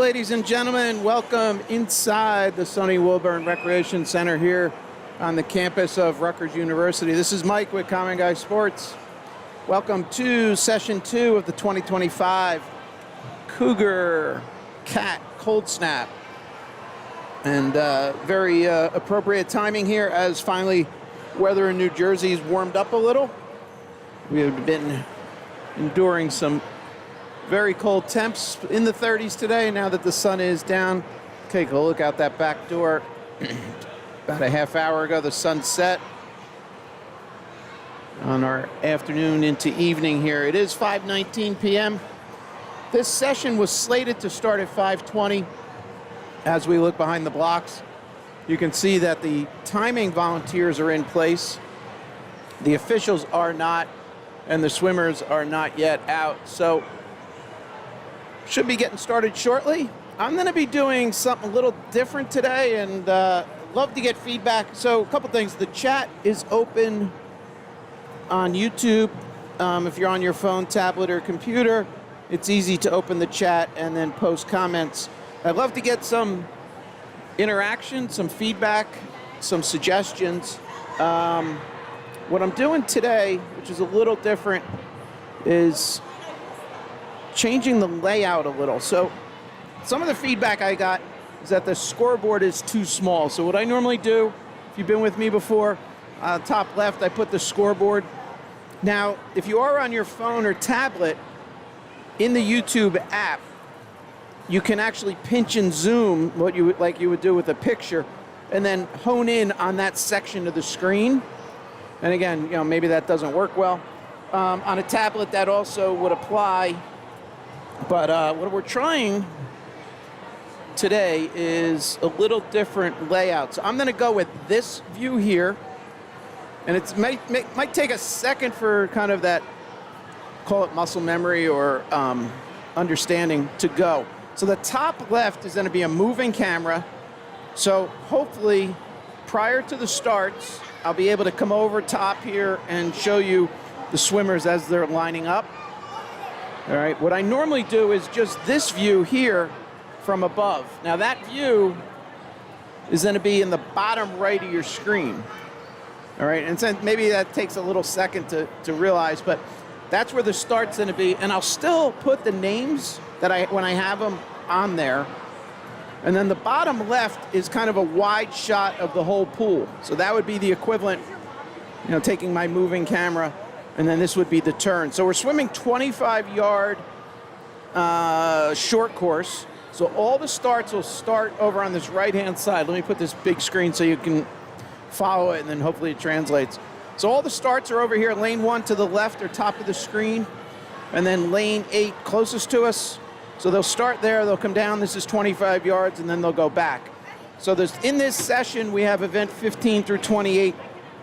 ladies and gentlemen. Welcome inside the Sonny Wilburn Recreation Center here on the campus of Rutgers University. This is Mike with Common Guy Sports. Welcome to session 2 of the 2025 Cougar Cat Cold Snap. And very appropriate timing here as finally weather in New Jersey's warmed up a little. We have been enduring some very cold temps in the 30s today. Now that the sun is down, take a look out that back door. About a half hour ago, the sun set on our afternoon into evening here. It is 5:19 p.m. This session was slated to start at 5:20. As we look behind the blocks, you can see that the timing volunteers are in place. The officials are not, and the swimmers are not yet out. So should be getting started shortly. I'm going to be doing something a little different today, and love to get feedback. So a couple things. The chat is open on YouTube. If you're on your phone, tablet, or computer, it's easy to open the chat and then post comments. I'd love to get some interaction, some feedback, some suggestions. What I'm doing today, which is a little different, is changing the layout a little. So some of the feedback I got is that the scoreboard is too small. So what I normally do, if you've been with me before, top left, I put the scoreboard. Now, if you are on your phone or tablet, in the YouTube app, you can actually pinch and zoom what you would do with a picture, and then hone in on that section of the screen. And again, maybe that doesn't work well. On a tablet, that also would apply. But what we're trying today is a little different layout. So I'm going to go with this view here, and it might take a second for kind of that, call it muscle memory or understanding to go. So the top left is going to be a moving camera. So hopefully prior to the starts, I'll be able to come over top here and show you the swimmers as they're lining up. All right, what I normally do is just this view here from above. Now that view is going to be in the bottom right of your screen. All right, and so maybe that takes a little second to realize, but that's where the start's going to be. And I'll still put the names that when I have them on there. And then the bottom left is kind of a wide shot of the whole pool. So that would be the equivalent, taking my moving camera, and then this would be the turn. So we're swimming 25-yard short course. So all the starts will start over on this right-hand side. Let me put this big screen so you can follow it, and then hopefully it translates. So all the starts are over here. Lane 1 to the left or top of the screen, and then lane 8 closest to us. So they'll start there, they'll come down. This is 25 yards, and then they'll go back. So in this session, we have event 15 through 28.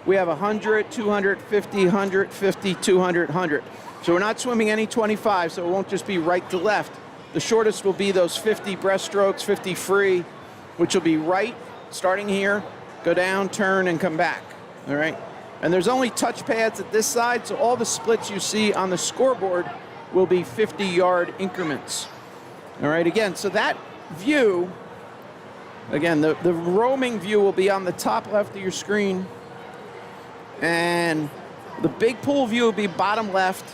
We have 100, 250, 150, 200, 100. So we're not swimming any 25, so it won't just be right to left. The shortest will be those 50 breaststrokes, 50 free, which will be right, starting here, go down, turn, and come back, all right? And there's only touch pads at this side, so all the splits you see on the scoreboard will be 50-yard increments. All right, again, so that view, again, the roaming view will be on the top left of your screen, and the big pool view will be bottom left.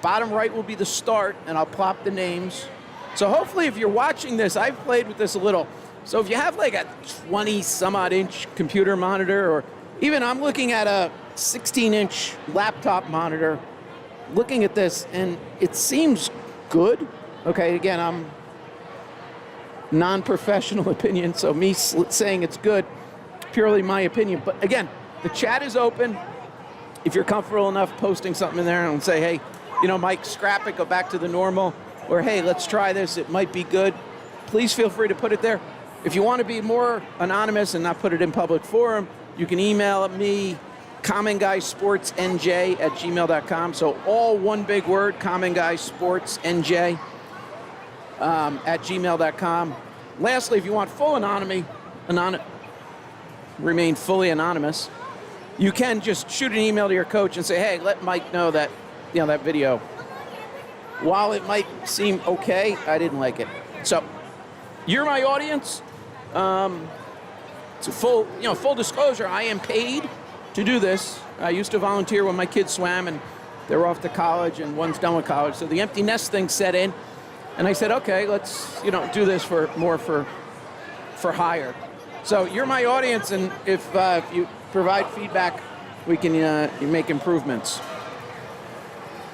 Bottom right will be the start, and I'll plop the names. So hopefully if you're watching this, I've played with this a little. So if you have like a 20-some-odd inch computer monitor, or even I'm looking at a 16-inch laptop monitor, looking at this, and it seems good. Okay, again, I'm non-professional opinion, so me saying it's good, purely my opinion. But again, the chat is open. If you're comfortable enough posting something in there and say, hey, Mike, scrap it, go back to the normal, or hey, let's try this, it might be good, please feel free to put it there. If you want to be more anonymous and not put it in public forum, you can email me, commonguysportsnj@gmail.com. So all one big word, commonguysportsnj at gmail.com. Lastly, if you want full remain fully anonymous, you can just shoot an email to your coach and say, hey, let Mike know that, that video, while it might seem okay, I didn't like it. So you're my audience. It's a full disclosure. I am paid to do this. I used to volunteer when my kids swam, and they were off to college, and one's done with college. So the empty nest thing set in, and I said, okay, let's do this for hire. So you're my audience, and if you provide feedback, we can you make improvements.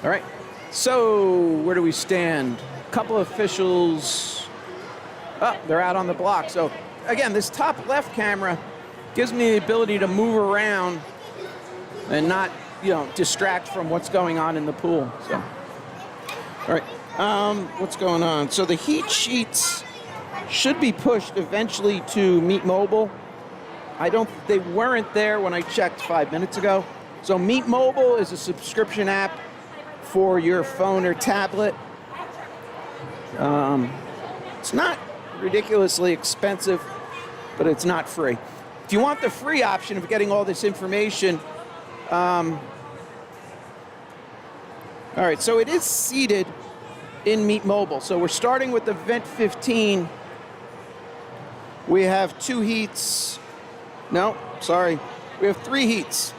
All right. So where do we stand? A couple of officials. Oh, they're out on the block. So again, this top left camera gives me the ability to move around and not, distract from what's going on in the pool. So, all right, what's going on? So the heat sheets should be pushed eventually to Meet Mobile. They weren't there when I checked 5 minutes ago. So Meet Mobile is a subscription app for your phone or tablet. It's not ridiculously expensive, but it's not free. If you want the free option of getting all this information, all right, so it is seated in Meet Mobile. So we're starting with event 15. We have 2 heats. No, sorry. We have 3 heats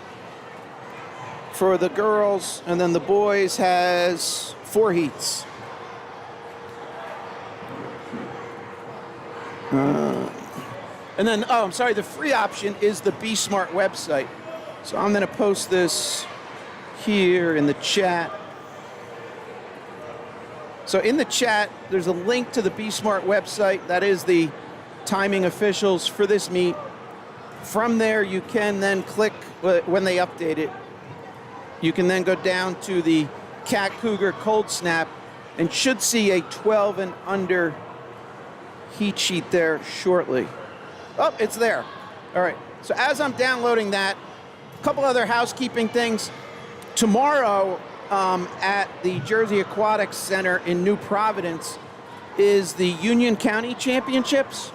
for the girls, and then the boys has 4 heats. And then, I'm sorry, the free option is the Be Smart website. So I'm going to post this here in the chat. So in the chat, there's a link to the Be Smart website. That is the timing officials for this meet. From there, you can then click, when they update it, you can then go down to the Cat Cougar Cold Snap and should see a 12 and under heat sheet there shortly. Oh, it's there. All right. So as I'm downloading that, a couple other housekeeping things. Tomorrow at the Jersey Aquatics Center in New Providence is the Union County Championships.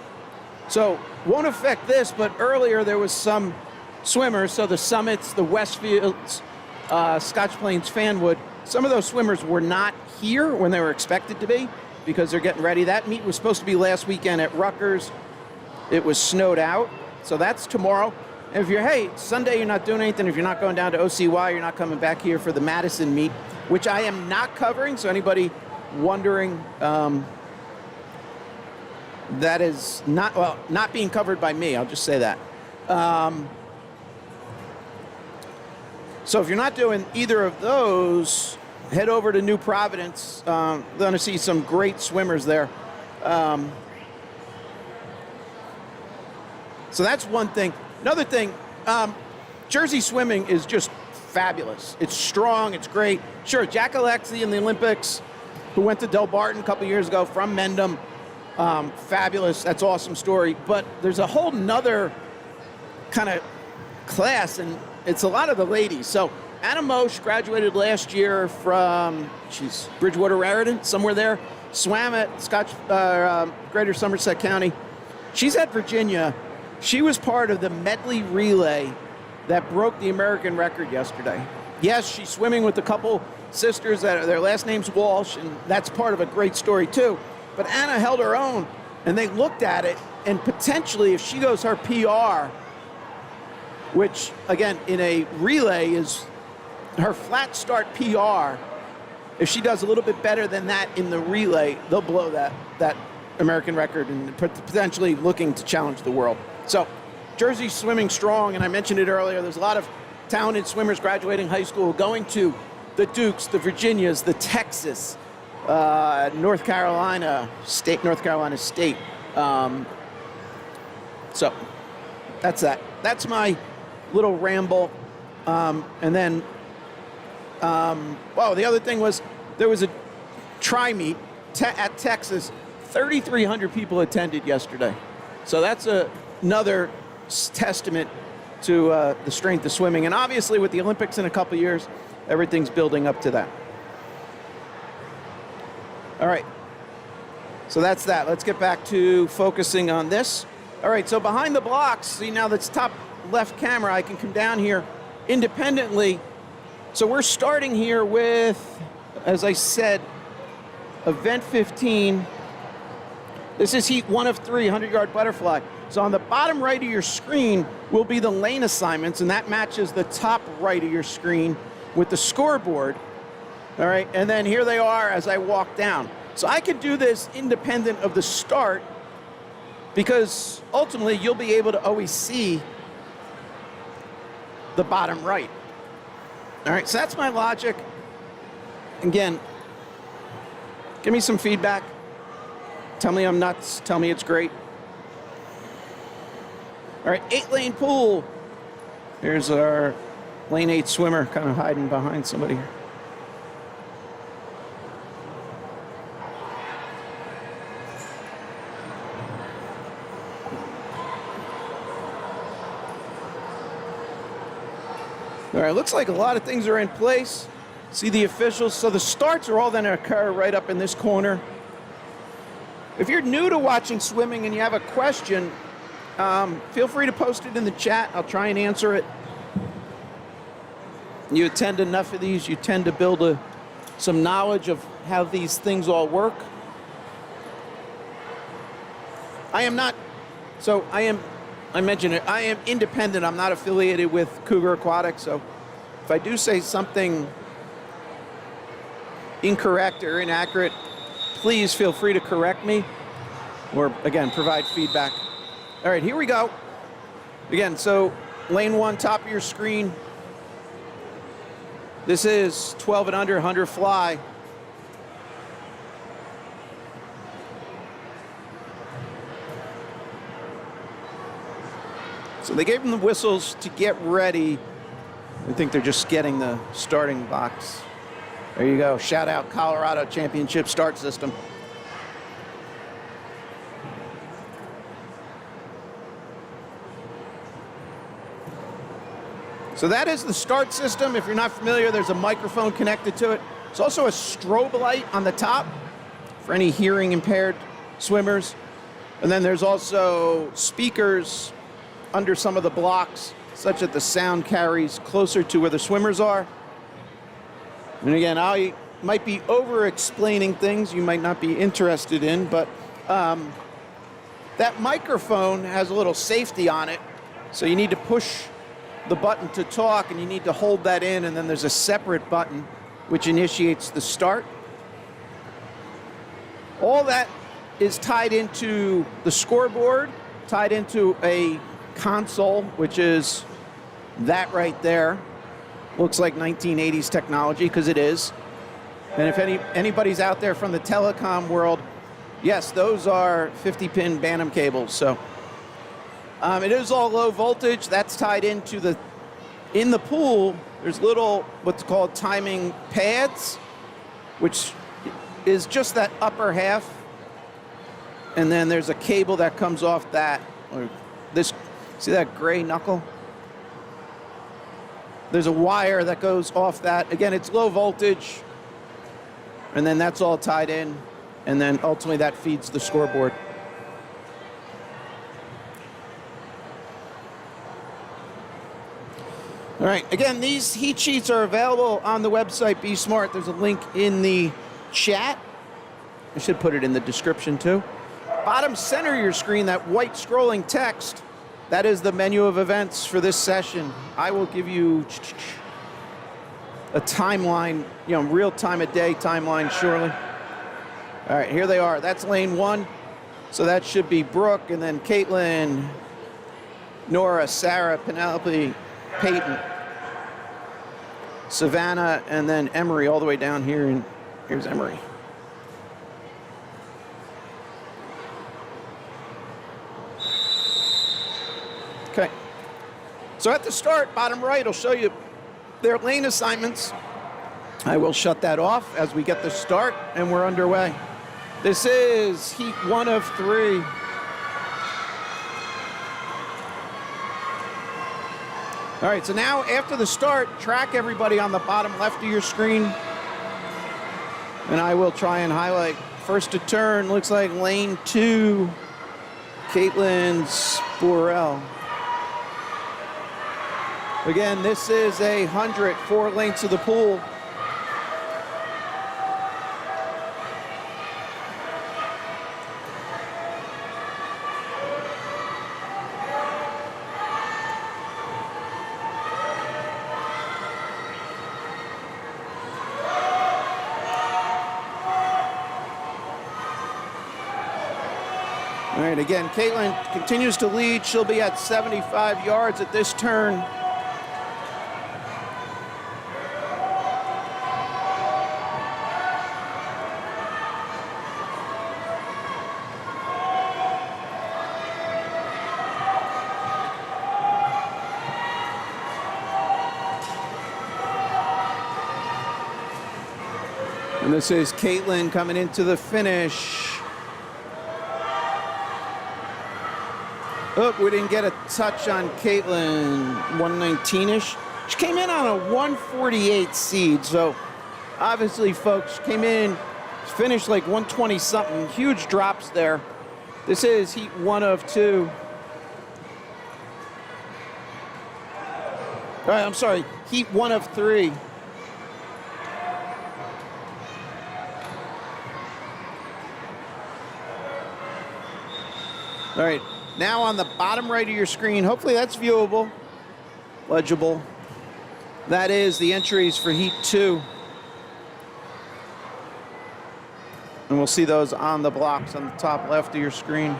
So won't affect this, but earlier there was some swimmers, so the Summits, the Westfields, Scotch Plains, Fanwood, some of those swimmers were not here when they were expected to be because they're getting ready. That meet was supposed to be last weekend at Rutgers. It was snowed out, so that's tomorrow. And if Sunday you're not doing anything, if you're not going down to OCY, you're not coming back here for the Madison meet, which I am not covering, so anybody wondering, that is not being covered by me, I'll just say that. So if you're not doing either of those, head over to New Providence. Going to see some great swimmers there. So that's one thing. Another thing, Jersey swimming is just fabulous. It's strong, it's great. Sure, Jack Alexi in the Olympics, who went to Del Barton a couple years ago from Mendham, fabulous, that's an awesome story. But there's a whole nother kind of class, and it's a lot of the ladies. So Anna Mosch graduated last year from, Bridgewater Raritan, somewhere there. Swam at Greater Somerset County. She's at Virginia. She was part of the medley relay that broke the American record yesterday. Yes, she's swimming with a couple sisters that their last name's Walsh, and that's part of a great story too. But Anna held her own, and they looked at it, and potentially if she goes her PR, which again in a relay is her flat start PR, if she does a little bit better than that in the relay, they'll blow that American record and potentially looking to challenge the world. So Jersey's swimming strong, and I mentioned it earlier, there's a lot of talented swimmers graduating high school, going to the Dukes, the Virginias, the Texas, North Carolina State. So that's that. That's my little ramble. And then, the other thing was there was a tri-meet at Texas. 3,300 people attended yesterday. So that's another testament to the strength of swimming. And obviously with the Olympics in a couple years, everything's building up to that. All right. So that's that. Let's get back to focusing on this. All right, so behind the blocks, see now that's top left camera, I can come down here independently. So we're starting here with, as I said, event 15. This is heat 1 of 3, 100-yard butterfly. So on the bottom right of your screen will be the lane assignments, and that matches the top right of your screen with the scoreboard. All right, and then here they are as I walk down. So I could do this independent of the start because ultimately you'll be able to always see the bottom right. All right, so that's my logic. Again, give me some feedback. Tell me I'm nuts. Tell me it's great. All right, 8-lane pool. Here's our lane 8 swimmer kind of hiding behind somebody here. All right, looks like a lot of things are in place. See the officials. So the starts are all going to occur right up in this corner. If you're new to watching swimming and you have a question, feel free to post it in the chat. I'll try and answer it. You attend enough of these, you tend to build some knowledge of how these things all work. I mentioned it, I am independent. I'm not affiliated with Cougar Aquatics, so if I do say something incorrect or inaccurate, please feel free to correct me or, again, provide feedback. All right, here we go. Again, so lane 1, top of your screen. This is 12 and under, 100 fly. So they gave them the whistles to get ready. I think they're just getting the starting box. There you go. Shout out Colorado Championship start system. So that is the start system. If you're not familiar, there's a microphone connected to it. There's also a strobe light on the top for any hearing impaired swimmers. And then there's also speakers under some of the blocks such that the sound carries closer to where the swimmers are. And again, I might be over-explaining things you might not be interested in, but that microphone has a little safety on it, so you need to push the button to talk, and you need to hold that in, and then there's a separate button which initiates the start. All that is tied into the scoreboard, tied into a console, which is that right there. Looks like 1980s technology, because it is. And if anybody's out there from the telecom world, yes, those are 50-pin Bantam cables. So it is all low voltage. That's tied into in the pool, there's little what's called timing pads, which is just that upper half. And then there's a cable that comes off that, or this, see that gray knuckle? There's a wire that goes off that. Again, it's low voltage, and then that's all tied in, and then ultimately that feeds the scoreboard. All right, again, these heat sheets are available on the website, Be Smart. There's a link in the chat. I should put it in the description too. Bottom center of your screen, that white scrolling text, that is the menu of events for this session. I will give you a timeline, real time of day timeline shortly. All right, here they are. That's lane 1. So that should be Brooke, and then Caitlin, Nora, Sarah, Penelope, Peyton, Savannah, and then Emery all the way down here, and here's Emery. Okay. So at the start, bottom right, I'll show you their lane assignments. I will shut that off as we get the start, and we're underway. This is heat 1 of 3. All right, so now after the start, track everybody on the bottom left of your screen. And I will try and highlight. First to turn, looks like lane 2, Caitlin Sporell. Again, this is 100, 4 lengths of the pool. All right, again, Caitlin continues to lead. She'll be at 75 yards at this turn. And this is Caitlin coming into the finish. Oh, we didn't get a touch on Caitlin, 119-ish. She came in on a 148 seed, so obviously, folks, came in, finished like 120-something. Huge drops there. This is heat 1 of 2. All right, I'm sorry, heat 1 of 3. All right, now on the bottom right of your screen, hopefully that's viewable, legible. That is the entries for heat 2. And we'll see those on the blocks on the top left of your screen.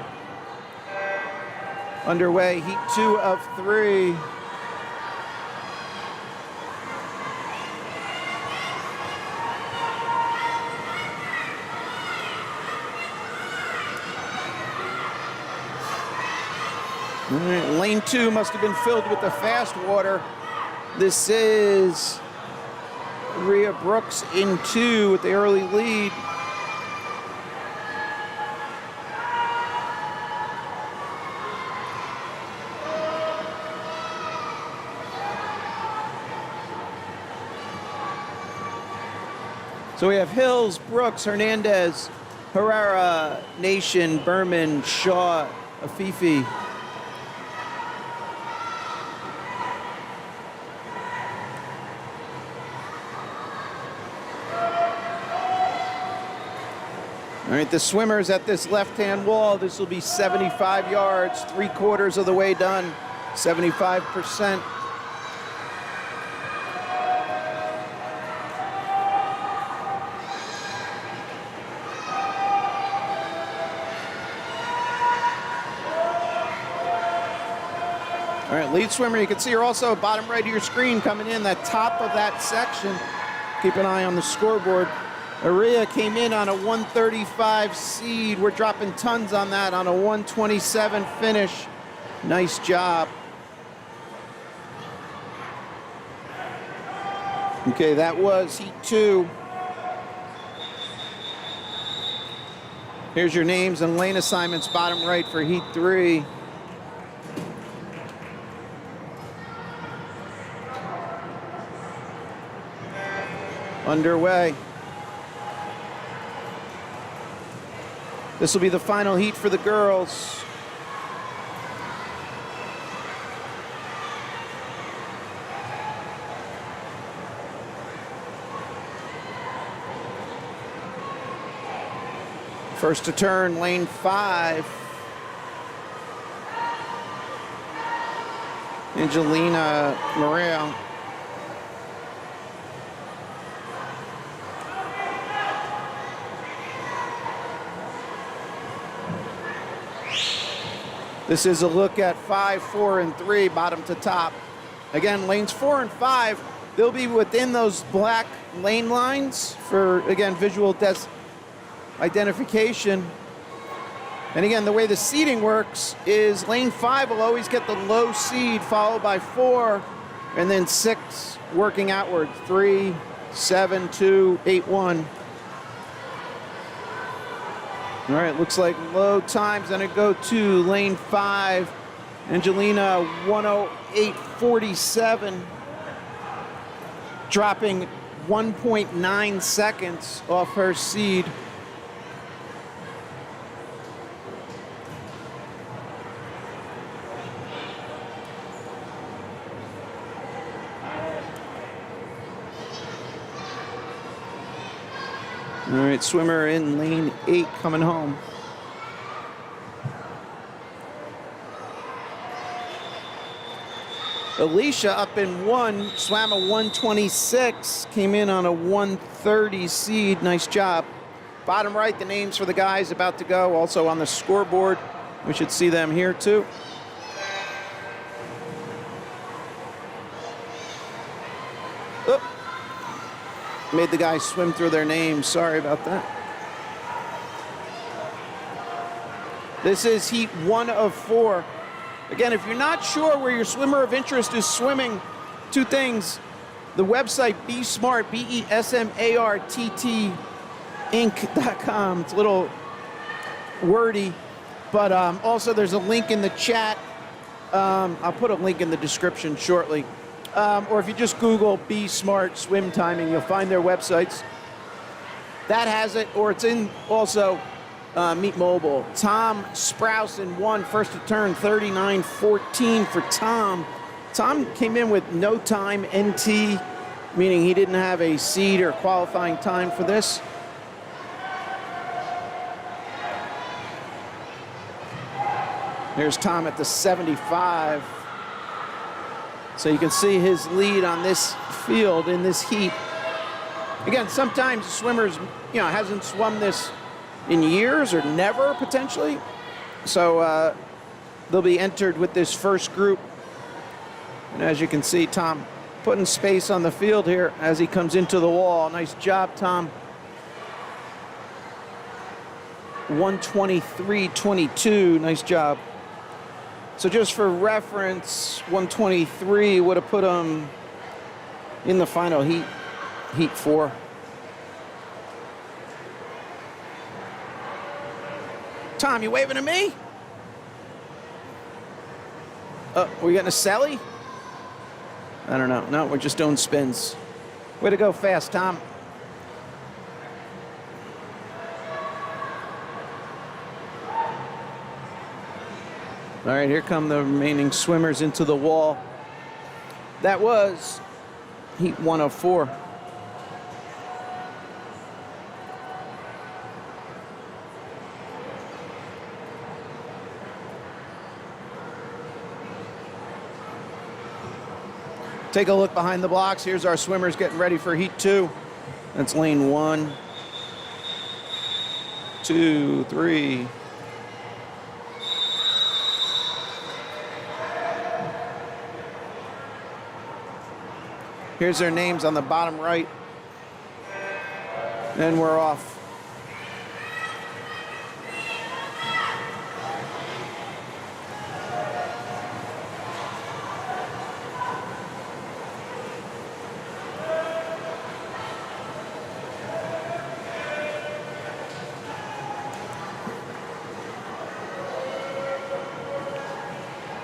Underway, heat 2 of 3. Lane 2 must have been filled with the fast water. This is Rhea Brooks in 2 with the early lead. So we have Hills, Brooks, Hernandez, Herrera, Nation, Berman, Shaw, Afifi. All right, the swimmers at this left-hand wall, this will be 75 yards, 3/4 of the way done, 75%. All right, lead swimmer, you can see her also bottom right of your screen coming in, the top of that section. Keep an eye on the scoreboard. Aria came in on a 135 seed. We're dropping tons on that on a 127 finish. Nice job. Okay, that was heat 2. Here's your names and lane assignments, bottom right for heat 3. Underway. This will be the final heat for the girls. First to turn, lane 5. Angelina Morel. This is a look at 5, 4, and 3, bottom to top. Again, lanes 4 and 5, they'll be within those black lane lines for, again, visual identification. And again, the way the seeding works is lane 5 will always get the low seed, followed by 4, and then 6 working outward. 3, 7, 2, 8, 1. All right, looks like low times, then it go to lane 5. Angelina, 108.47, dropping 1.9 seconds off her seed. All right, swimmer in lane 8 coming home. Alicia up in 1, swam a 126, came in on a 130 seed. Nice job. Bottom right, the names for the guys about to go, also on the scoreboard. We should see them here too. Oh. Made the guys swim through their names. Sorry about that. This is heat 1 of 4. Again, if you're not sure where your swimmer of interest is swimming, two things. The website BeSmart, BeSmart, Inc.com. It's a little wordy, but also there's a link in the chat. I'll put a link in the description shortly. Or if you just Google BeSmart swim timing, you'll find their websites. That has it, or it's in also Meet Mobile. Tom Sprousen won first to turn, 39.14 for Tom. Tom came in with no time NT, meaning he didn't have a seed or qualifying time for this. Here's Tom at the 75. So you can see his lead on this field in this heat. Again, sometimes swimmers, hasn't swum this in years or never potentially. So they'll be entered with this first group. And as you can see, Tom putting space on the field here as he comes into the wall. Nice job, Tom. 123.22, nice job. So just for reference, 123 would have put him in the final heat, heat 4. Tom, you waving at me? We getting a celly? I don't know. No, we're just doing spins. Way to go fast, Tom. All right, here come the remaining swimmers into the wall. That was heat 1 of 4. Take a look behind the blocks. Here's our swimmers getting ready for heat 2. That's lane 1, 2, 3. Here's their names on the bottom right. And we're off.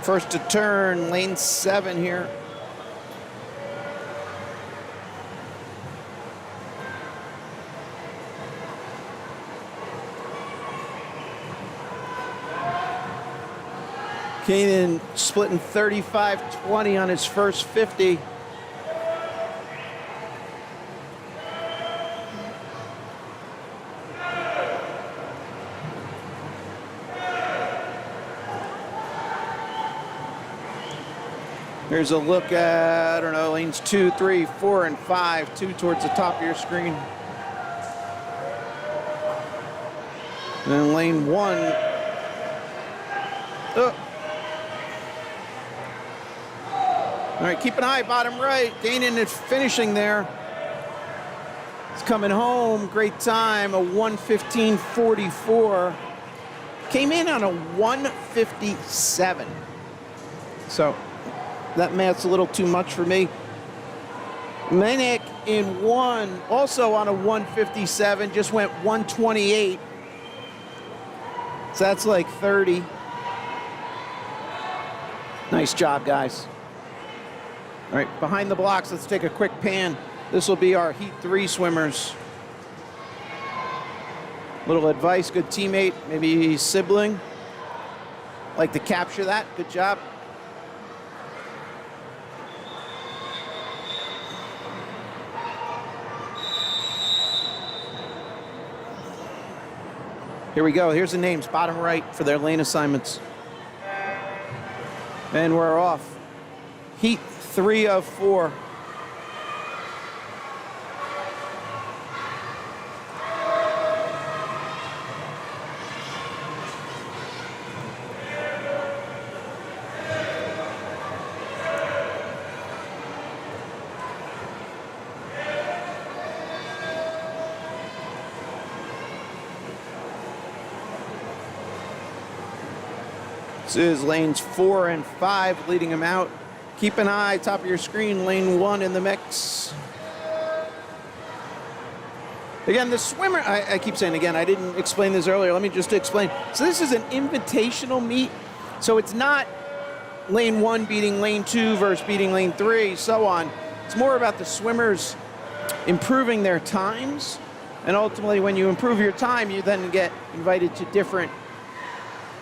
First to turn, lane 7 here. Keenan splitting 35.20 on his first 50. Here's a look at, I don't know, lanes 2, 3, 4, and 5. 2 towards the top of your screen. And then lane 1. Oh. All right, keep an eye, bottom right. Gaining and finishing there. It's coming home. Great time, a 1:15.44. Came in on a 1:57. So that math's a little too much for me. Menek in 1, also on a 1:57, just went 1:28. So that's like 30. Nice job, guys. All right, behind the blocks, let's take a quick pan. This will be our heat 3 swimmers. Little advice, good teammate, maybe sibling. Like to capture that, good job. Here we go, here's the names, bottom right for their lane assignments. And we're off. Heat 3 of 4. This is lanes 4 and 5 leading them out. Keep an eye, top of your screen, lane 1 in the mix. Again, the swimmer, I keep saying again, I didn't explain this earlier. Let me just explain. So this is an invitational meet. So it's not lane 1 beating lane 2 versus beating lane 3, so on. It's more about the swimmers improving their times. And ultimately, when you improve your time, you then get invited to different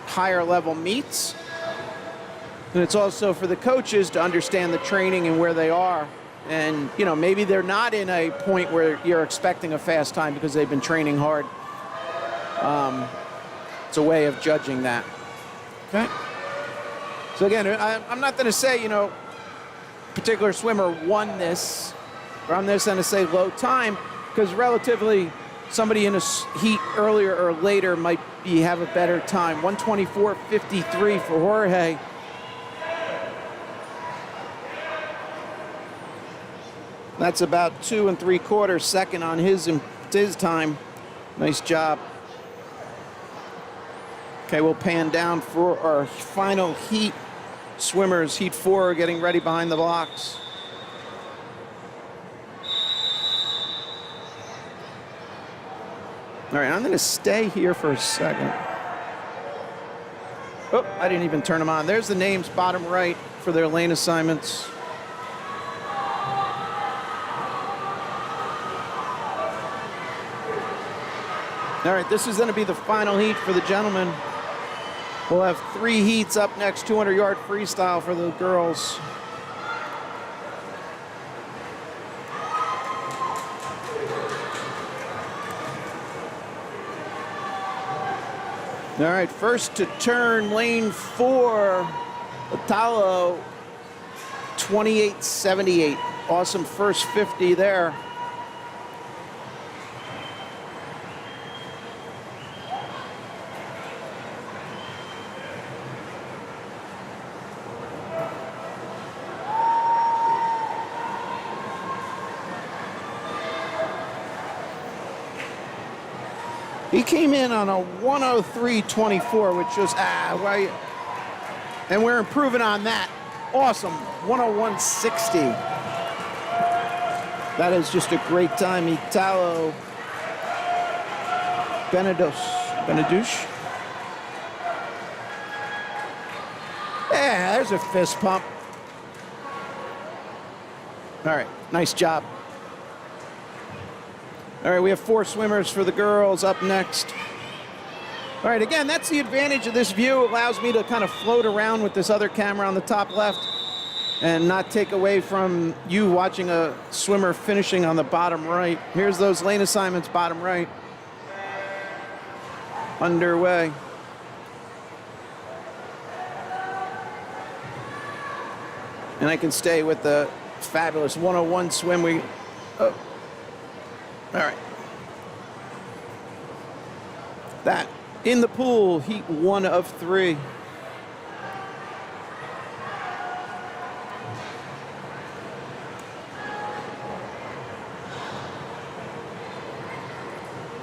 higher level meets. And it's also for the coaches to understand the training and where they are. And, you know, maybe they're not in a point where you're expecting a fast time because they've been training hard. It's a way of judging that. Okay? So again, I'm not going to say, you know, particular swimmer won this, or I'm just going to say low time, because relatively somebody in a heat earlier or later might have a better time. 124.53 for Jorge. That's about 2 3/4 second on his time. Nice job. Okay, we'll pan down for our final heat. Swimmers, heat 4, getting ready behind the blocks. All right, I'm going to stay here for a second. Oh, I didn't even turn them on. There's the names, bottom right, for their lane assignments. All right, this is going to be the final heat for the gentlemen. We'll have 3 heats up next, 200-yard freestyle for the girls. All right, first to turn, lane 4, Italo, 28.78. Awesome first 50 there. He came in on a 103.24, which was, right. And we're improving on that. Awesome, 101.60. That is just a great time. Italo Benedush. Yeah, there's a fist pump. All right, nice job. All right, we have 4 swimmers for the girls up next. All right, again, that's the advantage of this view. It allows me to kind of float around with this other camera on the top left and not take away from you watching a swimmer finishing on the bottom right. Here's those lane assignments, bottom right. Underway. And I can stay with the fabulous 101 swim. All right. That in the pool, heat 1 of 3.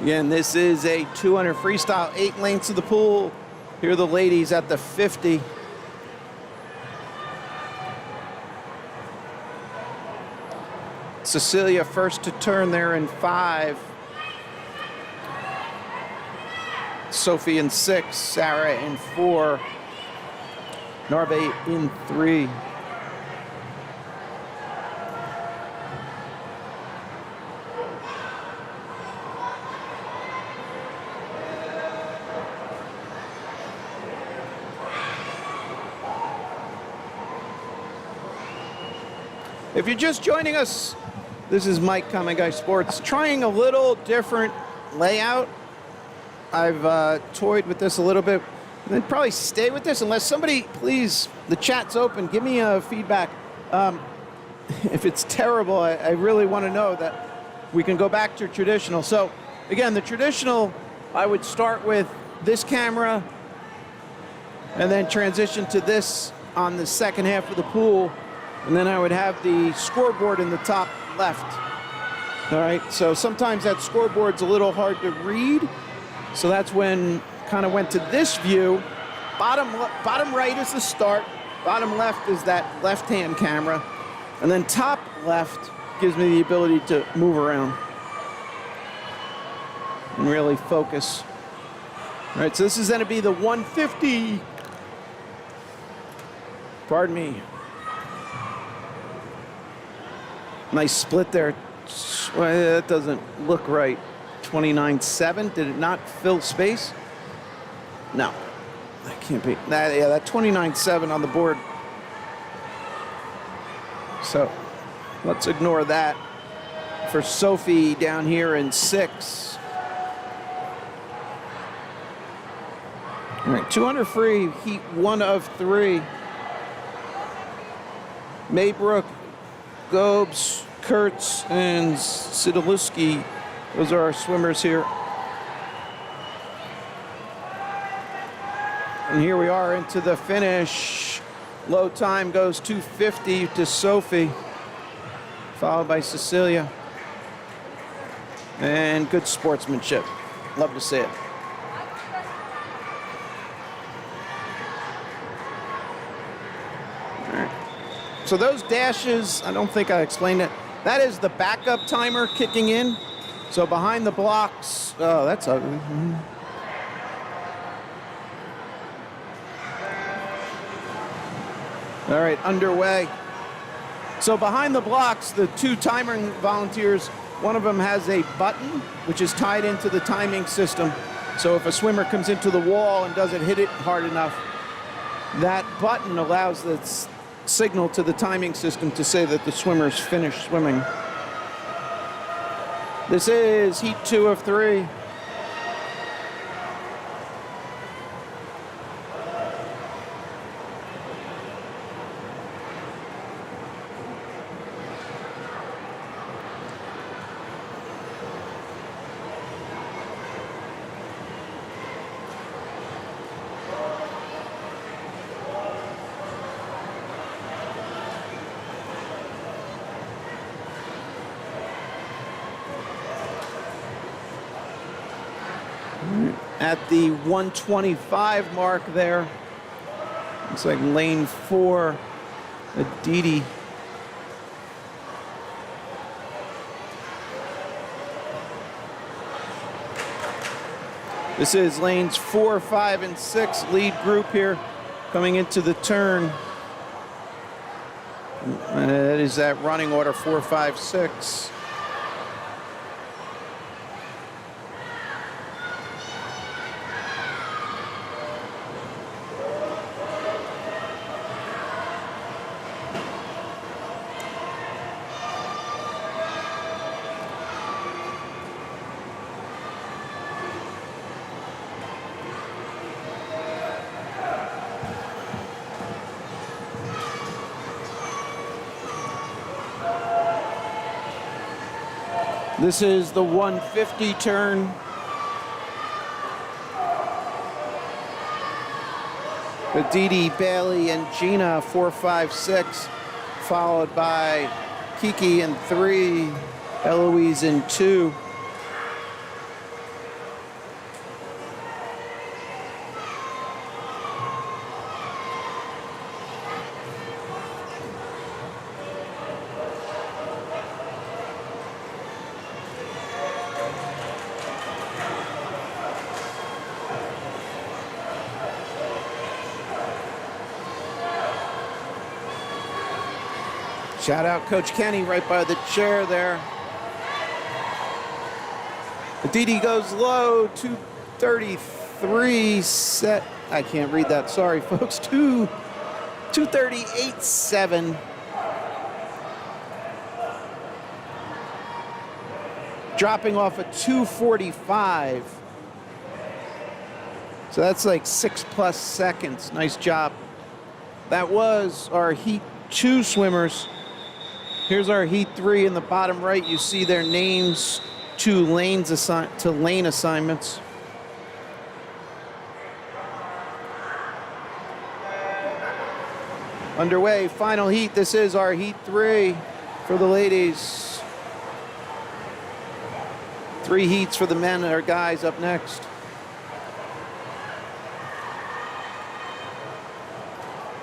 Again, this is a 200 freestyle, 8 lengths of the pool. Here are the ladies at the 50. Cecilia first to turn there in 5. Sophie in 6. Sarah in 4. Narve in 3. If you're just joining us, this is Mike, Common Guy Sports, trying a little different layout. I've toyed with this a little bit, and then probably stay with this unless somebody, please, the chat's open, give me feedback. If it's terrible, I really want to know that we can go back to traditional. So again, the traditional, I would start with this camera and then transition to this on the second half of the pool. And then I would have the scoreboard in the top left. All right, so sometimes that scoreboard's a little hard to read. So that's when kind of went to this view. Bottom right is the start. Bottom left is that left-hand camera. And then top left gives me the ability to move around and really focus. All right, so this is going to be the 150. Pardon me. Nice split there. Well, that doesn't look right. 29.7. Did it not fill space? No. That can't be. That 29.7 on the board. So let's ignore that for Sophie down here in 6. All right, 200 free, heat 1 of 3. Maybrook, Gobes, Kurtz, and Sidoluski. Those are our swimmers here. And here we are into the finish. Low time goes 2:50 to Sophie, followed by Cecilia. And good sportsmanship. Love to see it. All right. So those dashes, I don't think I explained it. That is the backup timer kicking in. So behind the blocks, oh, that's ugly. All right, underway. So behind the blocks, the 2 timing volunteers, one of them has a button which is tied into the timing system. So if a swimmer comes into the wall and doesn't hit it hard enough, that button allows the signal to the timing system to say that the swimmer's finished swimming. This is heat 2 of 3. At the 125 mark there, looks like lane 4, Aditi. This is lanes 4, 5, and 6, lead group here coming into the turn. That is that running order 4, 5, 6. This is the 150 turn. Aditi, Bailey, and Gina, 4, 5, 6, followed by Kiki in 3, Eloise in 2. Shout out Coach Kenny right by the chair there. Aditi goes low, 2:33 set. I can't read that, sorry folks. 2:38.7. Dropping off a 2:45. So that's like 6+ seconds. Nice job. That was our Heat 2 swimmers. Here's our Heat 3 in the bottom right. You see their names to lane assignments. Underway, final heat. This is our Heat 3 for the ladies. 3 heats for the men or guys up next.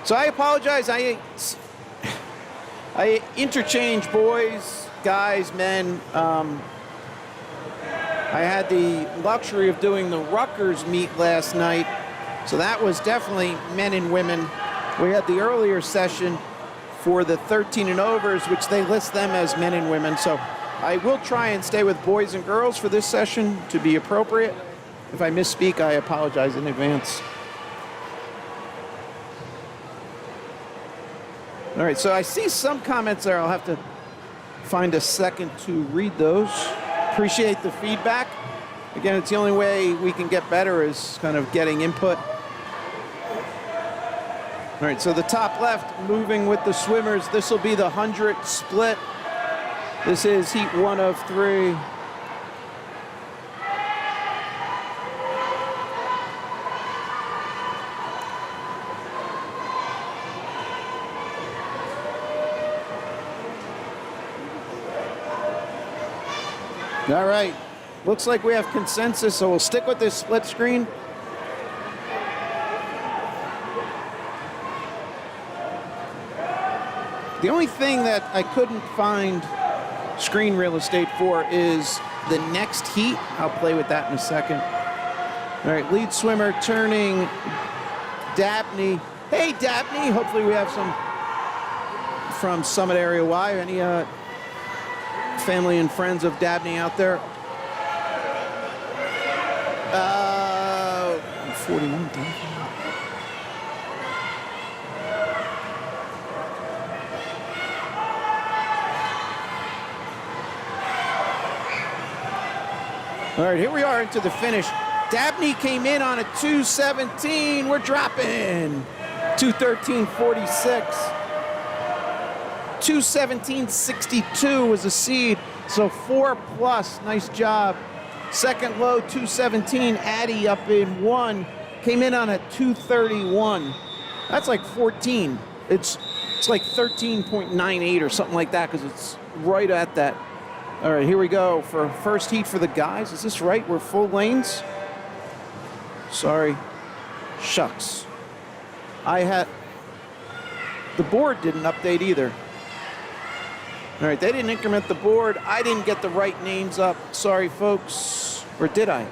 So I apologize. I interchange boys, guys, men. I had the luxury of doing the Rutgers meet last night, so that was definitely men and women. We had the earlier session for the 13 and overs, which they list them as men and women. So I will try and stay with boys and girls for this session to be appropriate. If I misspeak, I apologize in advance. All right, so I see some comments there. I'll have to find a second to read those. Appreciate the feedback. Again, it's the only way we can get better is kind of getting input. All right, so the top left, moving with the swimmers. This will be the 100 split. This is heat 1 of 3. All right, looks like we have consensus, so we'll stick with this split screen. The only thing that I couldn't find screen real estate for is the next heat. I'll play with that in a second. All right, lead swimmer turning Dabney. Hey, Dabney, hopefully we have some from Summit Area Y. Any family and friends of Dabney out there? 41. All right, here we are into the finish. Dabney came in on a 2:17. We're dropping 2:13.46. 2:17.62 was a seed, so 4+. Nice job. Second low, 2:17. Addy up in 1. Came in on a 2:31. That's like 14. It's like 13.98 or something like that because it's right at that. All right, here we go for first heat for the guys. Is this right? We're full lanes? Sorry. Shucks. The board didn't update either. All right, they didn't increment the board. I didn't get the right names up. Sorry, folks. Or did I?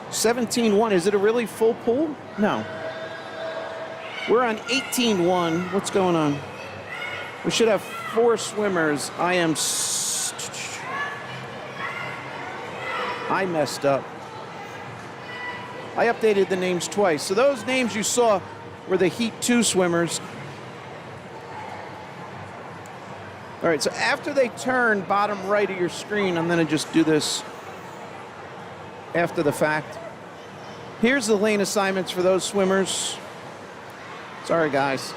$17.1. Is it a really full pool? No. We're on 18.1. What's going on? We should have 4 swimmers. I messed up. I updated the names twice. So those names you saw were the Heat 2 swimmers. All right, so after they turn bottom right of your screen, I'm gonna just do this after the fact. Here's the lane assignments for those swimmers. Sorry, guys.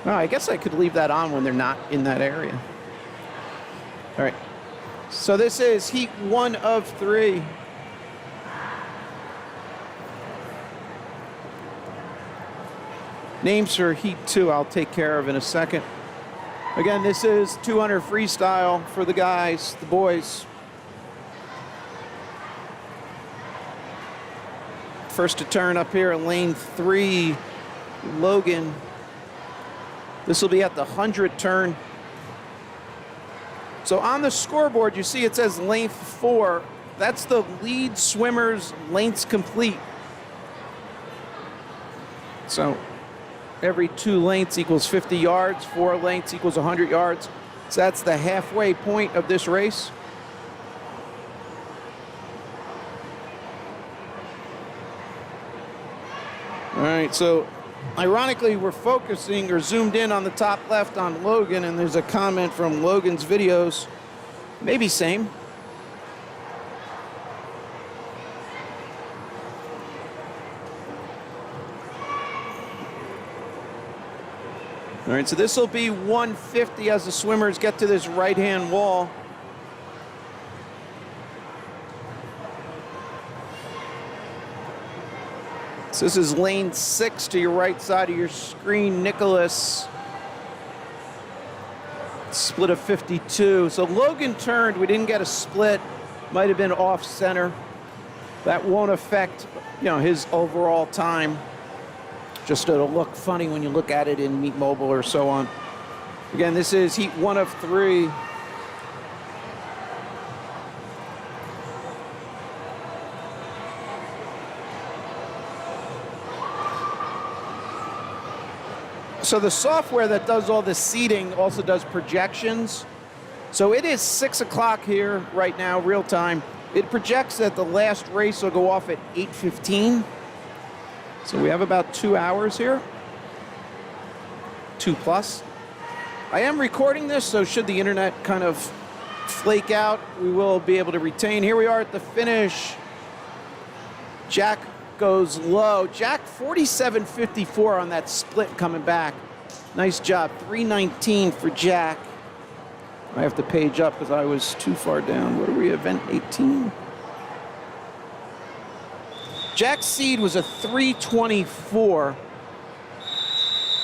Oh, I guess I could leave that on when they're not in that area. All right. So this is heat 1 of 3. Names for heat 2 I'll take care of in a second. Again, this is 200 freestyle for the guys, the boys. First to turn up here in lane 3, Logan. This will be at the 100 turn. So on the scoreboard, you see it says length 4. That's the lead swimmer's lengths complete. So every 2 lengths equals 50 yards, 4 lengths equals 100 yards. So that's the halfway point of this race. All right, so ironically, we're focusing or zoomed in on the top left on Logan, and there's a comment from Logan's videos. Maybe same. All right, so this will be 150 as the swimmers get to this right-hand wall. So this is lane 6 to your right side of your screen, Nicholas. Split of 52. So Logan turned, we didn't get a split. Might have been off center. That won't affect, his overall time. Just it'll look funny when you look at it in Meet Mobile or so on. Again, this is heat 1 of 3. So the software that does all the seating also does projections. So it is 6 o'clock here right now, real time. It projects that the last race will go off at 8:15. So we have about 2 hours here. 2+. I am recording this, so should the internet kind of flake out, we will be able to retain. Here we are at the finish. Jack goes low. Jack 47.54 on that split coming back. Nice job. 3:19 for Jack. I have to page up because I was too far down. What are we, event 18? Jack's seed was a 3:24,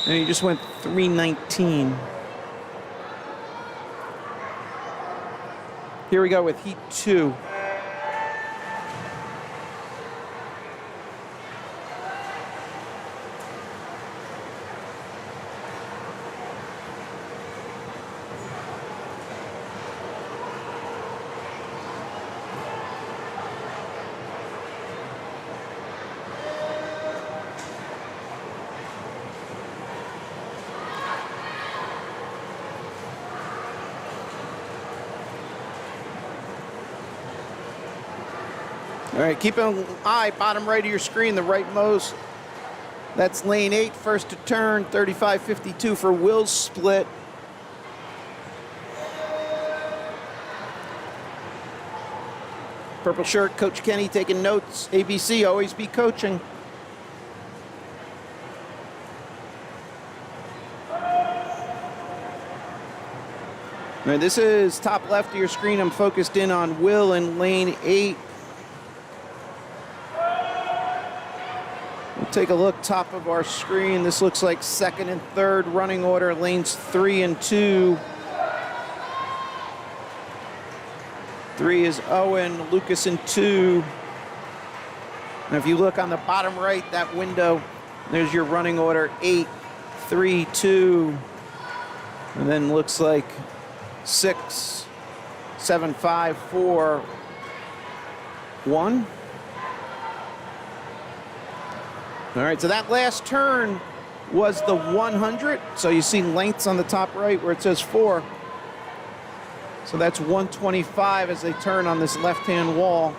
and he just went 3:19. Here we go with heat 2. All right, keep an eye, bottom right of your screen, the rightmost. That's lane 8, first to turn, 35.52 for Will's split. Purple shirt, Coach Kenny taking notes. ABC, always be coaching. All right, this is top left of your screen. I'm focused in on Will in lane 8. Take a look top of our screen. This looks like second and third running order, lanes 3 and 2. 3 is Owen, Lucas in 2. And if you look on the bottom right, that window, there's your running order, 8, 3, 2. And then looks like 6, 7, 5, 4, 1. All right, so that last turn was the 100. So you see lengths on the top right where it says 4. So that's 125 as they turn on this left-hand wall.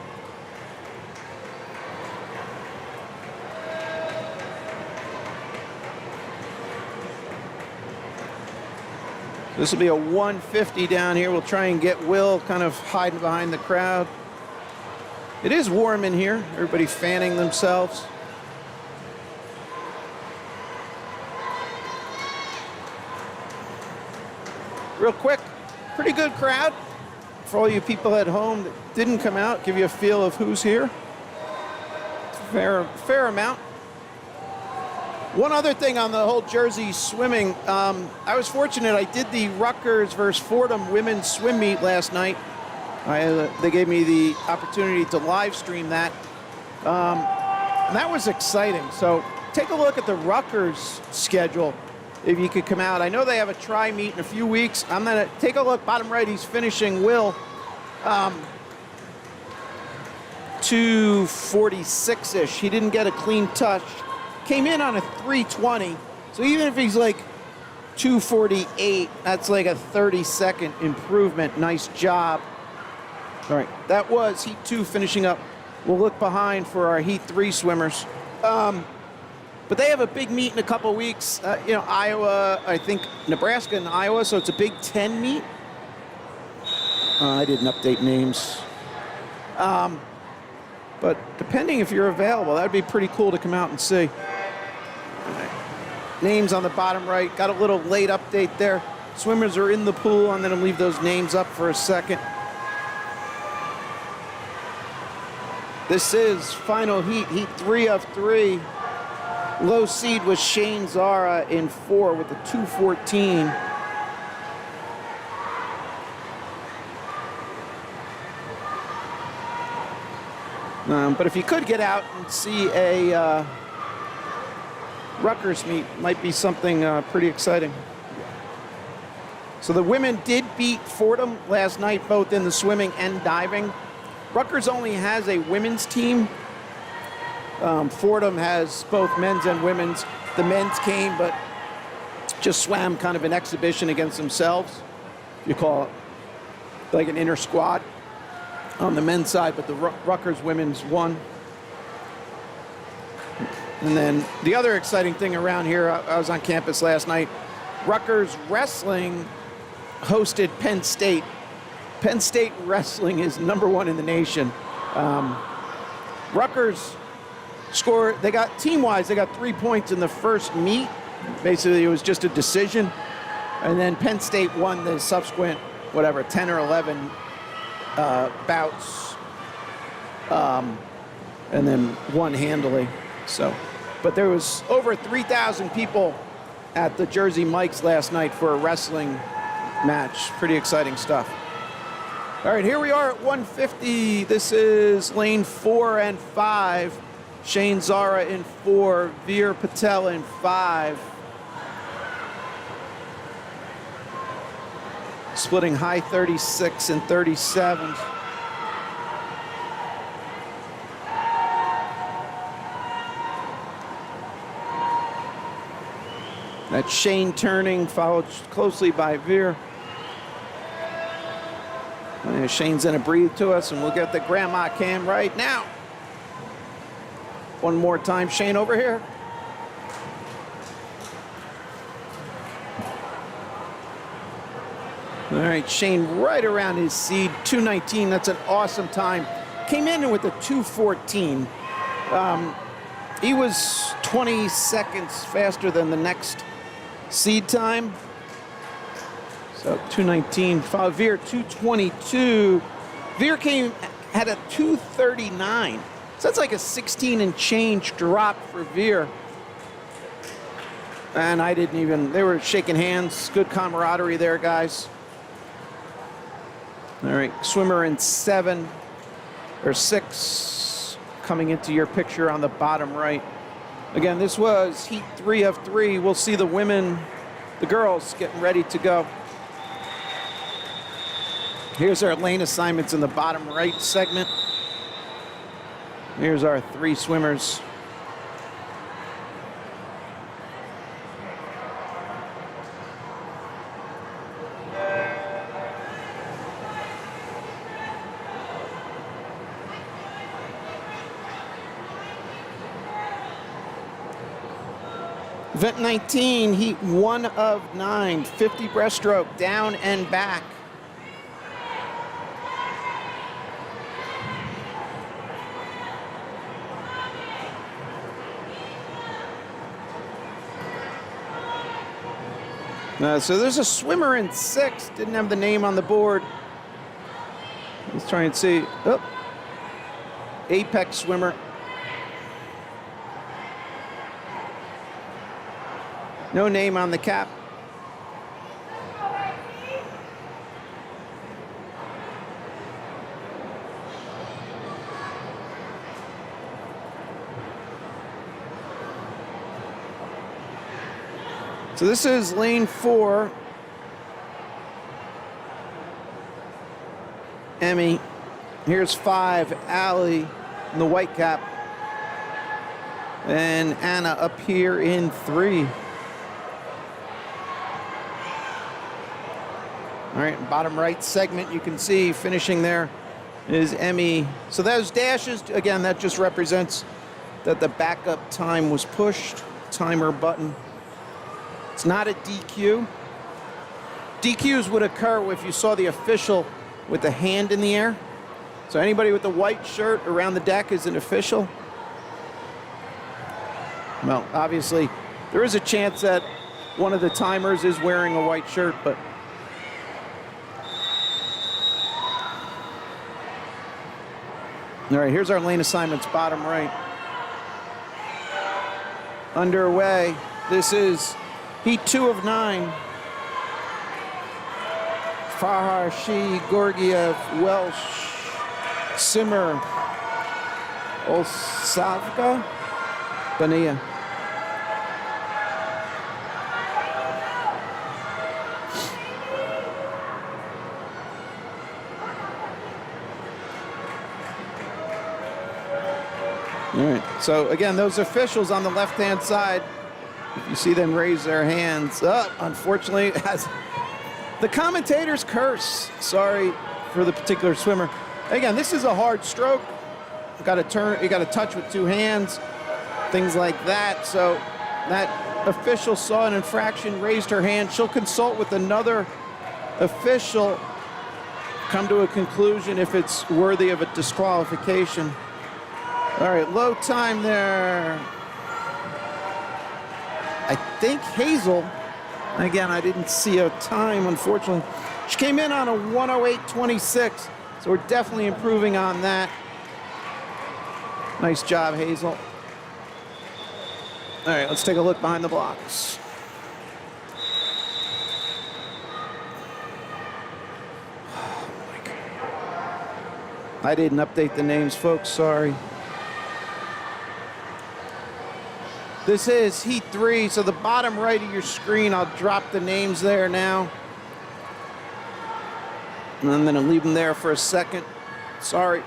This will be a 150 down here. We'll try and get Will kind of hiding behind the crowd. It is warm in here. Everybody fanning themselves. Real quick, pretty good crowd. For all you people at home that didn't come out, give you a feel of who's here. Fair amount. One other thing on the whole Jersey swimming, I was fortunate. I did the Rutgers versus Fordham women's swim meet last night. They gave me the opportunity to live stream that. And that was exciting. So take a look at the Rutgers schedule. If you could come out. I know they have a try meet in a few weeks. I'm going to take a look. Bottom right, he's finishing Will. 246-ish. He didn't get a clean touch. Came in on a 320. So even if he's like 248, that's like a 30-second improvement. Nice job. All right, that was heat 2 finishing up. We'll look behind for our heat 3 swimmers. But they have a big meet in a couple weeks. Iowa, I think Nebraska and Iowa, so it's a Big Ten meet. I didn't update names. But depending if you're available, that would be pretty cool to come out and see. Right. Names on the bottom right. Got a little late update there. Swimmers are in the pool. I'm going to leave those names up for a second. This is final heat, heat 3 of 3. Low seed was Shane Zara in 4 with a 214. But if you could get out and see a Rutgers meet, might be something pretty exciting. So the women did beat Fordham last night, both in the swimming and diving. Rutgers only has a women's team. Fordham has both men's and women's. The men's came, but just swam kind of an exhibition against themselves. You call it like an inner squad on the men's side, but the Rutgers women's won. And then the other exciting thing around here, I was on campus last night, Rutgers wrestling hosted Penn State. Penn State wrestling is #1 in the nation. Rutgers scored, they got team-wise, they got 3 points in the first meet. Basically, it was just a decision. And then Penn State won the subsequent, 10 or 11 bouts, and then won handily. So, but there was over 3,000 people at the Jersey Mike's last night for a wrestling match. Pretty exciting stuff. All right, here we are at 150. This is lane 4 and 5. Shane Zara in 4, Veer Patel in 5. Splitting high 36 and 37. That's Shane turning, followed closely by Veer. Shane's gonna breathe to us, and we'll get the grandma cam right now. One more time, Shane over here. All right, Shane right around his seed, 2:19. That's an awesome time. Came in with a 2:14. He was 20 seconds faster than the next seed time. So 2:19. Veer 2:22. Veer had a 2:39. So that's like a 16 and change drop for Veer. And I didn't even, they were shaking hands. Good camaraderie there, guys. All right, swimmer in 7 or 6 coming into your picture on the bottom right. Again, this was heat 3 of 3. We'll see the women, the girls getting ready to go. Here's our lane assignments in the bottom right segment. Here's our 3 swimmers. Event 19, heat 1 of 9, 50 breaststroke, down and back. So there's a swimmer in 6, didn't have the name on the board. Let's try and see. Oh, apex swimmer. No name on the cap. So this is lane 4. Emmy. Here's 5, Allie in the white cap. And Anna up here in 3. All right, bottom right segment, you can see finishing there is Emmy. So those dashes, again, that just represents that the backup time was pushed. Timer button. It's not a DQ. DQs would occur if you saw the official with the hand in the air. So anybody with the white shirt around the deck is an official. Well, obviously, there is a chance that one of the timers is wearing a white shirt, but all right, here's our lane assignments, bottom right. Underway. This is heat 2 of 9. Fahar, Shi, Gorgiev, Welsh, Simmer, Osavka Bania. All right, so again, those officials on the left-hand side, if you see them raise their hands up, unfortunately, as the commentators curse. Sorry for the particular swimmer. Again, this is a hard stroke. You got to turn, you got to touch with two hands, things like that. So that official saw an infraction, raised her hand. She'll consult with another official, come to a conclusion if it's worthy of a disqualification. All right, low time there. I think Hazel, again, I didn't see a time, unfortunately. She came in on a 108.26, so we're definitely improving on that. Nice job, Hazel. All right, let's take a look behind the blocks. I didn't update the names, folks, sorry. This is heat 3, so the bottom right of your screen, I'll drop the names there now. And I'm gonna leave them there for a second. Sorry.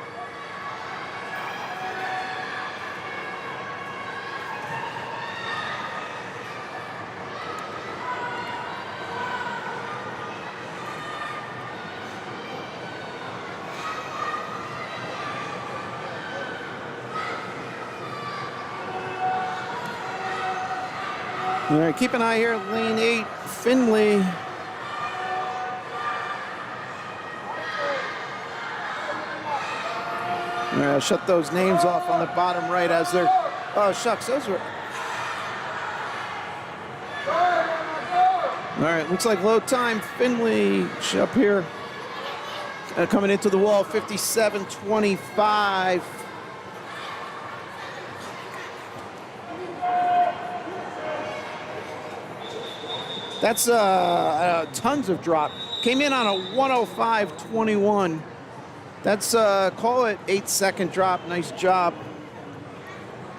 All right, keep an eye here, lane 8, Finley. All right, I'll shut those names off on the bottom right as they're, oh shucks, those were. All right, looks like low time, Finley up here. Coming into the wall, 57.25. That's tons of drop. Came in on a 105.21. That's, call it 8-second drop. Nice job.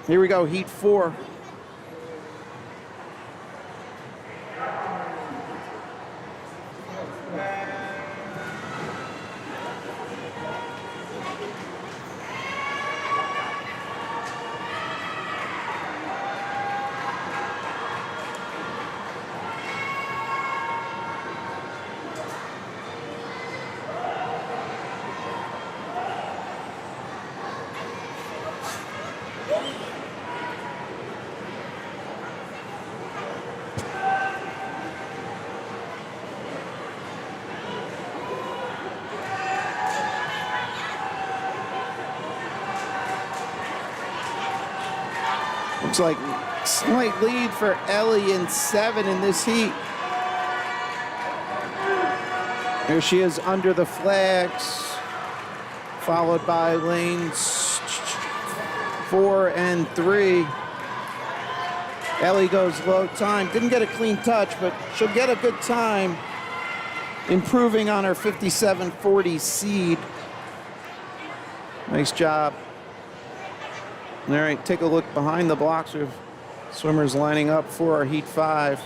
Here we go, heat 4. Looks like slight lead for Ellie in 7 in this heat. There she is under the flags, followed by lanes 4 and 3. Ellie goes low time. Didn't get a clean touch, but she'll get a good time, improving on her 57.40 seed. Nice job. All right, take a look behind the blocks. We have swimmers lining up for our heat 5.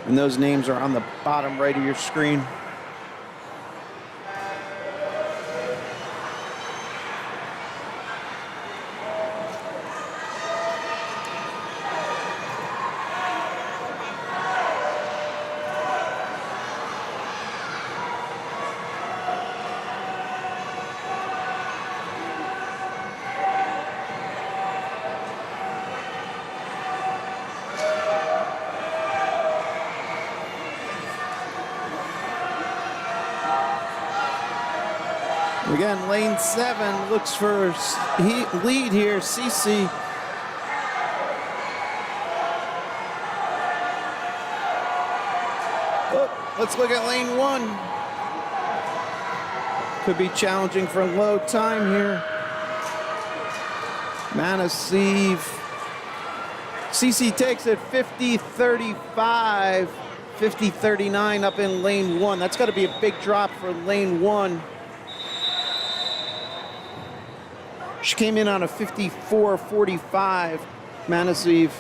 And those names are on the bottom right of your screen. Again, lane 7 looks for lead here, CC. Oh, let's look at lane 1. Could be challenging for low time here. Manasiv CC takes it 50-35, 50-39 up in lane 1. That's got to be a big drop for lane 1. She came in on a 54-45. Manaseev,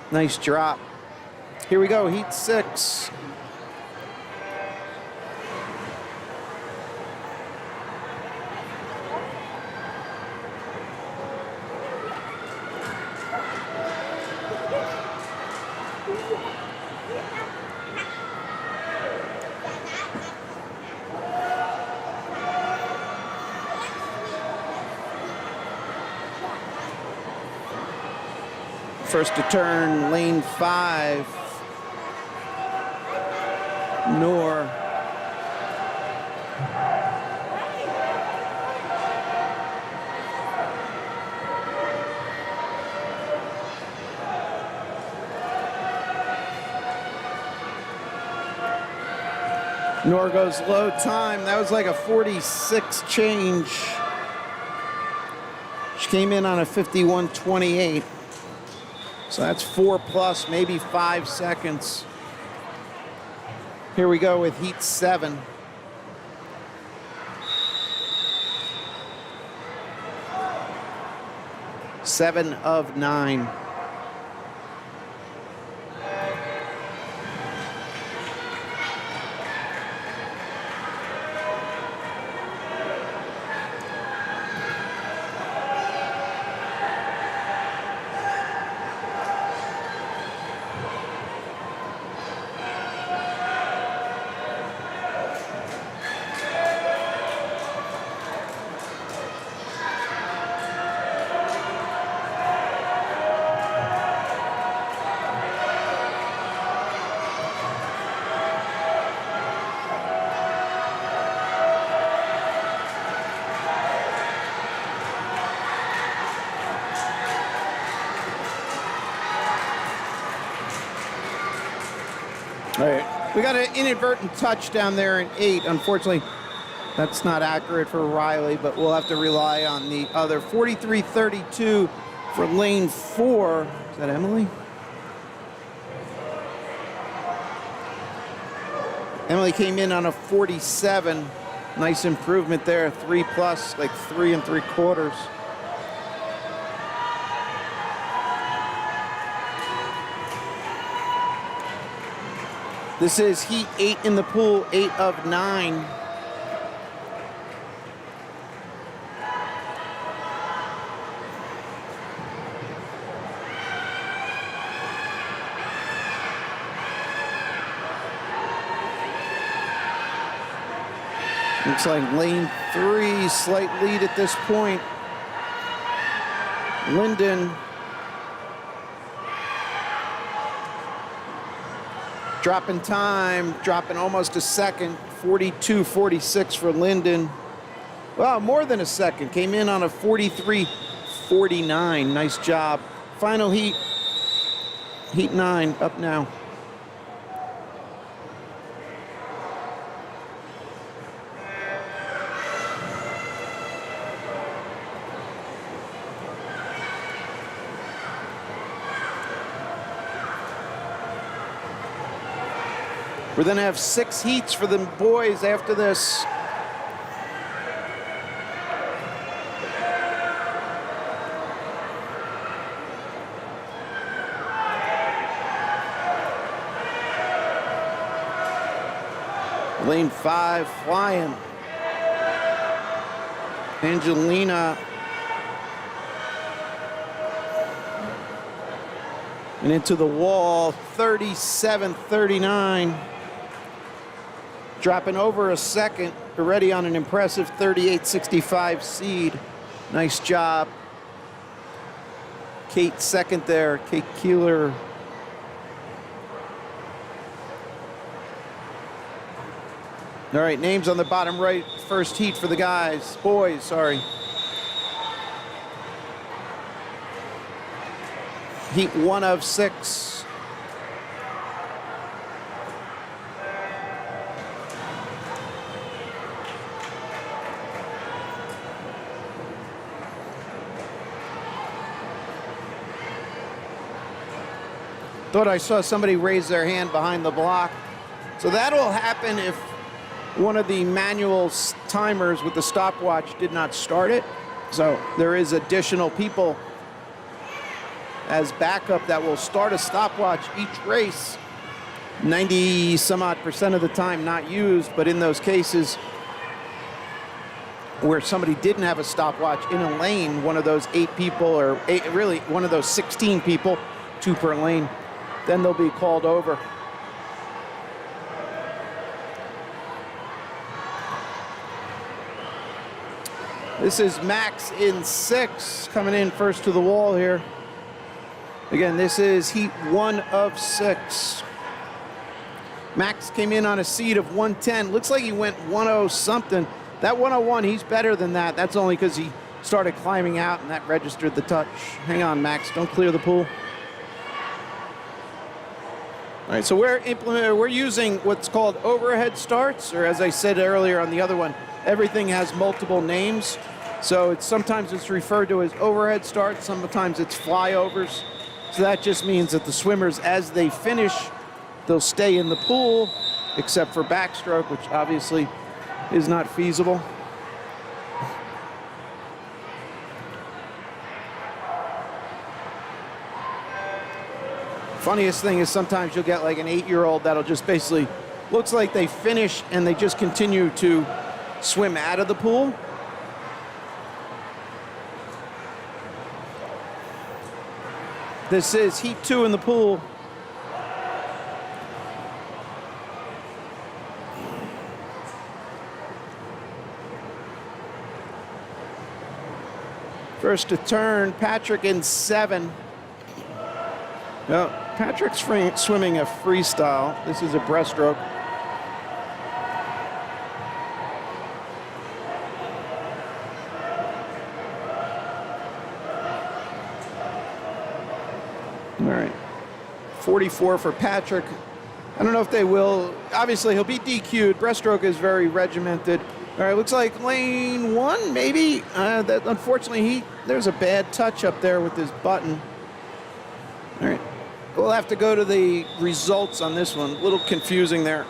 nice drop. Here we go, heat 6. First to turn, lane 5. Noor. Noor goes low time. That was like a 46 change. She came in on a 51-28. So that's 4+, maybe 5 seconds. Here we go with heat 7. Seven of 9. All right, we got an inadvertent touchdown there in 8. Unfortunately, that's not accurate for Riley, but we'll have to rely on the other. 43-32 for lane 4. Is that Emily? Emily came in on a 47. Nice improvement there, 3+, like 3 3/4. This is heat 8 in the pool, 8 of 9. Looks like lane 3, slight lead at this point. Linden dropping time, dropping almost a second, 42-46 for Linden. Well, more than a second, came in on a 43-49, nice job. Final heat, heat 9, up now. We're gonna have 6 heats for the boys after this. Lane 5 flying. Angelina. And into the wall, 37-39. Dropping over a second, already on an impressive 38-65 seed. Nice job. Kate second there, Kate Keeler. All right, names on the bottom right, first heat for the guys, boys, sorry. Heat 1 of 6. Thought I saw somebody raise their hand behind the block. So that'll happen if one of the manual timers with the stopwatch did not start it. So there is additional people as backup that will start a stopwatch each race. 90 some odd % of the time not used, but in those cases where somebody didn't have a stopwatch in a lane, one of those 8 people, or really one of those 16 people, 2 per lane, then they'll be called over. This is Max in 6, coming in first to the wall here. Again, this is heat 1 of 6. Max came in on a seed of 110. Looks like he went 1:0 something. That 1:01, he's better than that. That's only because he started climbing out and that registered the touch. Hang on, Max, don't clear the pool. All right, so we're using what's called overhead starts, or as I said earlier on the other one, everything has multiple names. So sometimes it's referred to as overhead starts, sometimes it's flyovers. So that just means that the swimmers, as they finish, they'll stay in the pool, except for backstroke, which obviously is not feasible. Funniest thing is sometimes you'll get like an 8-year-old that'll just basically, looks like they finish and they just continue to swim out of the pool. This is heat 2 in the pool. First to turn, Patrick in 7. Now, Patrick's swimming a freestyle. This is a breaststroke. All right, 44 for Patrick. I don't know if they will. Obviously, he'll be DQ'd. Breaststroke is very regimented. All right, looks like lane 1, maybe. Unfortunately, there's a bad touch up there with his button. All right, we'll have to go to the results on this one. A little confusing there.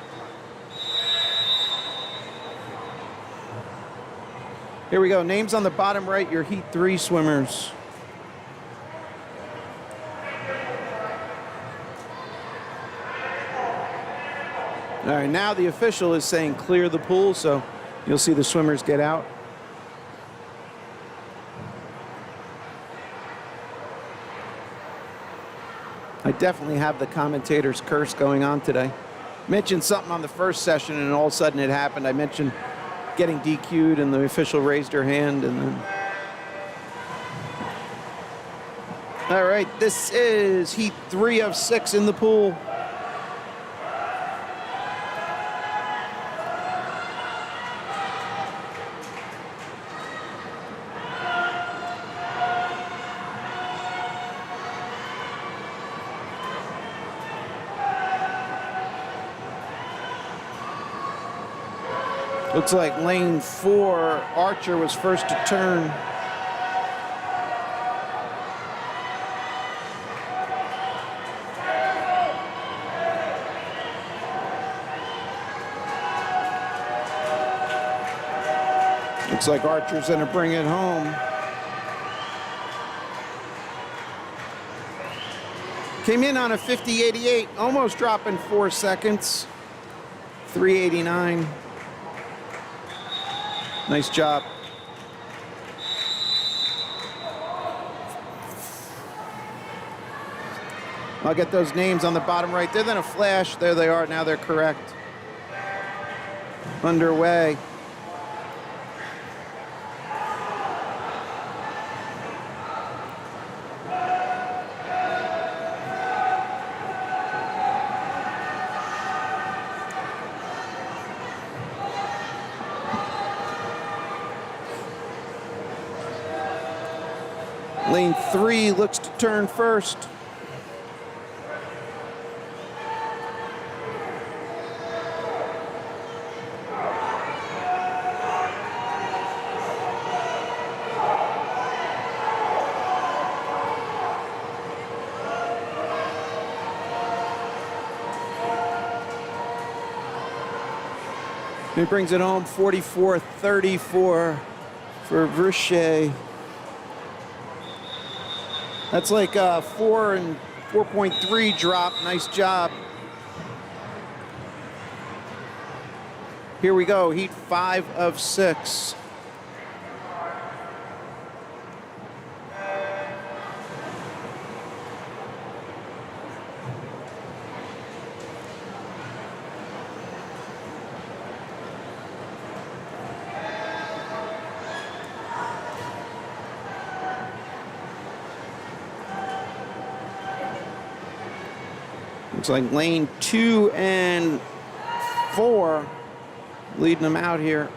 Here we go. Names on the bottom right, your heat 3 swimmers. All right, now the official is saying clear the pool, so you'll see the swimmers get out. I definitely have the commentator's curse going on today. Mentioned something on the first session and all of a sudden it happened. I mentioned getting DQ'd and the official raised her hand and then... All right, this is heat 3 of 6 in the pool. Looks like lane 4, Archer was first to turn. Looks like Archer's gonna bring it home. Came in on a 50.88, almost dropping 4 seconds. 3.89. Nice job. I'll get those names on the bottom right. They're then a flash. There they are. Now they're correct. Underway. Lane 3 looks to turn first. He brings it home, 44-34 for Verche. That's like a 4.3 drop. Nice job. Here we go, heat 5 of 6. Looks like lane 2 and 4 leading them out here.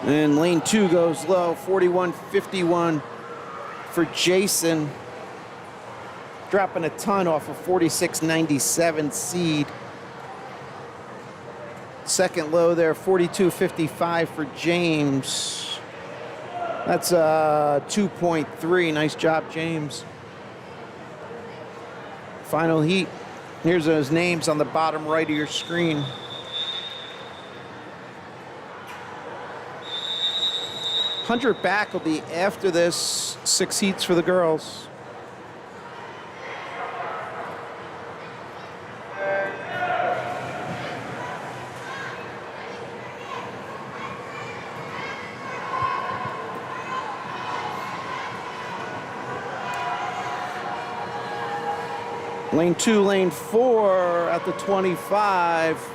And lane 2 goes low, 41.51 for Jason. Dropping a ton off of 46.97 seed. Second low there, 42.55 for James. That's 2.3. Nice job, James. Final heat. Here's those names on the bottom right of your screen. $100 back will be after this. 6 heats for the girls. Lane 2, lane 4 at the 25.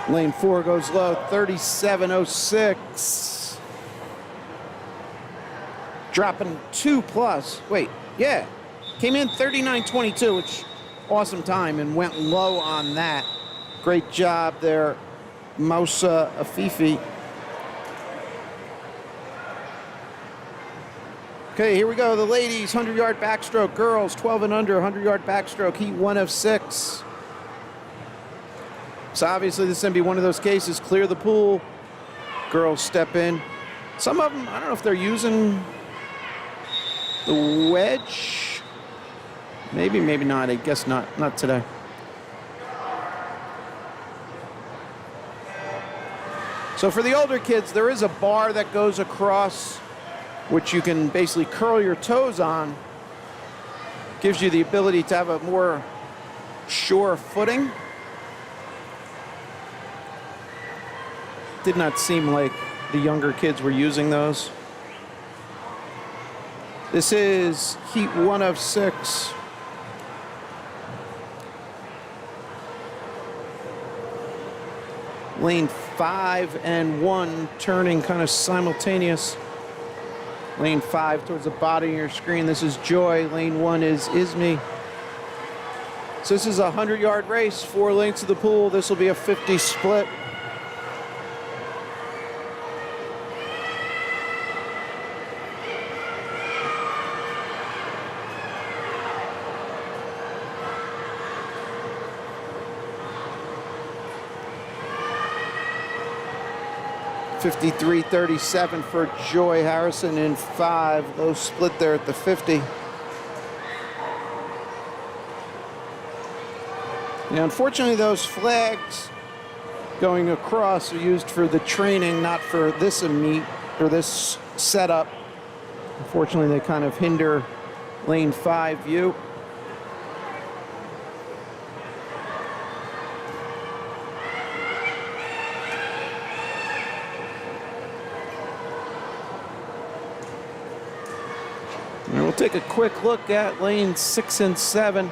Lane 4 goes low, 37.06. Dropping 2 plus. Wait, yeah. Came in 39.22, which awesome time, and went low on that. Great job there, Moussa Afifi. Okay, here we go. The ladies, 100-yard backstroke. Girls, 12 and under, 100-yard backstroke. Heat 1 of 6. So obviously this is going to be one of those cases. Clear the pool. Girls step in. Some of them, I don't know if they're using the wedge. Maybe, maybe not. I guess not. Not today. So for the older kids, there is a bar that goes across, which you can basically curl your toes on. Gives you the ability to have a more sure footing. Did not seem like the younger kids were using those. This is heat 1 of 6. Lane 5 and 1 turning kind of simultaneous. Lane 5 towards the bottom of your screen. This is Joy. Lane 1 is Ismi. So this is a 100-yard race, 4 lengths of the pool. This will be a 50 split. $53.37 for Joy Harrison in 5. Low split there at the 50. Now, unfortunately, those flags going across are used for the training, not for this meet or this setup. Unfortunately, they kind of hinder lane 5 view. And we'll take a quick look at lanes 6 and 7.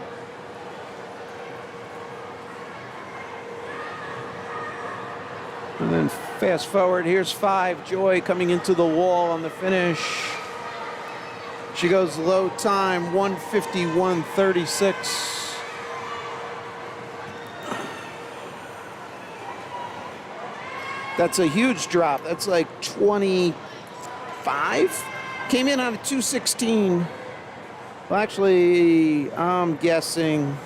And then fast forward, here's 5, Joy coming into the wall on the finish. She goes low time, 1:51.36. That's a huge drop. That's like 25. Came in on a 2:16. Well, actually, I'm guessing.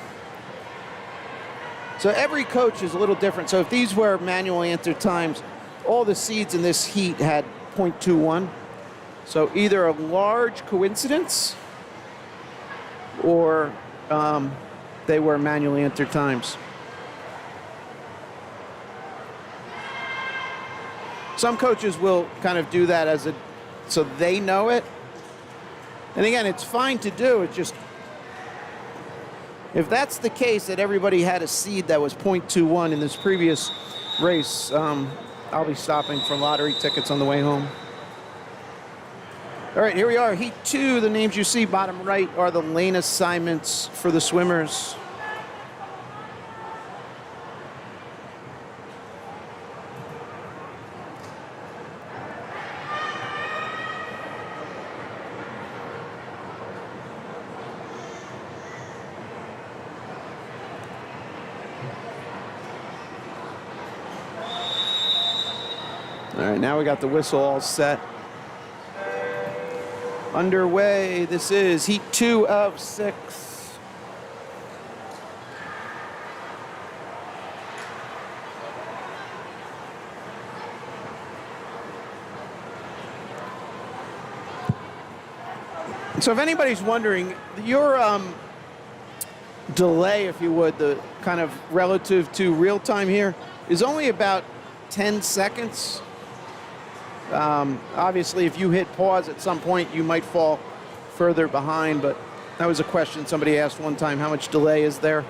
So every coach is a little different. So if these were manually entered times, all the seeds in this heat had 0.21. So either a large coincidence or they were manually entered times. Some coaches will kind of do that so they know it. And again, it's fine to do. It's just, if that's the case that everybody had a seed that was 0.21 in this previous race, I'll be stopping for lottery tickets on the way home. All right, here we are, Heat 2. The names you see bottom right are the lane assignments for the swimmers. All right, now we got the whistle all set. Underway, this is Heat 2 of 6. So if anybody's wondering, your delay, if you would, the kind of relative to real time here, is only about 10 seconds. Obviously, if you hit pause at some point, you might fall further behind, but that was a question somebody asked one time, how much delay is there?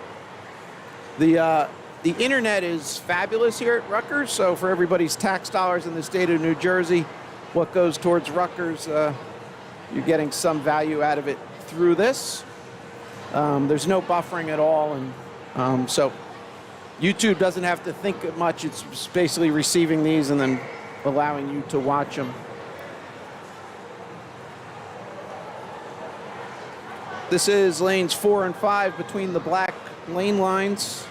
The internet is fabulous here at Rutgers, so for everybody's tax dollars in the state of New Jersey, what goes towards Rutgers, you're getting some value out of it through this. There's no buffering at all, and so YouTube doesn't have to think much. It's basically receiving these and then allowing you to watch them. This is lanes 4 and 5 between the black lane lines.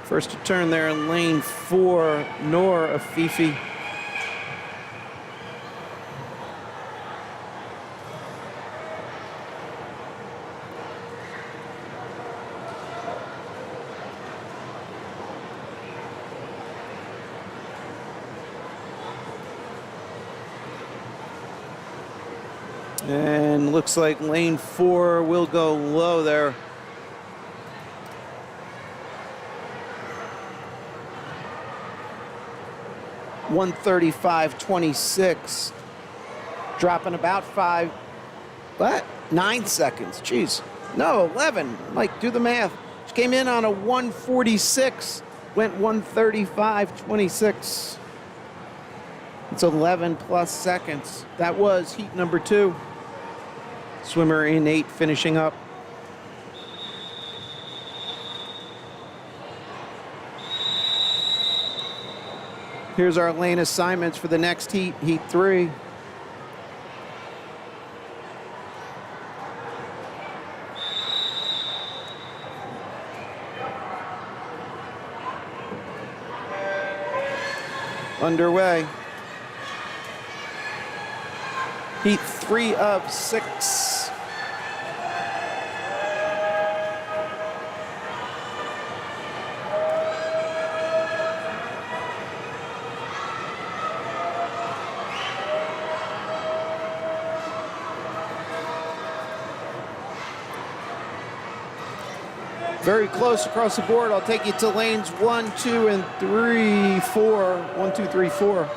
First to turn there in lane 4, Noor Afifi. And looks like lane 4 will go low there. (1:35.26), dropping about 9 seconds. Jeez, no, 11. Mike, do the math. She came in on a 1:46, went 1:35.26. It's 11 plus seconds. That was heat number 2. Swimmer in 8 finishing up. Here's our lane assignments for the next heat, Heat 3. Underway. Heat 3 of 6. Very close across the board. I'll take you to lanes 1, 2, and 3, 4. 1, 2, 3, 4.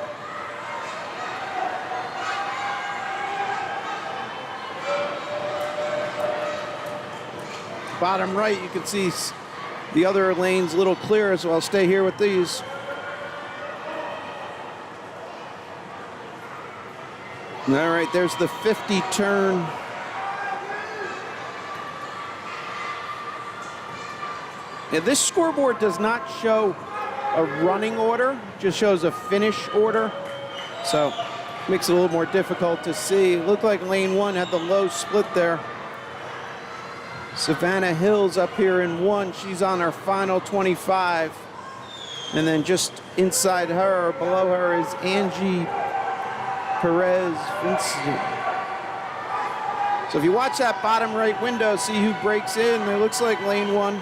Bottom right, you can see the other lanes a little clearer, so I'll stay here with these. All right, there's the 50 turn. Yeah, this scoreboard does not show a running order, just shows a finish order. So Makes it a little more difficult to see. It looked like lane 1 had the low split there. Savannah Hills up here in 1. She's on her final 25. And then just inside her, below her, is Angie Perez Vincent. So if you watch that bottom right window, see who breaks in. It looks like lane 1.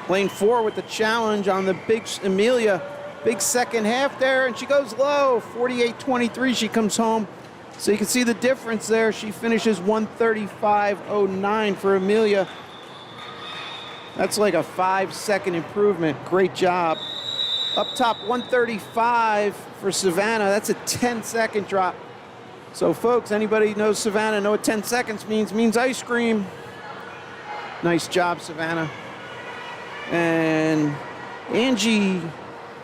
Lane 4 with the challenge on the big Amelia. Big second half there, and she goes low. 48.23, she comes home. So you can see the difference there. She finishes 135.09 for Amelia. That's like a 5-second improvement. Great job. Up top, 135 for Savannah. That's a 10-second drop. So folks, anybody knows Savannah, know what 10 seconds means ice cream. Nice job, Savannah. And Angie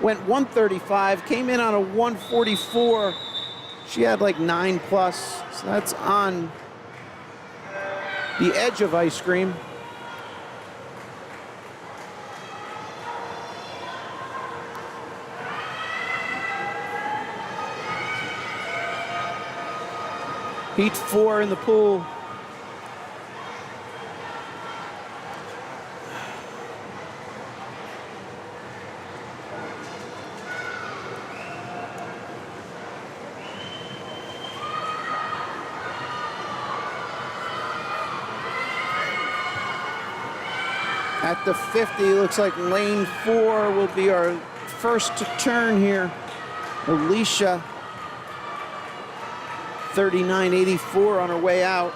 went 135, came in on a 144. She had like 9+, so that's on the edge of ice cream. Heat 4 in the pool. At the 50, looks like lane 4 will be our first to turn here. Alicia, 39.84 on her way out.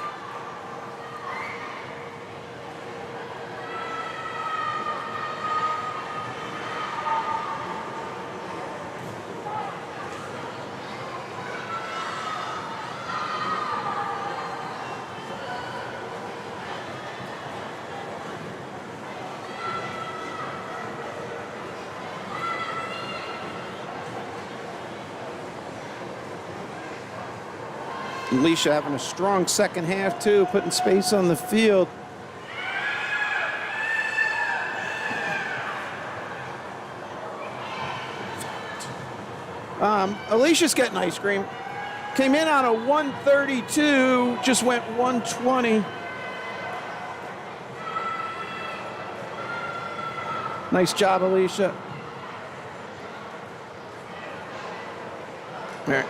Alicia having a strong second half too, putting space on the field. Alicia's getting ice cream. Came in on a 132, just went 120. Nice job, Alicia. All right.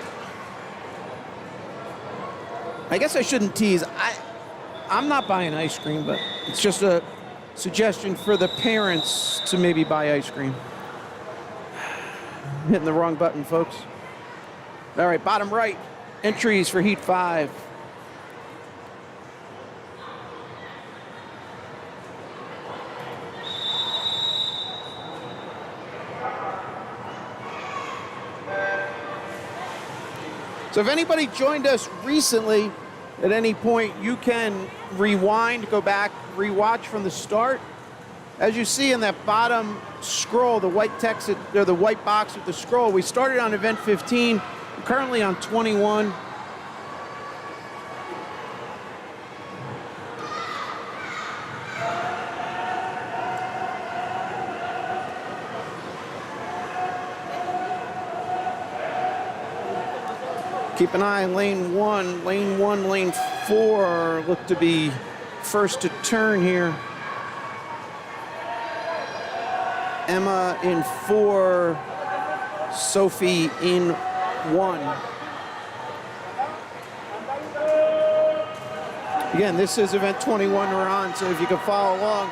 I guess I shouldn't tease. I'm not buying ice cream, but it's just a suggestion for the parents to maybe buy ice cream. I'm hitting the wrong button, folks. All right, bottom right, entries for Heat 5. So if anybody joined us recently, at any point, you can rewind, go back, rewatch from the start. As you see in that bottom scroll, the white text, or the white box with the scroll, we started on event 15, we're currently on 21. Keep an eye on lane 1. Lane 1, lane 4 look to be first to turn here. Emma in 4, Sophie in 1. Again, this is event 21 we're on, so if you can follow along.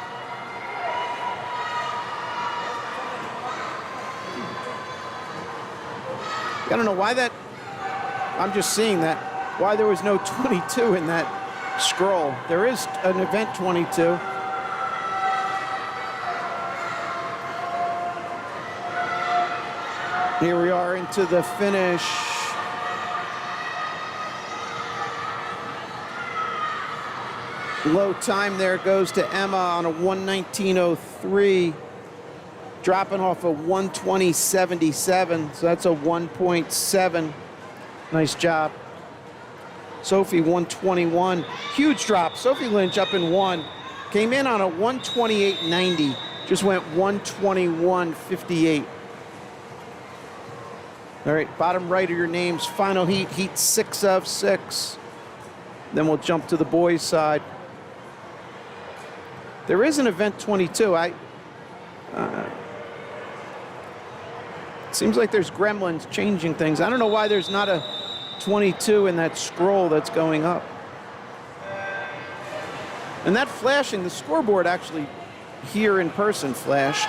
I don't know why that, I'm just seeing that, why there was no 22 in that scroll. There is an event 22. Here we are into the finish. Low time there goes to Emma on a 1:19.03, dropping off a 1:20.77, so that's a 1.7. Nice job. Sophie 1:21, huge drop. Sophie Lynch up in 1, came in on a 1:28.90. Just went 121.58. All right, bottom right of your names, final heat, heat 6 of 6. Then we'll jump to the boys' side. There is an event 22. Seems like there's gremlins changing things. I don't know why there's not a 22 in that scroll that's going up. And that flashing, the scoreboard actually here in person flashed.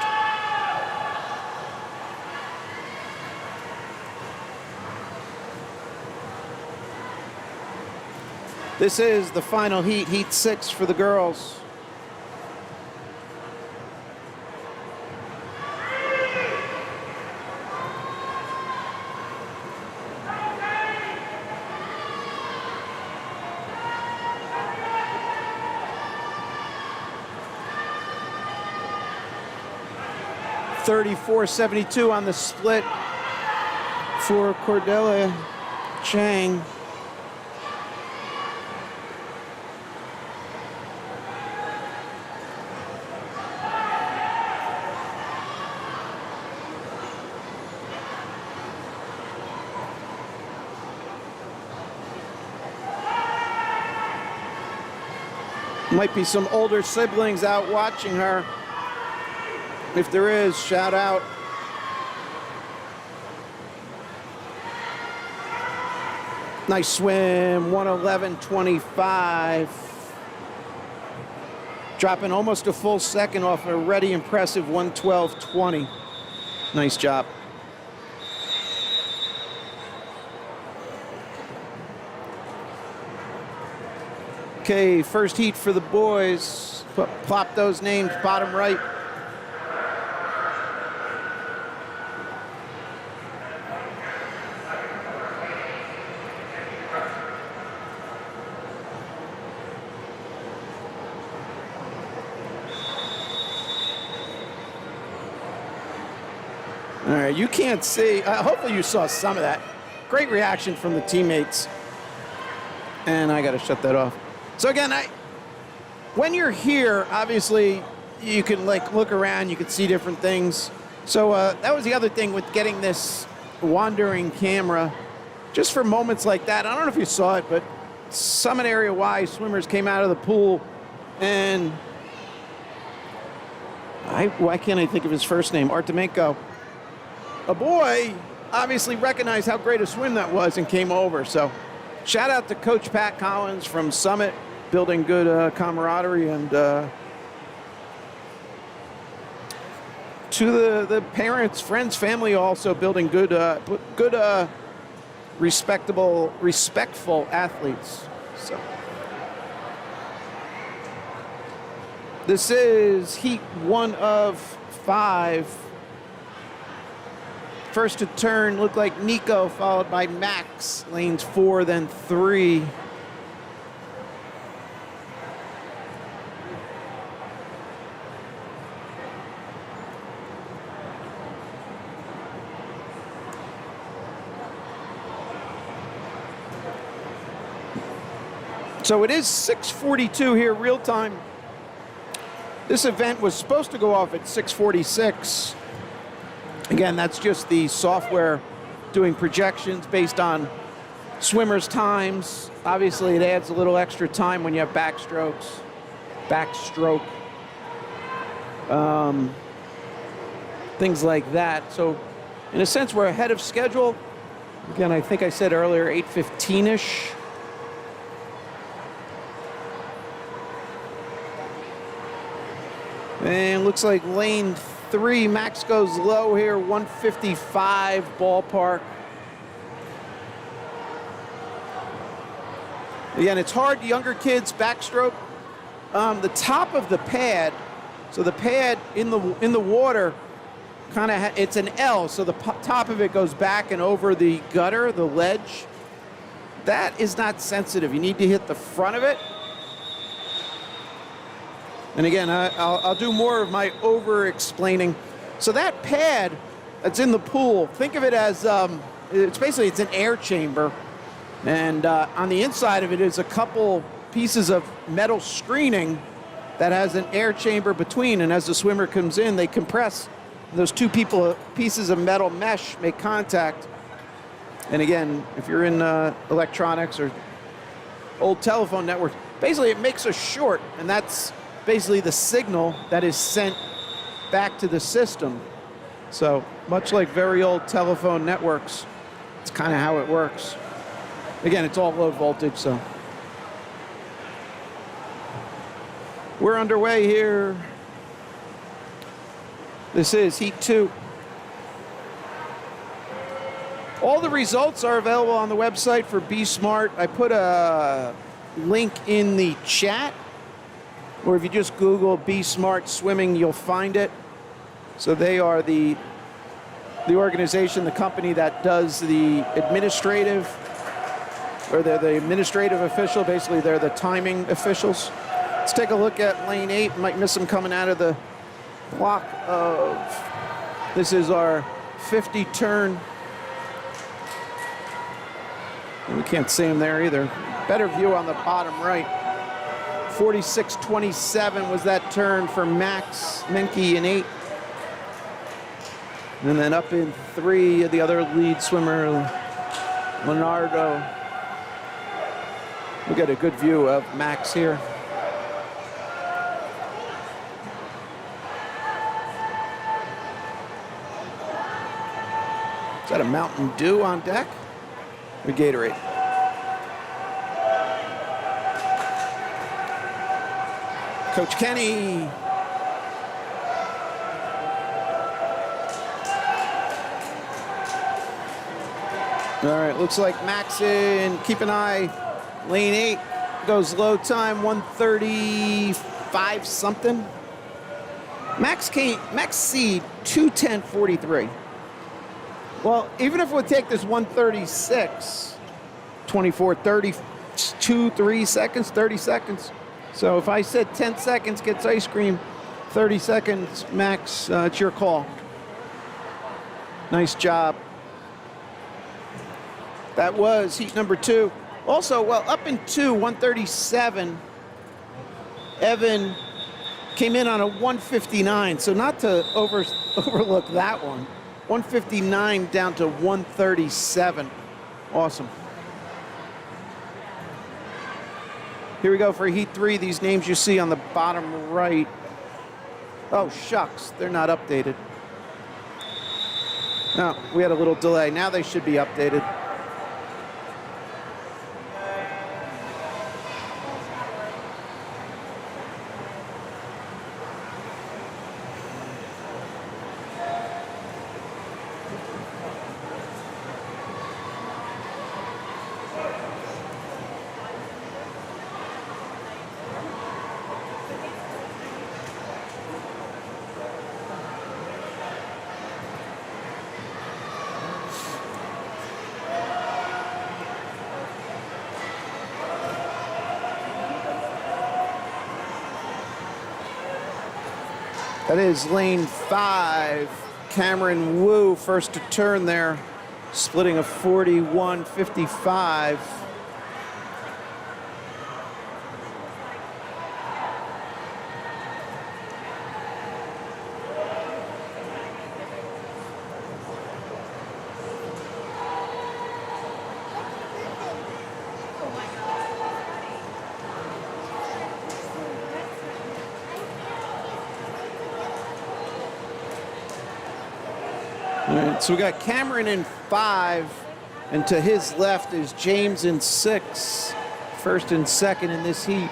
This is the final heat, heat 6 for the girls. $34.72 on the split for Cordelia Chang. Might be some older siblings out watching her. If there is, shout out. Nice swim, 111.25. Dropping almost a full second off a already impressive 112.20. Nice job. Okay, first heat for the boys. Plop those names, bottom right. All right, you can't see. Hopefully you saw some of that. Great reaction from the teammates. And I got to shut that off. So again, when you're here, obviously you can like look around, you can see different things. So that was the other thing with getting this wandering camera, just for moments like that. I don't know if you saw it, but Summit Area Y swimmers came out of the pool, and why can't I think of his first name? Artemenko. A boy obviously recognized how great a swim that was and came over. So shout out to Coach Pat Collins from Summit, building good camaraderie, and to the parents, friends, family also building good, respectful athletes. So this is heat 1 of 5. First to turn looked like Nico, followed by Max, lanes 4, then 3. So it is 6:42 here, real time. This event was supposed to go off at 6:46. Again, that's just the software doing projections based on swimmers' times. Obviously, it adds a little extra time when you have backstroke. Things like that. So in a sense, we're ahead of schedule. Again, I think I said earlier, 8:15-ish. And looks like lane 3, Max goes low here, 155 ballpark. Again, it's hard, younger kids, backstroke. The top of the pad, so the pad in the water, kind of, it's an L, so the top of it goes back and over the gutter, the ledge. That is not sensitive. You need to hit the front of it. And again, I'll do more of my over-explaining. So that pad that's in the pool, think of it as, it's an air chamber. And on the inside of it is a couple pieces of metal screening that has an air chamber between, and as the swimmer comes in, they compress. Those two pieces of metal mesh make contact. And again, if you're in electronics or old telephone networks, basically it makes a short, and that's basically the signal that is sent back to the system. So much like very old telephone networks, it's kind of how it works. Again, it's all low voltage, so. We're underway here. This is Heat 2. All the results are available on the website for Be Smart. I put a link in the chat, or if you just Google Be Smart Swimming, you'll find it. So they are the organization, the company that does the administrative, or they're the administrative official. Basically, they're the timing officials. Let's take a look at lane 8. Might miss them coming out of the block of, this is our 50 turn. We can't see him there either. Better view on the bottom right. 46.27 was that turn for Max Menke in 8. And then up in 3, the other lead swimmer, Leonardo. We got a good view of Max here. Is that a Mountain Dew on deck? Or Gatorade? Coach Kenny. All right, looks like Max in, keep an eye, lane 8, goes low time, 135 something. Max seed 210.43. Well, even if we take this 136, 24, 32, 3 seconds, 30 seconds. So if I said 10 seconds gets ice cream, 30 seconds, Max, it's your call. Nice job. That was heat number 2. Also, well, up in 2, 137, Evan came in on a 159, so not to overlook that one. 159 down to 137. Awesome. Here we go for heat 3. These names you see on the bottom right. Oh, shucks, they're not updated. No, we had a little delay. Now they should be updated. That is lane 5. Cameron Wu first to turn there, splitting a 41.55. All right, so we got Cameron in 5, and to his left is James in 6, first and second in this heat.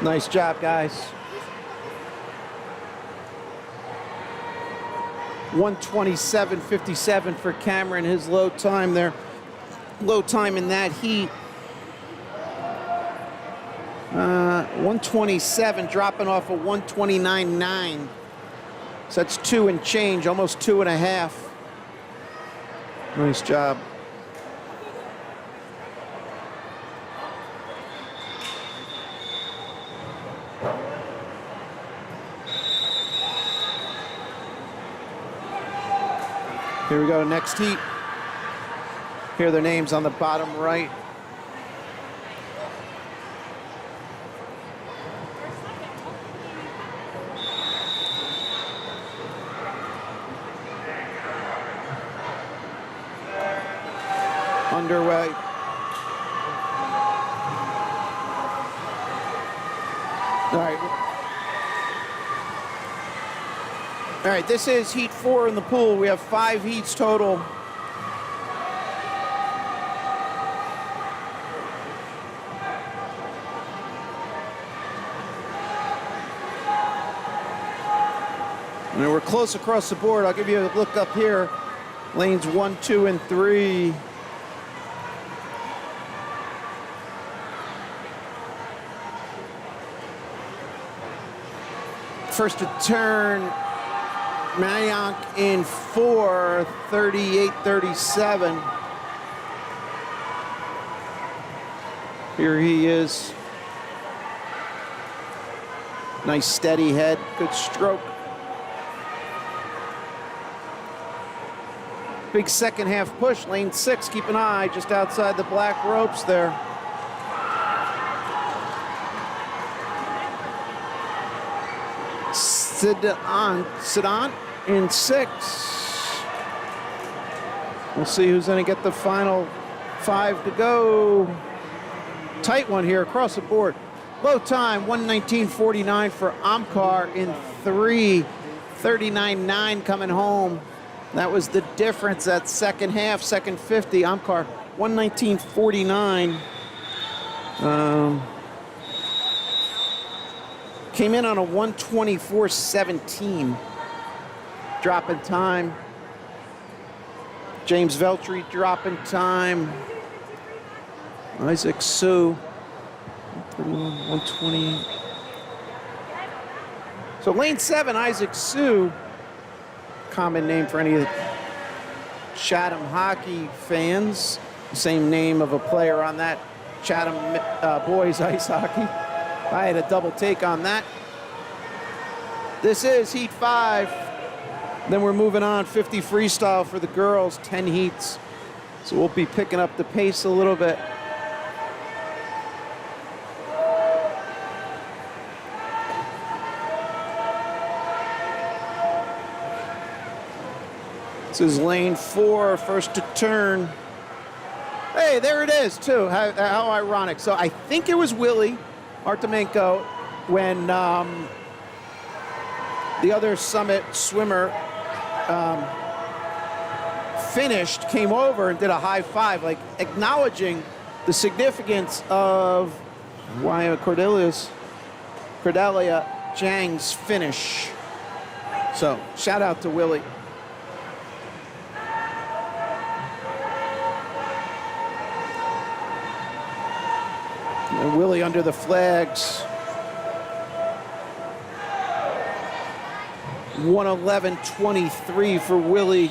Nice job, guys. 127.57 for Cameron, his low time there. Low time in that heat. 127, dropping off a 129.9. So that's 2 and change, almost 2.5. Nice job. Here we go, next heat. Here are their names on the bottom right. Underway. All right, this is heat 4 in the pool. We have 5 heats total. And we're close across the board. I'll give you a look up here. Lanes 1, 2, and 3. First to turn, Mayank in 4, 38-37. Here he is. Nice steady head, good stroke. Big second half push, lane 6, keep an eye just outside the black ropes there. Sedan in 6. We'll see who's going to get the final 5 to go. Tight one here across the board. Low time, 1:19.49 for Amkar in 3, 39.9 coming home. That was the difference that second half, second 50. Amkar, 1:19.49. Came in on a 1:24.17. Drop in time. James Veltri drop in time. Isaac Sue, 120. So lane 7, Isaac Sue, common name for any of the Chatham hockey fans. Same name of a player on that Chatham boys ice hockey. I had a double take on that. This is heat 5. Then we're moving on, 50 freestyle for the girls, 10 heats. So we'll be picking up the pace a little bit. This is lane 4, first to turn. Hey, there it is, too. How ironic. So I think it was Willie Artemenko when the other Summit swimmer finished, came over and did a high five, like acknowledging the significance of Cordelia Zhang's finish. So shout out to Willie. And Willie under the flags. 1:11.23 for Willie.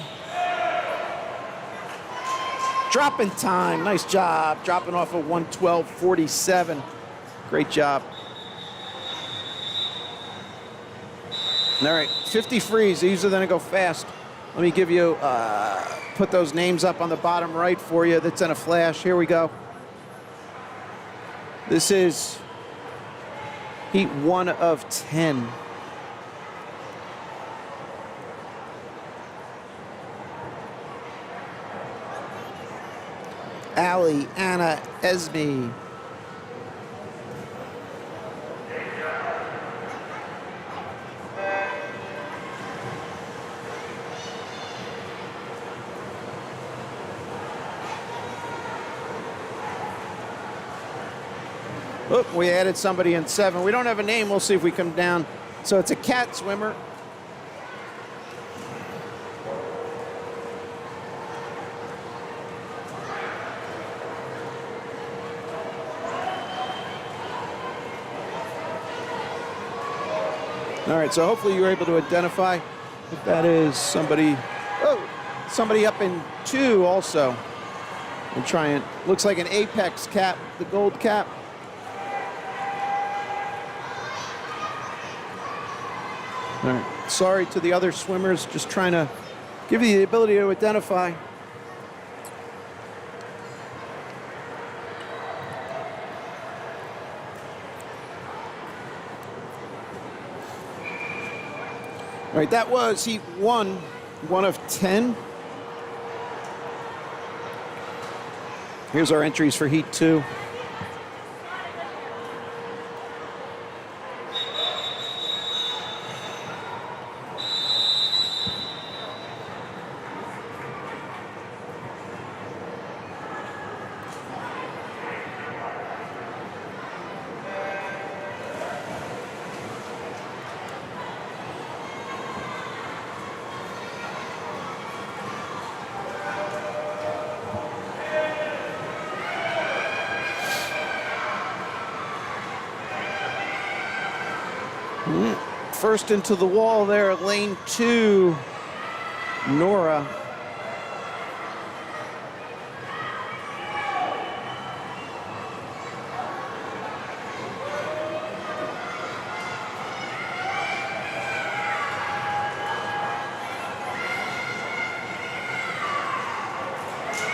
Dropping time, nice job. Dropping off of 1:12.47. Great job. All right, 50 frees. These are gonna go fast. Let me give you, put those names up on the bottom right for you. That's in a flash. Here we go. This is heat 1 of 10. Ali, Anna, Esme. Oh, we added somebody in 7. We don't have a name. We'll see if we come down. So it's a cat swimmer. All right, so hopefully you were able to identify if that is somebody. Oh, somebody up in 2 also. I'm trying. Looks like an Apex cap, the gold cap. All right. Sorry to the other swimmers, just trying to Give you the ability to identify. All right, that was heat 1 of 10. Here's our entries for heat 2. First into the wall there, lane 2, Nora.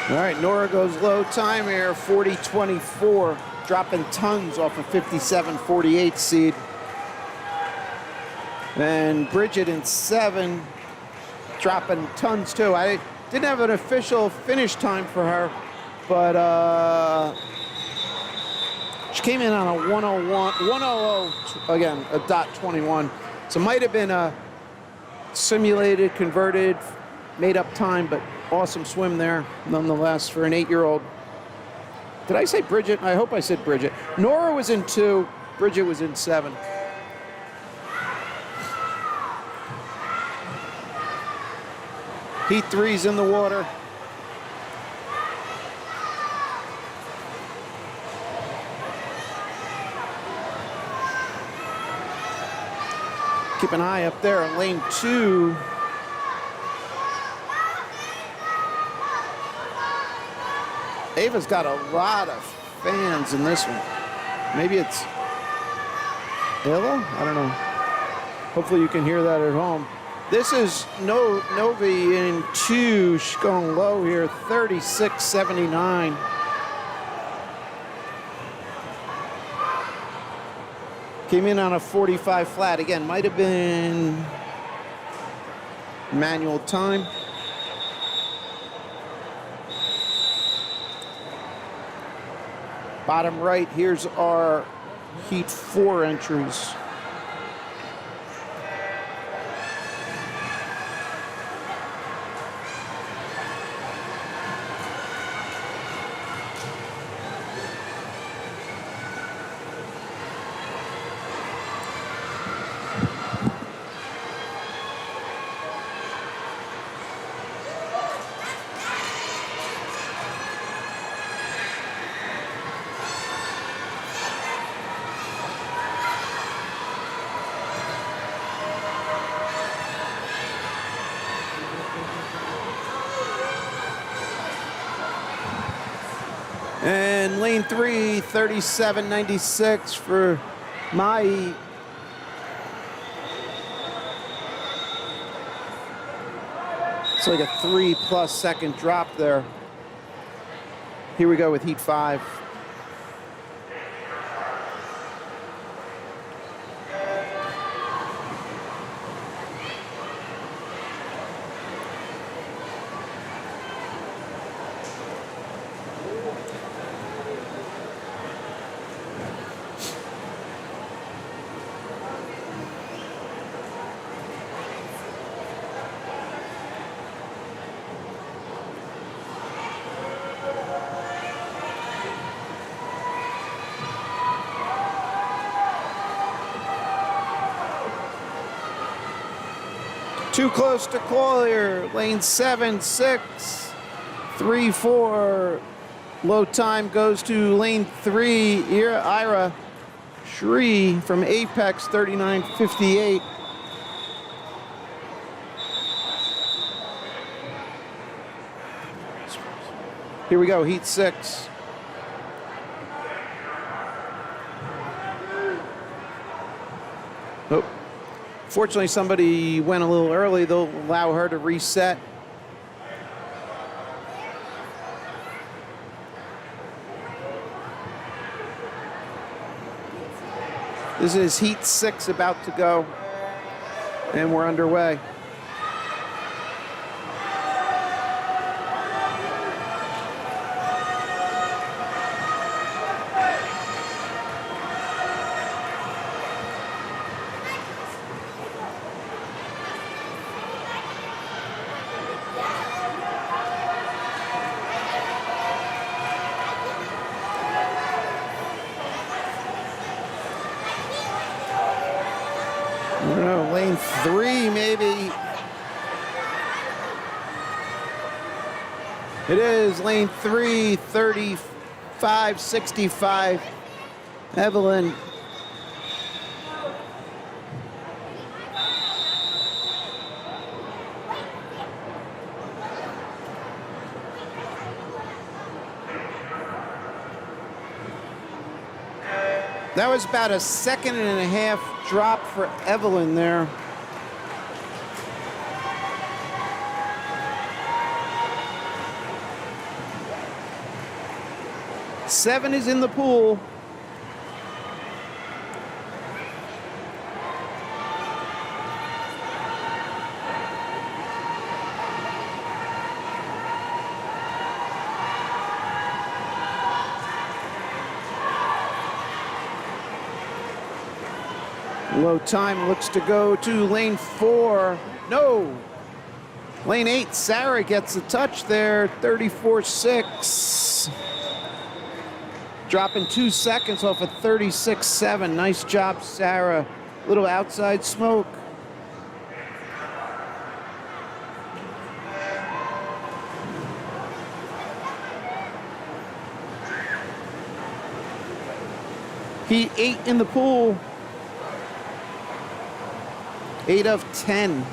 All right, Nora goes low time here, 40.24, dropping tons off a 57.48 seed. And Bridget in 7, dropping tons too. I didn't have an official finish time for her, but she came in on a 100, again, a .21. So it might have been a simulated, converted, made up time, but awesome swim there, nonetheless, for an 8-year-old. Did I say Bridget? I hope I said Bridget. Nora was in 2, Bridget was in 7. Heat 3's in the water. Keep an eye up there in lane 2. Ava's got a lot of fans in this one. Maybe it's Ella? I don't know. Hopefully you can hear that at home. This is Novi in 2. She's going low here, 36.79. Came in on a 45 flat. Again, might have been manual time. Bottom right, here's our heat 4 entries. And lane 3, 37.96 for Mai. It's like a 3+ second drop there. Here we go with heat 5. Too close to call here. Lane 7, 6, 3, 4. Low time goes to lane 3. Ira Shri from Apex, 39.58. Here we go, heat 6. Oh. Fortunately, somebody went a little early. They'll allow her to reset This is heat 6 about to go, and we're underway. I don't know, lane 3 maybe. It is lane 3, 35-65. Evelyn. That was about a 1.5 drop for Evelyn there. Seven is in the pool. Low time looks to go to lane 4. No. Lane 8, Sarah gets the touch there, 34.6. Dropping 2 seconds off of 36.7. Nice job, Sarah. Little outside smoke. Heat 8 in the pool. 8 of 10.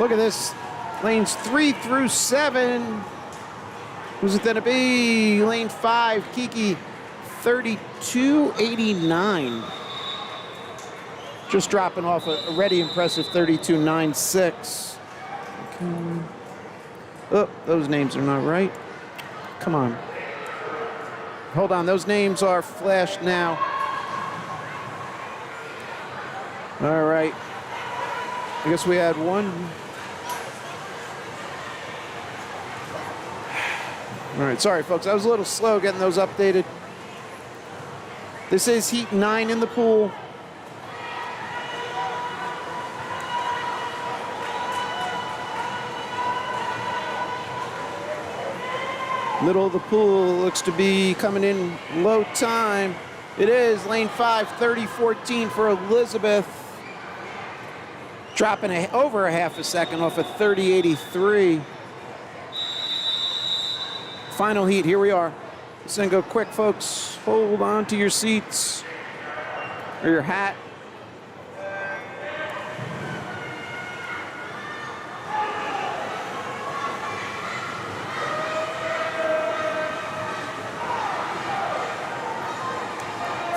Look at this. Lanes 3 through 7. Who's it gonna be? Lane 5, Kiki, 32.89. Just dropping off a already impressive 32.96. Okay. Oh, those names are not right. Come on. Hold on, those names are flashed now. All right. I guess we had one. All right, sorry folks, I was a little slow getting those updated. This is heat 9 in the pool. Middle of the pool looks to be coming in low time. It is lane 5, 30.14 for Elizabeth. Dropping over a half a second off of 30.83. Final heat, here we are. It's gonna go quick, folks. Hold on to your seats or your hat.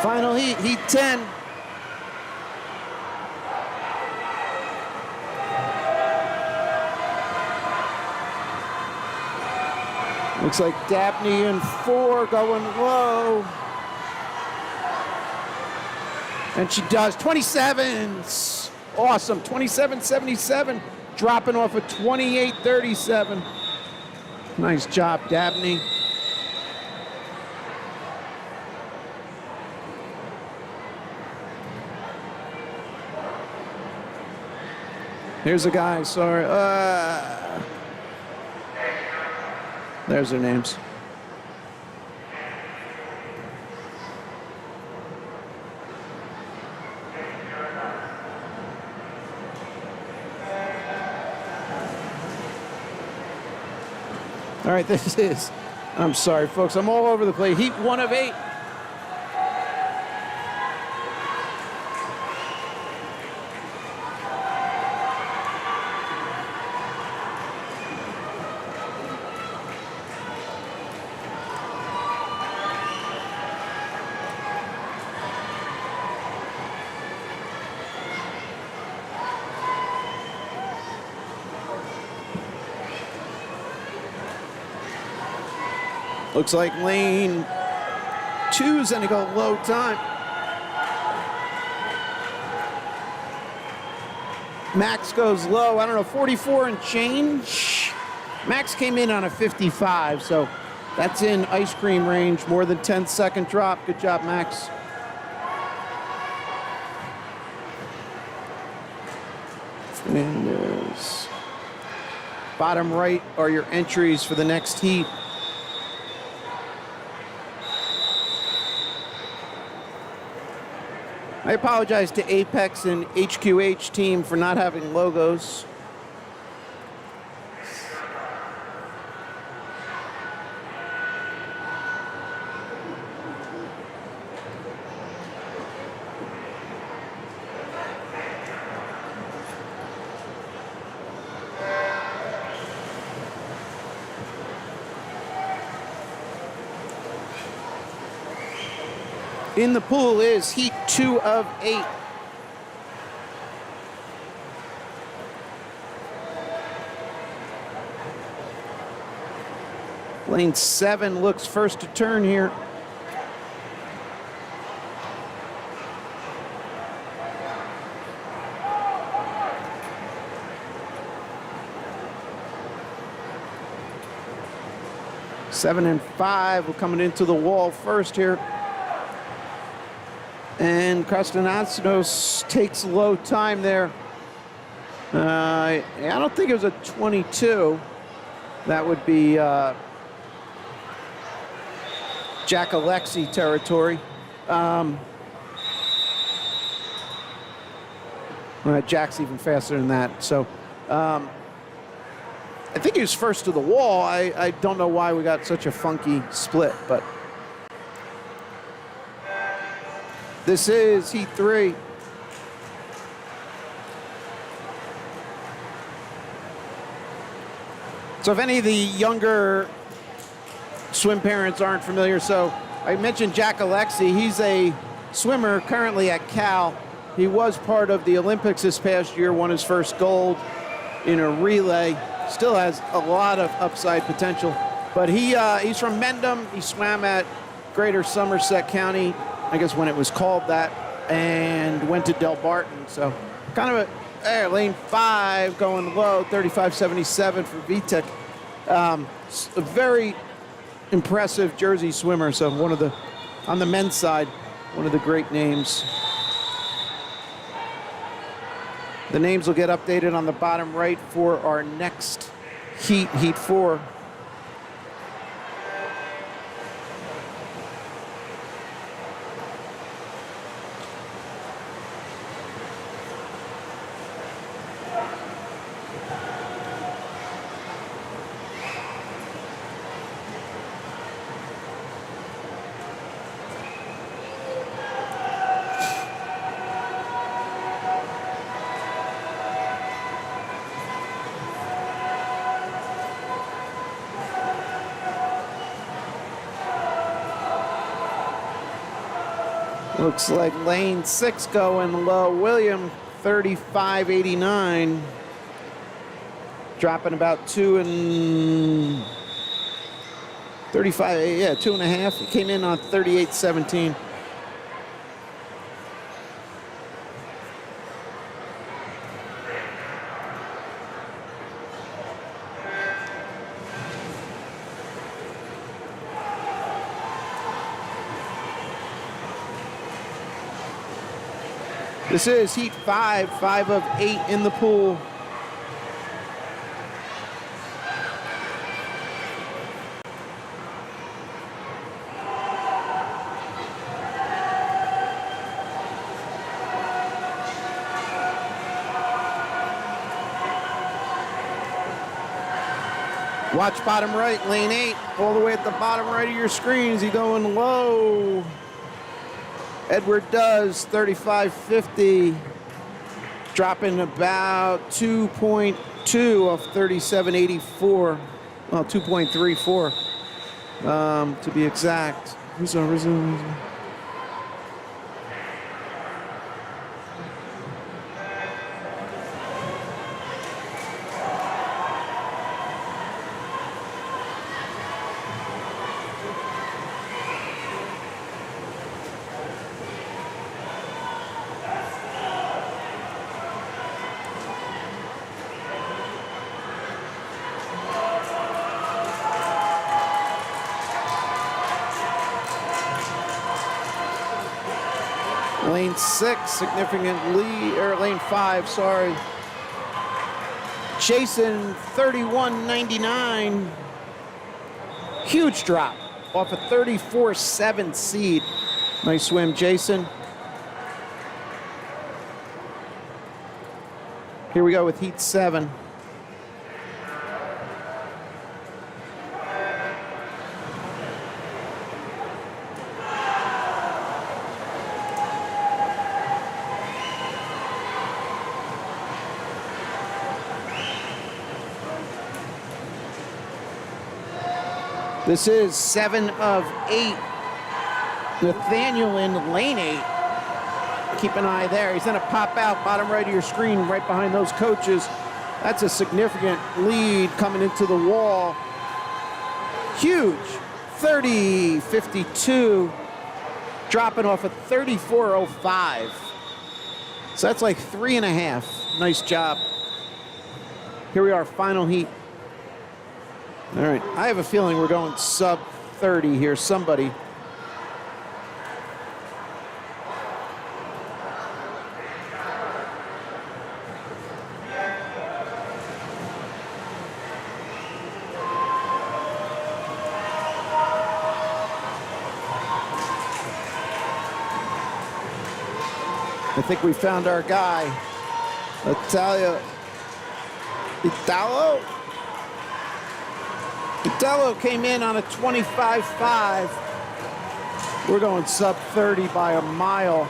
Final heat, heat 10. Looks like Dabney in 4 going low. And she does, 27s. Awesome, 27.77, dropping off of 28.37. Nice job, Dabney. Here's the guy, sorry. There's their names. All right, this is, I'm sorry, folks, I'm all over the place. Heat 1 of 8. Looks like lane 2's going to go low time. Max goes low, I don't know, 44 and change. Max came in on a 55, so that's in ice cream range, more than 10-second drop. Good job, Max. Fernandez. Bottom right are your entries for the next heat. I apologize to Apex and HQH team for not having logos. In the pool is heat 2 of 8. Lane 7 looks first to turn here. Seven and 5 will coming into the wall first here. And Castellanos takes low time there. I don't think it was a 22. That would be Jack Alexi territory. Jack's even faster than that. So I think he was first to the wall. I don't know why we got such a funky split, but this is heat 3. So if any of the younger swim parents aren't familiar, so I mentioned Jack Alexi. He's a swimmer currently at Cal. He was part of the Olympics this past year, won his first gold in a relay. Still has a lot of upside potential. But he's from Mendham. He swam at Greater Somerset County, I guess when it was called that, and went to Del Barton. So kind of a lane 5 going low, 35.77 for VTEC. A very impressive Jersey swimmer. So one of the, on the men's side, one of the great names. The names will get updated on the bottom right for our next heat, heat 4. Looks like lane 6 going low. William, 35.89. Dropping about 2 and 35, yeah, 2.5. He came in on 38.17. This is heat 5, 5 of 8 in the pool. Watch bottom right, lane 8, all the way at the bottom right of your screen. Is he going low? Edward does, 35.50, dropping about 2.2 of 37.84. Well, 2.34 to be exact. Who's our resume? Lane 6, significant lead, or lane 5, sorry. Jason, 31.99. Huge drop off a 34.7 seed. Nice swim, Jason. Here we go with heat 7. This is 7 of 8. Nathaniel in lane 8. Keep an eye there. He's going to pop out bottom right of your screen right behind those coaches. That's a significant lead coming into the wall. Huge. 30.52. Dropping off a 34.05. So that's like 3.5. Nice job. Here we are, final heat. All right, I have a feeling we're going sub 30 here. Somebody. I think we found our guy. Italo came in on a 25.5. We're going sub 30 by a mile.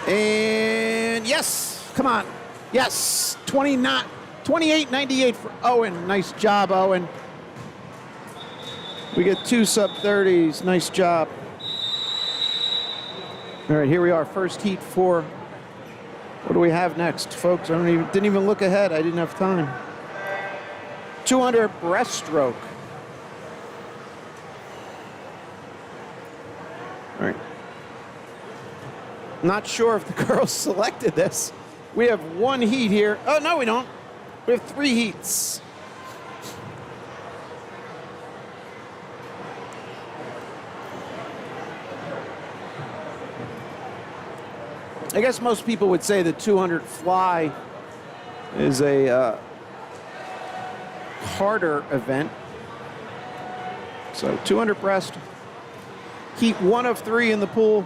And yes, come on. Yes, 28.98 for Owen. Nice job, Owen. We get 2 sub 30s. Nice job. All right, here we are, first heat 4. What do we have next, folks? Didn't even look ahead. I didn't have time. 200 breaststroke. All right. Not sure if the girls selected this. We have 1 heat here. Oh, no, we don't. We have 3 heats. I guess most people would say the 200 fly is a harder event. So 200 breast, heat 1 of 3 in the pool.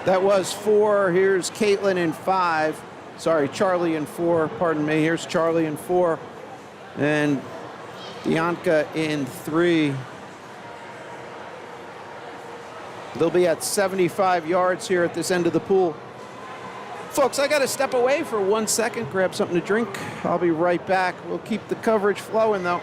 That was 4. Here's Caitlin in 5. Sorry, Charlie in 4. Pardon me. Here's Charlie in 4. And Bianca in 3. They'll be at 75 yards here at this end of the pool. Folks, I got to step away for 1 second, grab something to drink. I'll be right back. We'll keep the coverage flowing, though.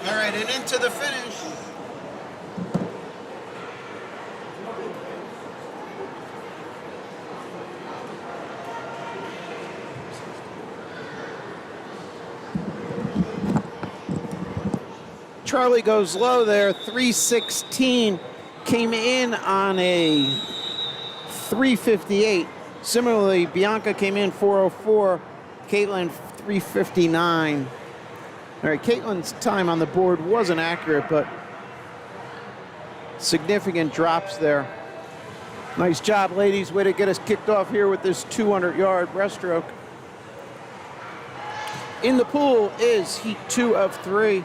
All right, and into the finish. Charlie goes low there, 316, came in on a 358. Similarly, Bianca came in 404, Caitlin 359. All right, Caitlin's time on the board wasn't accurate, but significant drops there. Nice job, ladies. Way to get us kicked off here with this 200-yard breaststroke. In the pool is heat 2 of 3.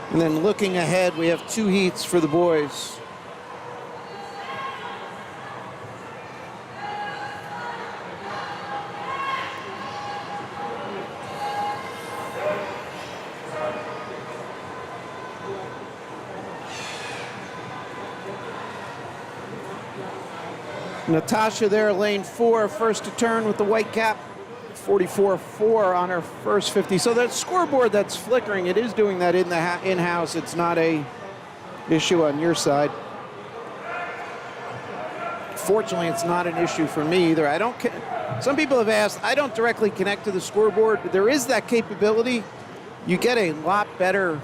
And then looking ahead, we have 2 heats for the boys. Natasha there, lane 4, first to turn with the white cap. 44.4 on her first 50. So that scoreboard that's flickering, it is doing that in the in-house. It's not a issue on your side. Fortunately, it's not an issue for me either. I don't. Some people have asked. I don't directly connect to the scoreboard, but there is that capability. You get a lot better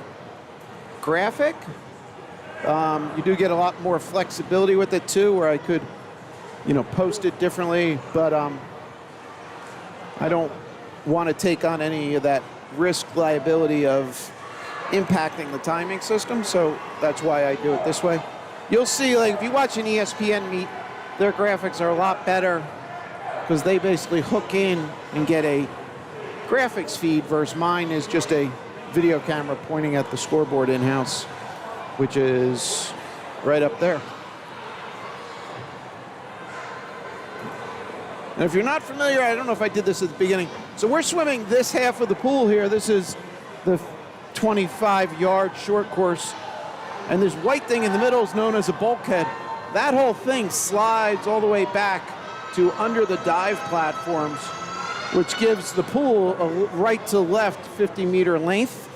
graphic. You do get a lot more flexibility with it too, where I could, post it differently, but I don't want to take on any of that risk liability of impacting the timing system, so that's why I do it this way. You'll see, like, if you watch an ESPN meet, their graphics are a lot better because they basically hook in and get a graphics feed versus mine is just a video camera pointing at the scoreboard in-house, which is right up there. And if you're not familiar, I don't know if I did this at the beginning. So we're swimming this half of the pool here. This is the 25-yard short course. And this white thing in the middle is known as a bulkhead. That whole thing slides all the way back to under the dive platforms, which gives the pool a right to left 50-meter length,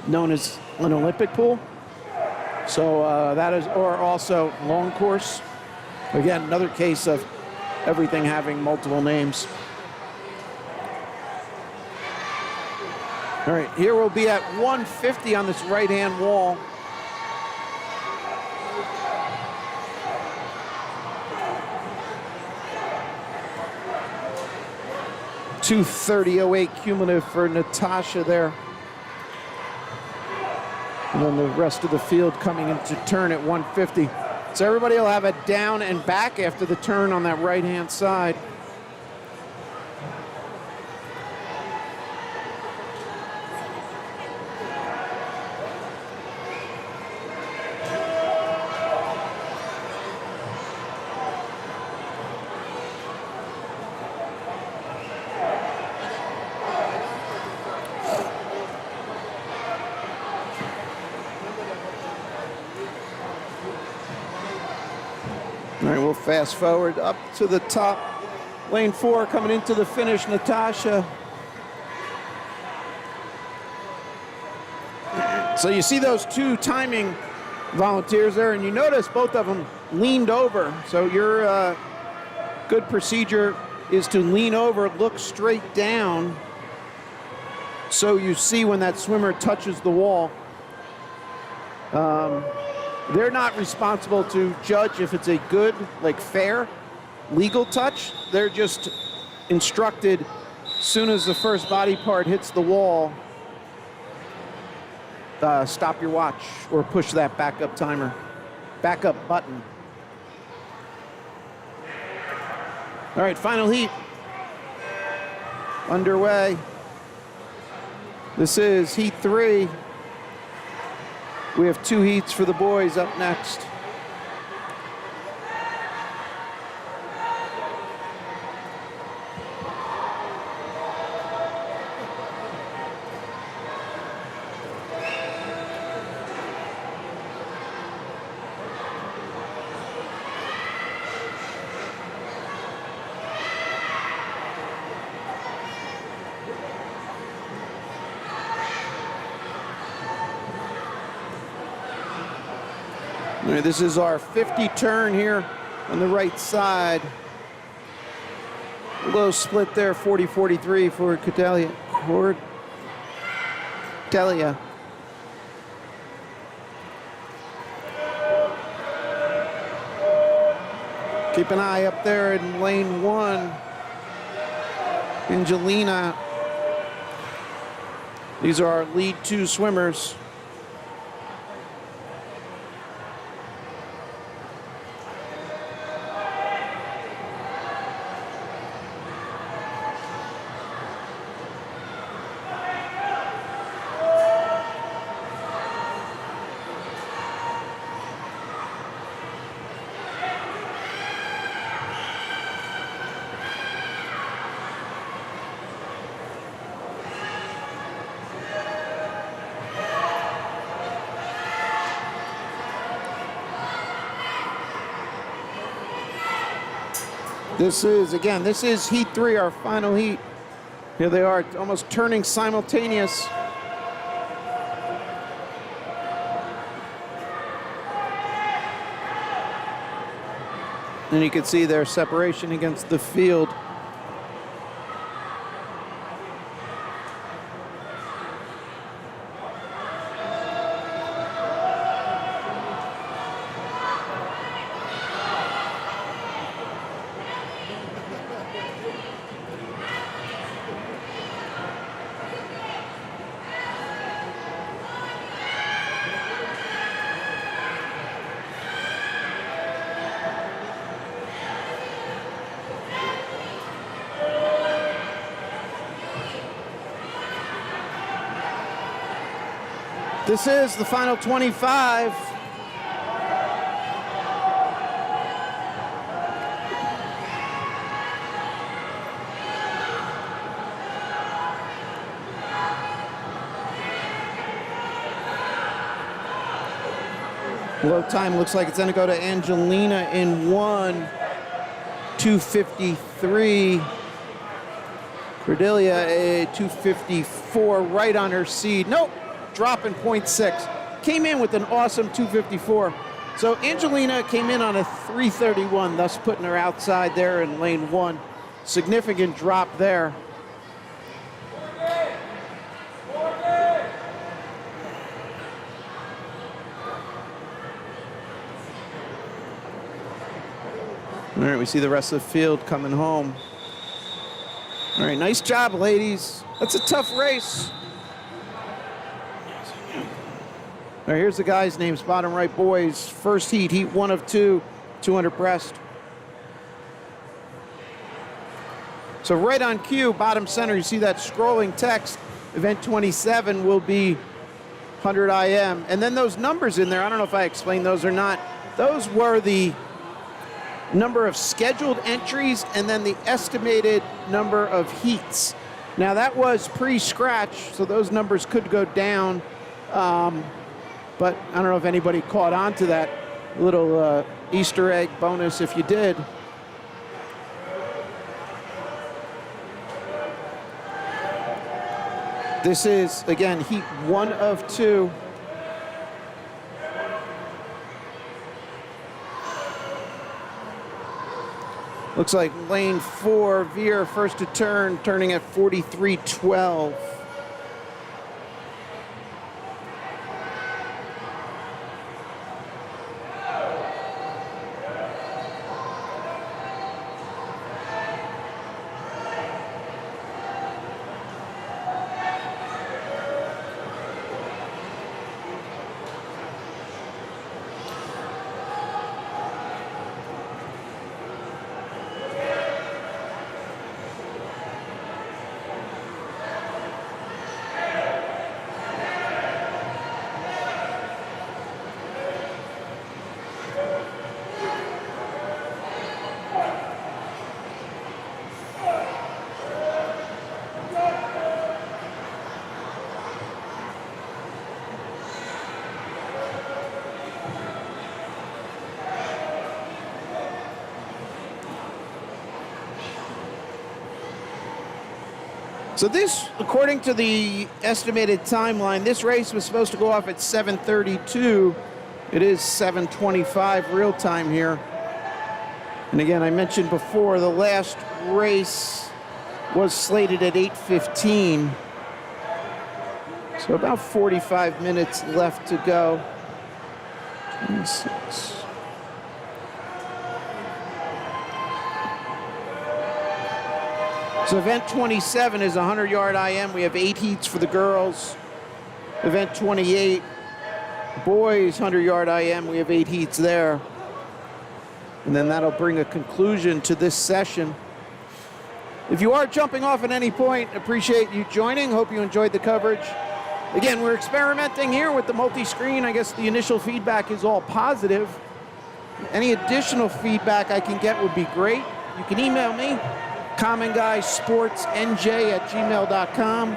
known as an Olympic pool. So that is, or also long course. Again, another case of everything having multiple names. All right, here we'll be at 150 on this right-hand wall. $2:30.08 cumulative for Natasha there. And then the rest of the field coming into turn at 150. So everybody will have a down and back after the turn on that right-hand side. All right, we'll fast forward up to the top. Lane 4 coming into the finish, Natasha. So you see those 2 timing volunteers there, and you notice both of them leaned over. So your good procedure is to lean over, look straight down, so you see when that swimmer touches the wall. They're not responsible to judge if it's a good, fair, legal touch. They're just instructed, as soon as the first body part hits the wall, stop your watch or push that backup button. All right, final heat underway. This is heat 3. We have 2 heats for the boys up next. All right, this is our 50 turn here on the right side. Low split there, 40-43 for Cordelia. Keep an eye up there in lane 1. Angelina. These are our lead 2 swimmers. This is heat 3, our final heat. Here they are, almost turning simultaneous. And you can see their separation against the field. This is the final 25. Low time looks like it's going to go to Angelina in 1, 2:53. Cordelia a 2:54, right on her seed. Nope. Dropping 0.6. Came in with an awesome 2:54. So Angelina came in on a 3:31, thus putting her outside there in lane 1. Significant drop there. All right, we see the rest of the field coming home. All right, nice job, ladies. That's a tough race. All right, here's the guys' names, bottom right, boys. First heat, heat 1 of 2, 200 breast. So right on cue, bottom center, you see that scrolling text. Event 27 will be 100 IM. And then those numbers in there, I don't know if I explained those or not. Those were the number of scheduled entries and then the estimated number of heats. Now that was pre-scratch, so those numbers could go down. But I don't know if anybody caught on to that little Easter egg bonus if you did. This is, again, heat 1 of 2. Looks like lane 4, Veer first to turn, turning at 43.12. So this, according to the estimated timeline, this race was supposed to go off at 7:32. It is 7:25 real time here. And again, I mentioned before, the last race was slated at 8:15. So about 45 minutes left to go. 26. So event 27 is 100-yard IM. We have 8 heats for the girls. Event 28, boys 100-yard IM. We have 8 heats there. And then that'll bring a conclusion to this session. If you are jumping off at any point, appreciate you joining. Hope you enjoyed the coverage. Again, we're experimenting here with the multi-screen. I guess the initial feedback is all positive. Any additional feedback I can get would be great. You can email me, commonguysportsnj@gmail.com.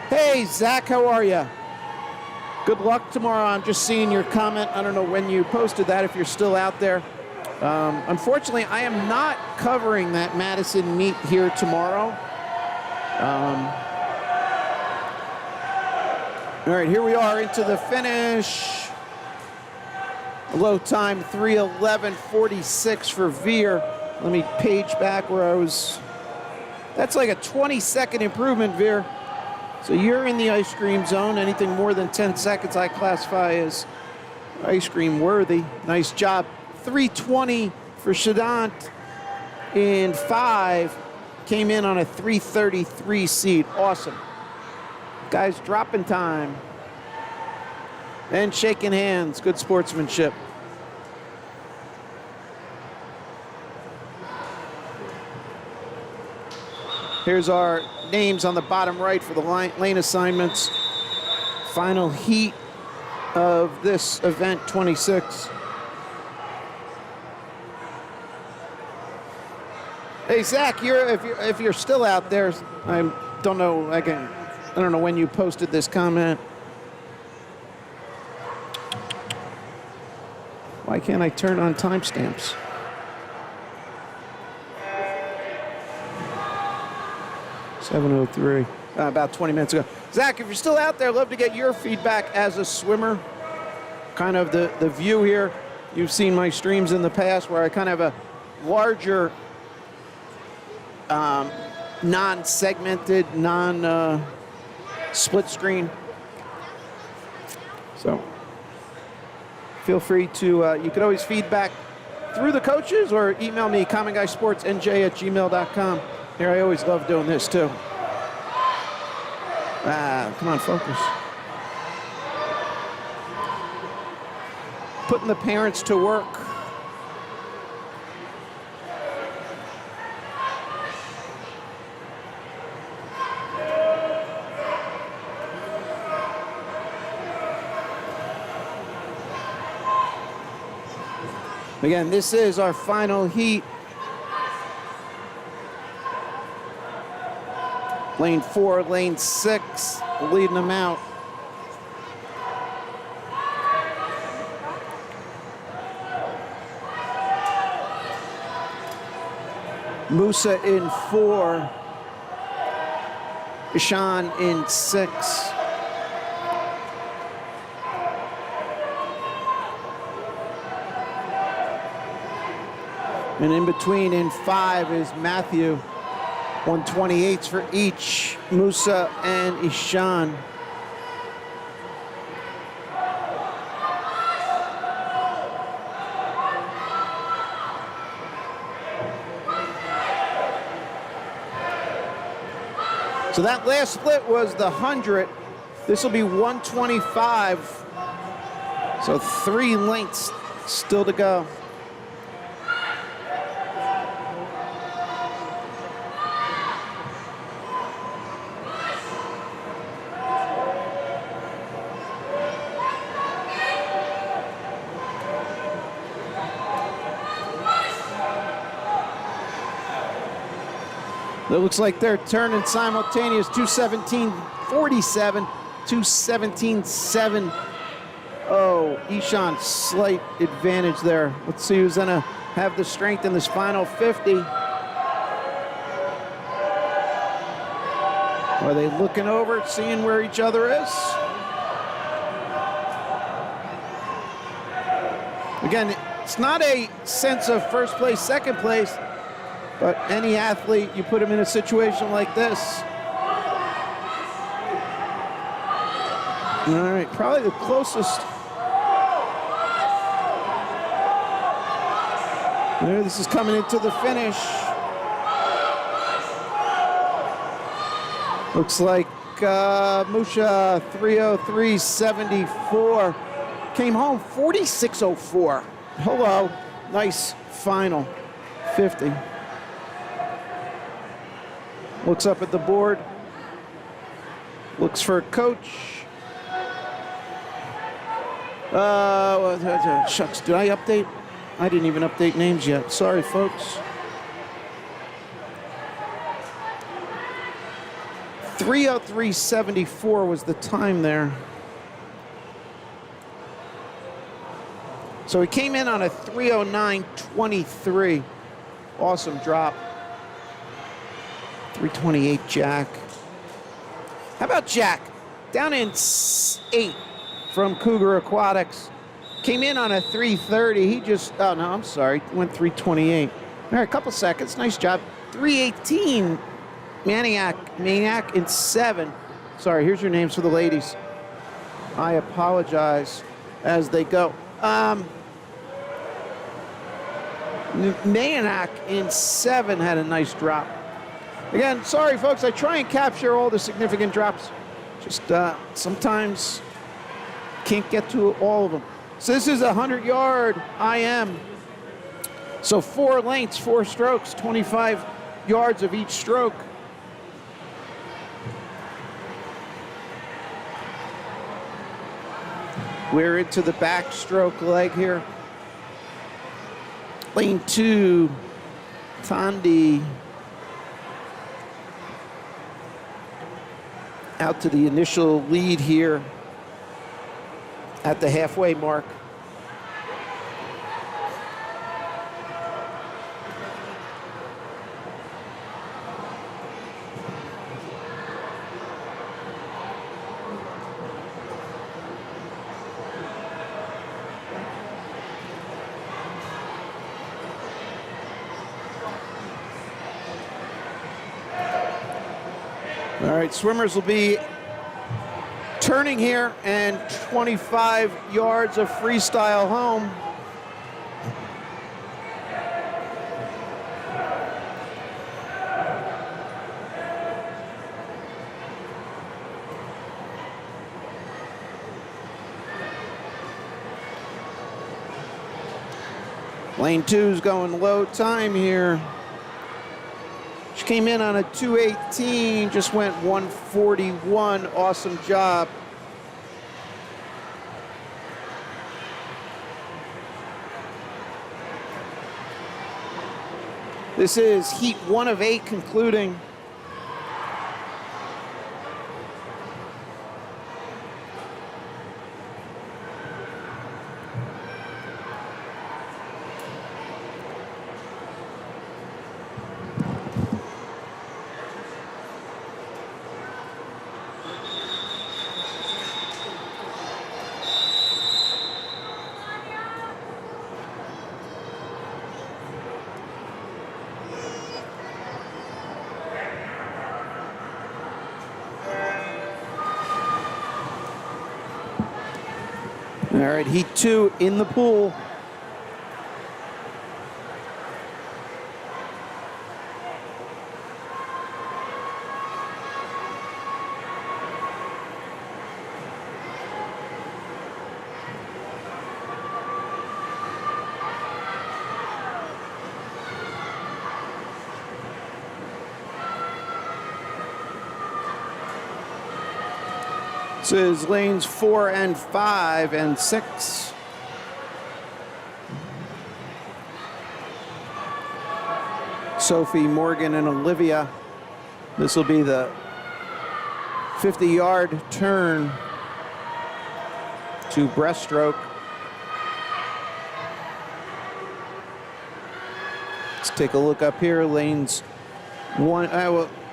Hey, Zach, how are you? Good luck tomorrow. I'm just seeing your comment. I don't know when you posted that, if you're still out there. Unfortunately, I am not covering that Madison meet here tomorrow. All right, here we are into the finish. Low time, 3:11:46 for Veer. Let me page back where I was. That's like a 20-second improvement, Veer. So you're in the ice cream zone. Anything more than 10 seconds I classify as ice cream worthy. Nice job. 3:20 for Shadant in 5. Came in on a 3:33 seed. Awesome. Guys, dropping time. And shaking hands. Good sportsmanship. Here's our names on the bottom right for the lane assignments. Final heat of this event 26. Hey Zach, if you're still out there, I don't know. I don't know when you posted this comment. Why can't I turn on timestamps? (7:03), about 20 minutes ago. Zach, if you're still out there, I'd love to get your feedback as a swimmer. Kind of the view here. You've seen my streams in the past where I kind of have a larger, non-segmented, split screen. So feel free to, you could always feedback through the coaches or email me, commonguysportsnj@gmail.com. Here, I always love doing this too. Come on, focus. Putting the parents to work. Again, this is our final heat. Lane 4, lane 6, leading them out. Musa in 4, Ishan in 6. And in between in 5 is Matthew. 128s for each, Musa and Ishan. So that last split was the 100. This will be 125. So 3 lengths still to go. It looks like they're turning simultaneous. 2:17:47, 2:17:7. Oh, Ishan, slight advantage there. Let's see who's gonna have the strength in this final 50. Are they looking over, seeing where each other is? Again, it's not a sense of first place, second place, but any athlete, you put them in a situation like this. All right, probably the closest. There, this is coming into the finish. Looks like Musha 3:03.74 came home 46:04. Hello, nice final 50. Looks up at the board. Looks for a coach. Shucks, did I update? I didn't even update names yet. Sorry, folks. 3:03.74 was the time there. So he came in on a 3:09.23. Awesome drop. 3:28 Jack. How about Jack? Down in 8 from Cougar Aquatics. Came in on a 3:30. He just, oh no, I'm sorry. Went 3:28. All right, a couple seconds. Nice job. 3:18. Maniac in 7. Sorry, here's your names for the ladies. I apologize as they go. Maniac in 7 had a nice drop. Again, sorry folks, I try and capture all the significant drops. Just sometimes can't get to all of them. So this is a 100-yard IM. So 4 lengths, 4 strokes, 25 yards of each stroke. We're into the backstroke leg here. Lane 2, Tandy. Out to the initial lead here at the halfway mark. All right, swimmers will be turning here and 25 yards of freestyle home. Lane 2's going low time here. She came in on a 2:18, just went 1:41. Awesome job. This is heat 1 of 8 concluding. All right, heat 2 in the pool. This is lanes 4 and 5 and 6. Sophie, Morgan, and Olivia. This will be the 50-yard turn to breaststroke. Let's take a look up here. Lanes 1.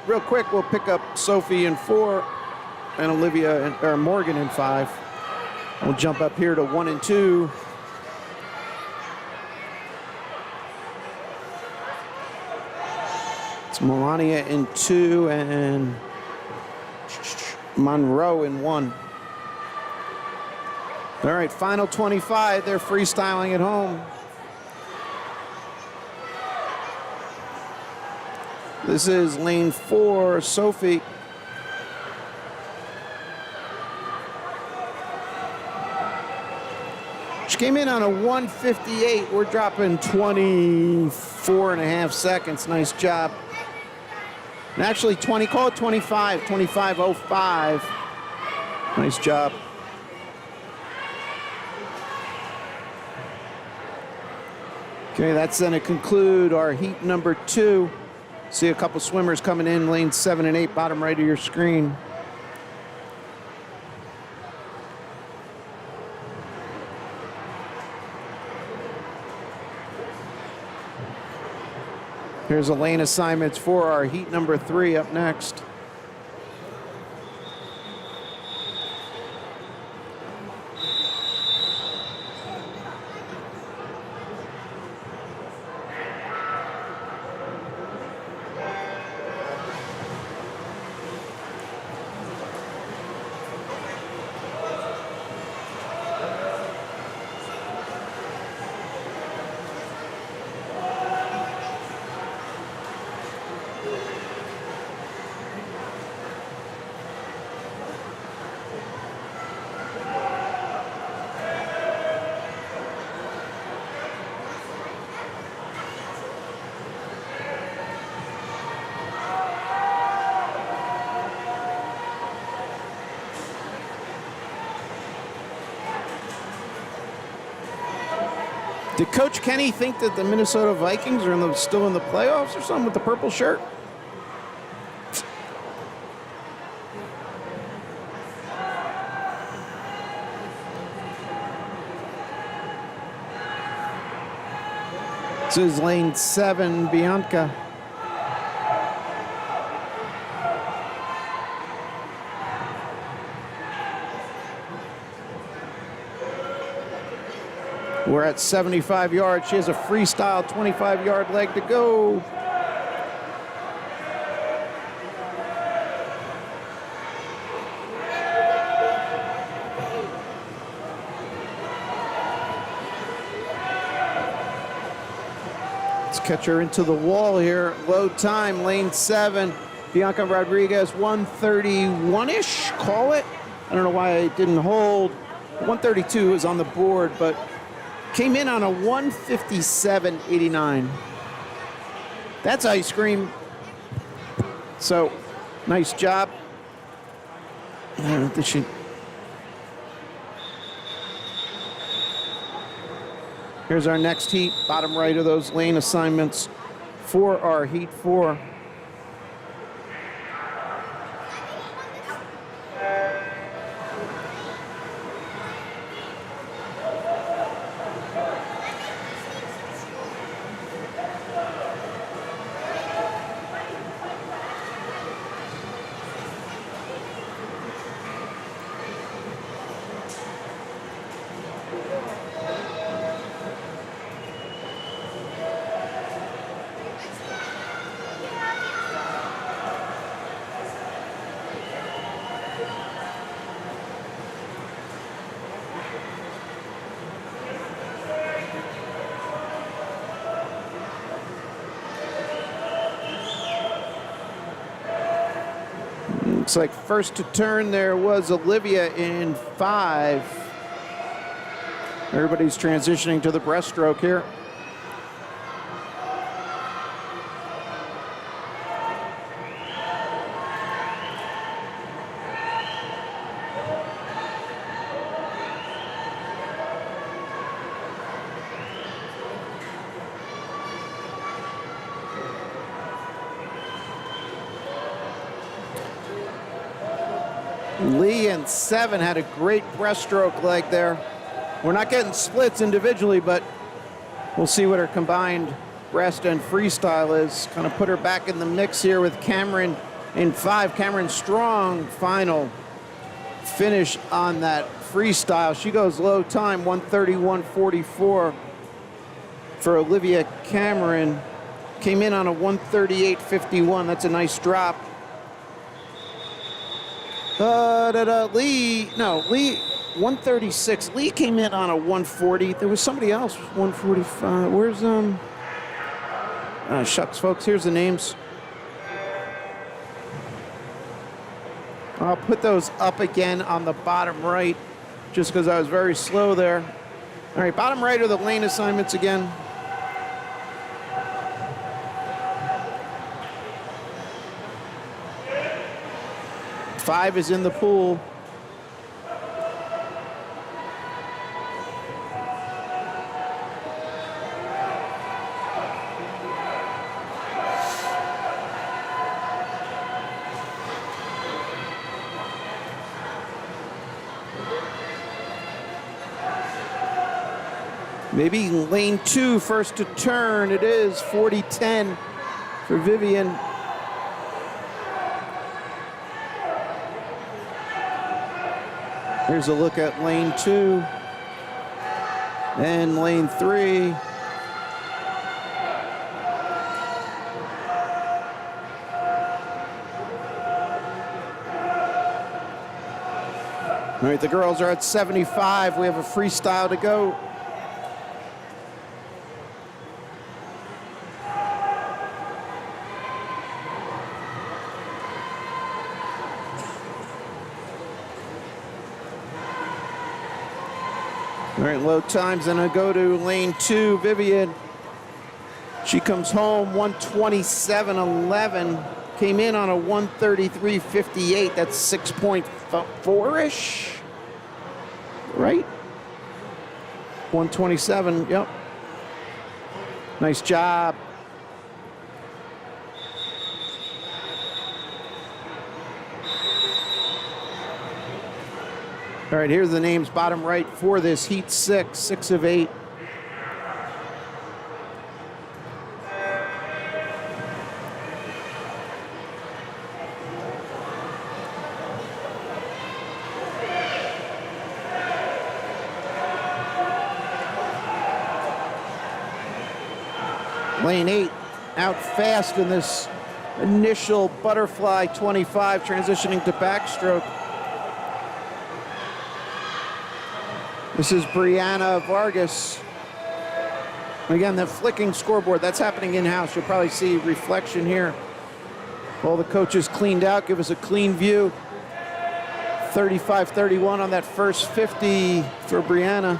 real quick, we'll pick up Sophie in 4 and Olivia or Morgan in 5. We'll jump up here to 1 and 2. It's Melania in 2 and Monroe in 1. All right, final 25. They're freestyling at home. This is lane 4, Sophie. She came in on a 1:58. We're dropping 24 and a half seconds. Nice job. And actually, call it 25, 25:05. Nice job. Okay, that's going to conclude our heat number 2. See a couple swimmers coming in, lanes 7 and 8, bottom right of your screen. Here's a lane assignments for our heat number 3 up next. Did Coach Kenny think that the Minnesota Vikings are still in the playoffs or something with the purple shirt? This is lane 7, Bianca. We're at 75 yards. She has a freestyle 25-yard leg to go. Let's catch her into the wall here. Low time, lane 7. Bianca Rodriguez, 131-ish, call it. I don't know why it didn't hold. 132 is on the board, but came in on a 157.89. That's ice cream. So, nice job. Here's our next heat, bottom right of those lane assignments for our heat 4. Looks like first to turn there was Olivia in 5. Everybody's transitioning to the breaststroke here. Lee in 7 had a great breaststroke leg there. We're not getting splits individually, but we'll see what her combined breast and freestyle is. Kind of put her back in the mix here with Cameron In 5, Cameron Strong, final finish on that freestyle. She goes low time, 1:31.44 for Olivia Cameron. Came in on a 1:38.51. That's a nice drop. Lee 1:36. Lee came in on a 1:40. There was somebody else, 1:45. Where's shucks, folks. Here's the names. I'll put those up again on the bottom right, just because I was very slow there. All right, bottom right are the lane assignments again. Five is in the pool. Maybe lane 2, first to turn. It is 40-10 for Vivian. Here's a look at lane 2 and lane 3. All right, the girls are at 75. We have a freestyle to go. All right, low times, and I go to lane 2, Vivian. She comes home 1:27.11. Came in on a 1:33.58. That's 6.4-ish, right? 1:27, yep. Nice job. All right, here's the names, bottom right for this heat 6, 6 of 8. Lane 8 out fast in this initial butterfly 25, transitioning to backstroke. This is Brianna Vargas. Again, the flicking scoreboard, that's happening in-house. You'll probably see reflection here. All the coaches cleaned out, give us a clean view. 35-31 on that first 50 for Brianna.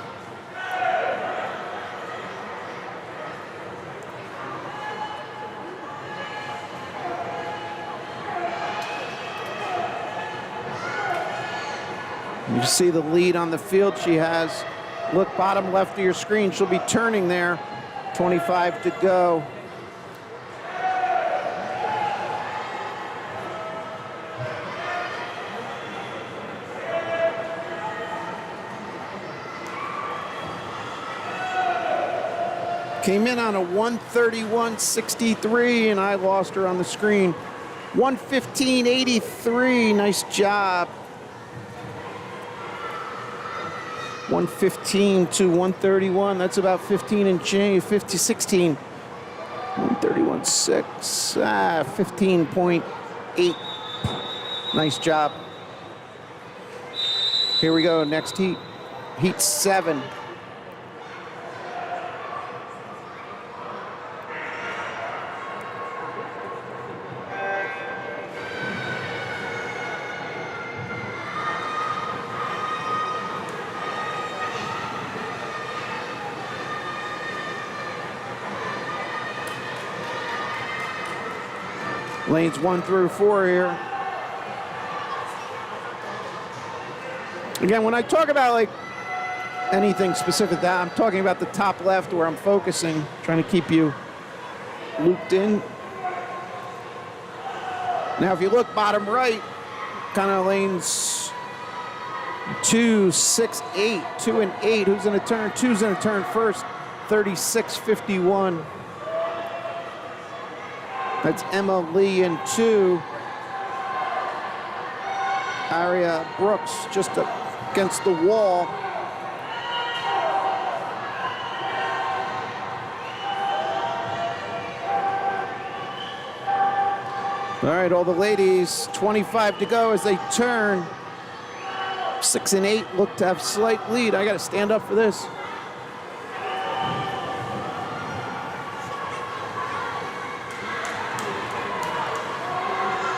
You see the lead on the field she has. Look, bottom left of your screen. She'll be turning there. 25 to go. Came in on a 1:31.63, and I lost her on the screen. 1:15.83. Nice job. 1:15 to 1:31. That's about 15 and change. 16. 1:31.6. 15.8. Nice job. Here we go. Next heat. Heat 7. Lanes 1 through 4 here. Again, when I talk about like anything specific that, I'm talking about the top left where I'm focusing, trying to keep you looped in. Now, if you look bottom right, kind of lanes 2, 6, 8, 2 and 8. Who's going to turn? 2's going to turn first. 36.51. That's Emma Lee in 2. Aria Brooks just against the wall. All right, all the ladies, 25 to go as they turn. 6 and 8 look to have slight lead. I got to stand up for this.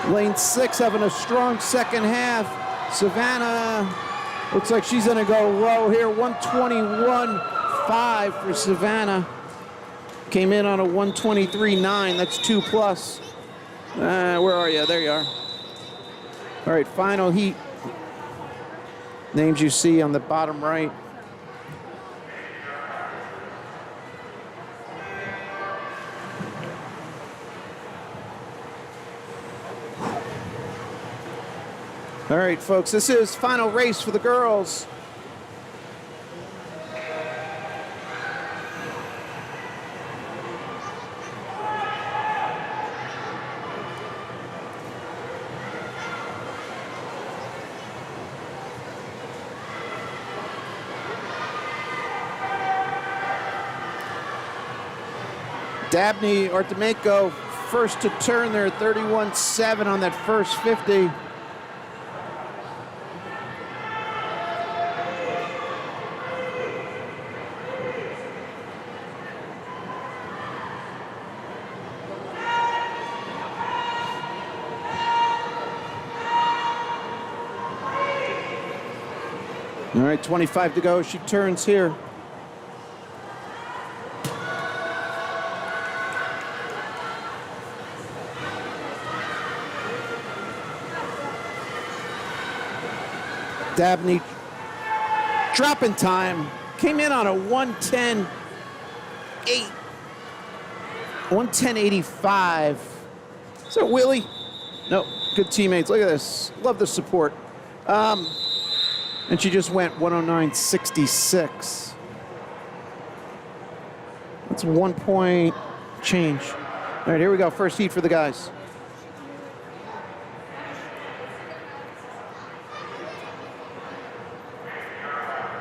Lane 6 having a strong second half. Savannah looks like she's going to go low here. 121.5 for Savannah. Came in on a 123.9. That's 2+. Where are you? There you are. All right, final heat. Names you see on the bottom right. All right, folks, this is final race for the girls. Dabney Artemenko first to turn there, 31.7 on that first 50. All right, 25 to go. She turns here. Dabney dropping time. Came in on a 110.8. 110.85. Is that Willie? No, good teammates. Look at this. Love the support. And she just went 109.66. That's 1 point change. All right, here we go. First heat for the guys.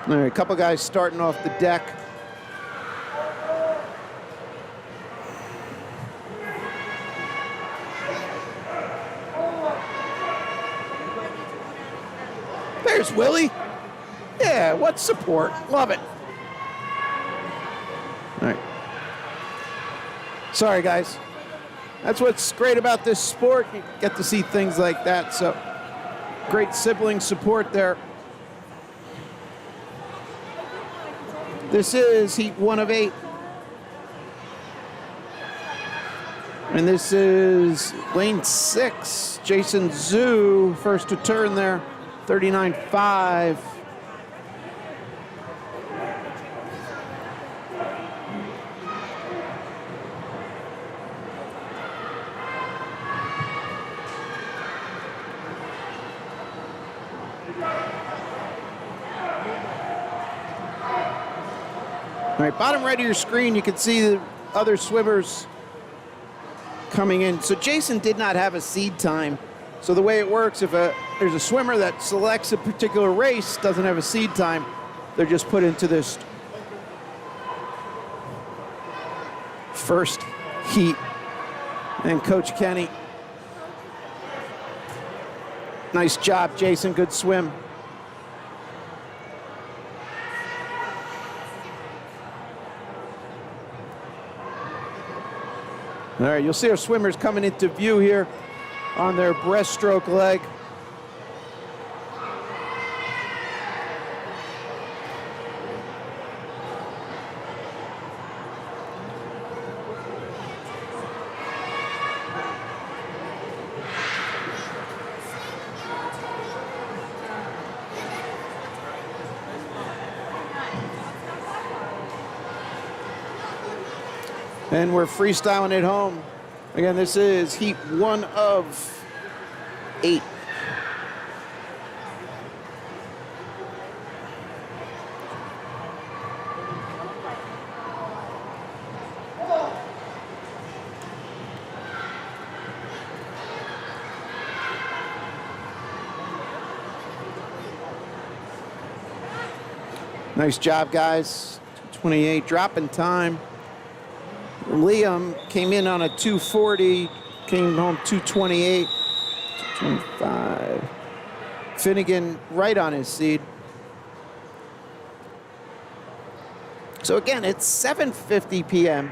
All right, a couple guys starting off the deck. There's Willie. Yeah, what support. Love it. All right. Sorry, guys. That's what's great about this sport. You get to see things like that. So great sibling support there. This is heat 1 of 8. And this is lane 6. Jason Zhu, first to turn there, 39.5. All right, bottom right of your screen, you can see the other swimmers coming in. So Jason did not have a seed time. So the way it works, if there's a swimmer that selects a particular race, doesn't have a seed time, they're just put into this first heat. And Coach Kenny, nice job, Jason, good swim. All right, you'll see our swimmers coming into view here on their breaststroke leg. And we're freestyling at home. Again, this is heat 1 of 8. Nice job, guys. 228 dropping time. Liam came in on a 240, came home 228, 225. Finnegan right on his seed. So again, it's 7:50 p.m.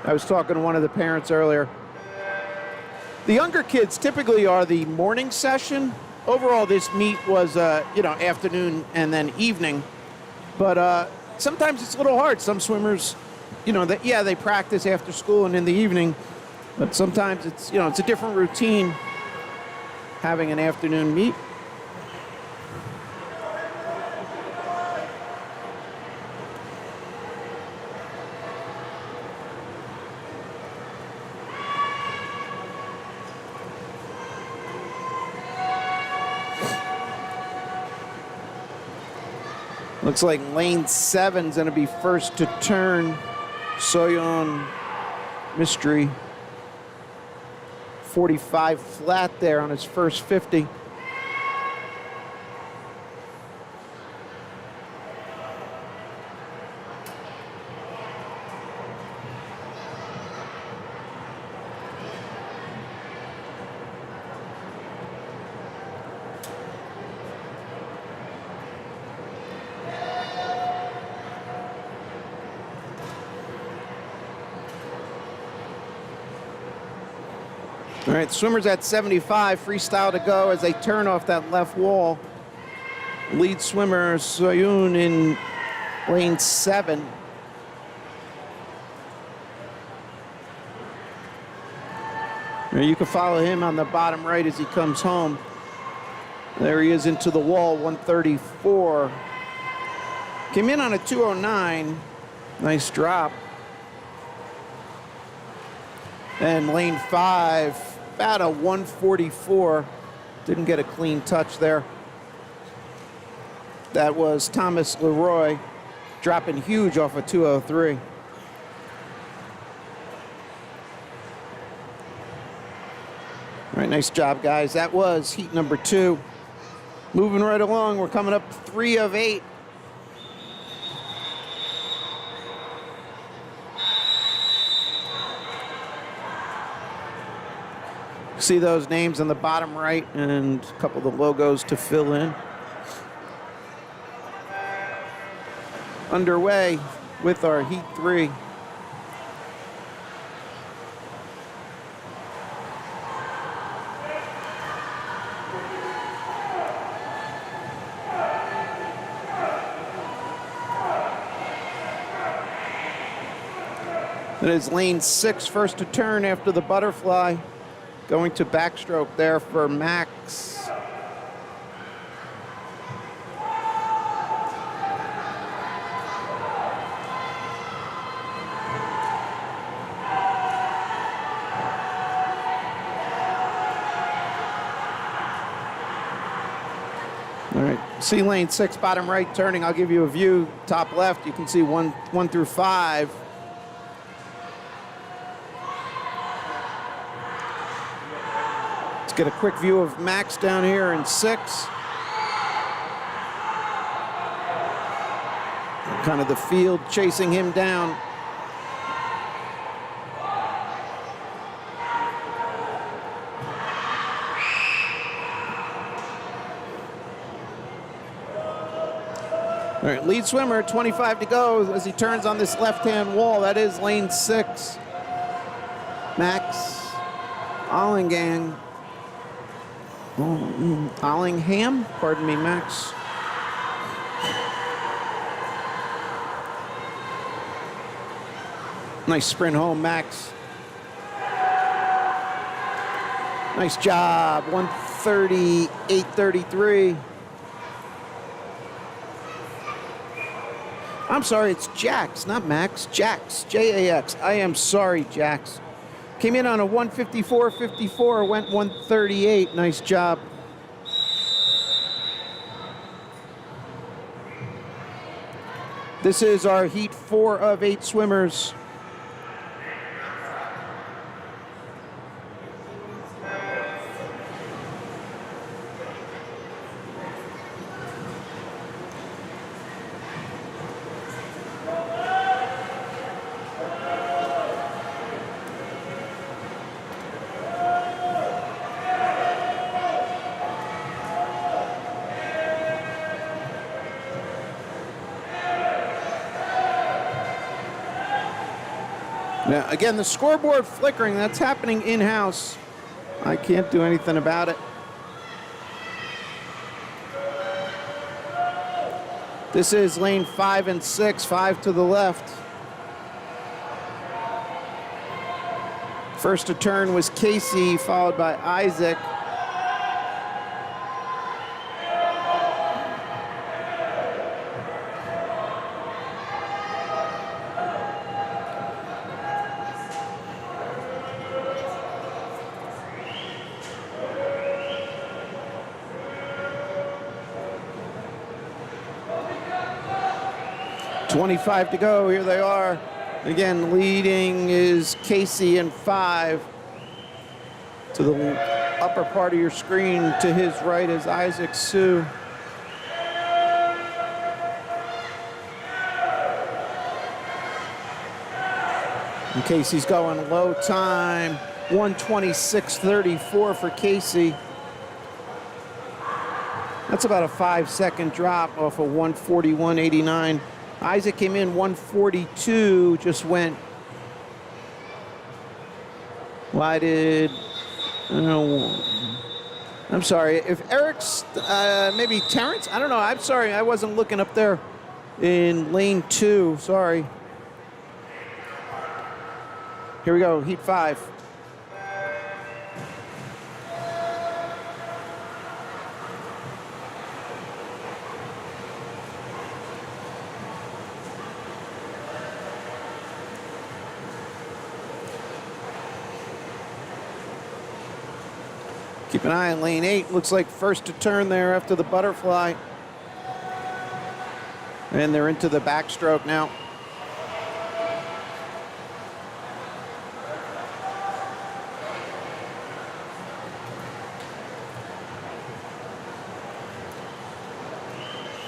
I was talking to one of the parents earlier. The younger kids typically are the morning session. Overall, this meet was, afternoon and then evening. But sometimes it's a little hard. Some swimmers, they practice after school and in the evening. But sometimes it's a different routine having an afternoon meet. Looks like lane 7's going to be first to turn. Soyeon Mystery. 45 flat there on his first 50. All right, swimmers at 75, freestyle to go as they turn off that left wall. Lead swimmer Soyoon in lane 7. Now you can follow him on the bottom right as he comes home. There he is into the wall, 134. Came in on a 209. Nice drop. And lane 5. About a 144. Didn't get a clean touch there. That was Thomas Leroy dropping huge off a 203. All right, nice job, guys. That was heat number 2. Moving right along, we're coming up 3 of 8. See those names on the bottom right and a couple of the logos to fill in. Underway with our heat 3. That is lane 6, first to turn after the butterfly. Going to backstroke there for Max. All right, see lane 6, bottom right turning. I'll give you a view. Top left, you can see 1 through 5. Get a quick view of Max down here in 6. Kind of the field chasing him down. All right, lead swimmer, 25 to go as he turns on this left-hand wall. That is lane 6. Max Allingham. Allingham, pardon me, Max. Nice sprint home, Max. Nice job, 138.33. I'm sorry, it's Jax, not Max. Jax, J-A-X. I am sorry, Jax. Came in on a 154.54, went 138. Nice job. This is our heat 4 of 8 swimmers. Now, again, the scoreboard flickering, that's happening in-house. I can't do anything about it. This is lane 5 and 6, 5 to the left. First to turn was Casey, followed by Isaac. .25 to go, here they are. Again, leading is Casey in 5. To the upper part of your screen, to his right is Isaac Sue. And Casey's going low time, 1:26.34 for Casey. That's about a 5-second drop off of 1:41.89. Isaac came in 1:42, just went. Why did, I'm sorry, if Eric's, maybe Terrence? I don't know, I'm sorry, I wasn't looking up there in lane 2, sorry. Here we go, heat 5. Keep an eye on lane 8. Looks like first to turn there after the butterfly. And they're into the backstroke now.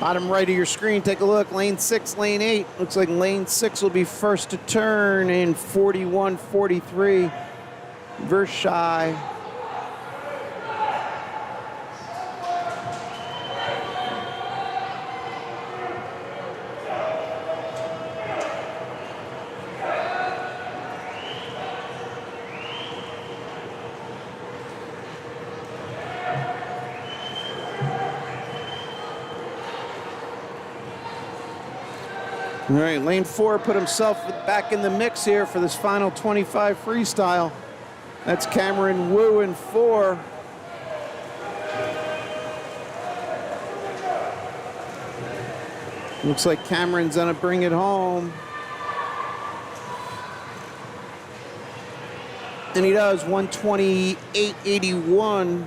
Bottom right of your screen, take a look. Lane 6, lane 8. Looks like lane 6 will be first to turn in 41.43. Vershai. All right, lane 4 put himself back in the mix here for this final 25 freestyle. That's Cameron Wu in 4. Looks like Cameron's gonna bring it home. And he does, 1:28.81.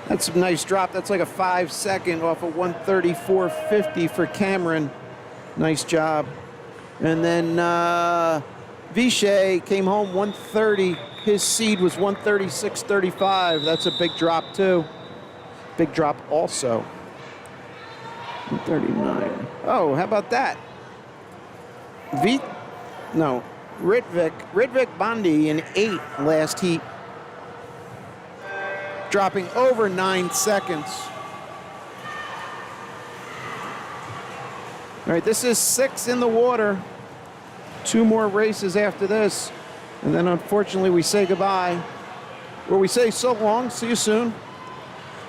That's a nice drop. That's like a 5-second off of 1:34.50 for Cameron. Nice job. And then Vishay came home 1:30. His seed was 1:36.35. That's a big drop too. Big drop also. 1:39. Oh, how about that? Ridvik Bondi in 8 last heat. Dropping over 9 seconds. All right, this is 6 in the water. 2 more races after this. And then unfortunately we say goodbye. Or we say so long, see you soon.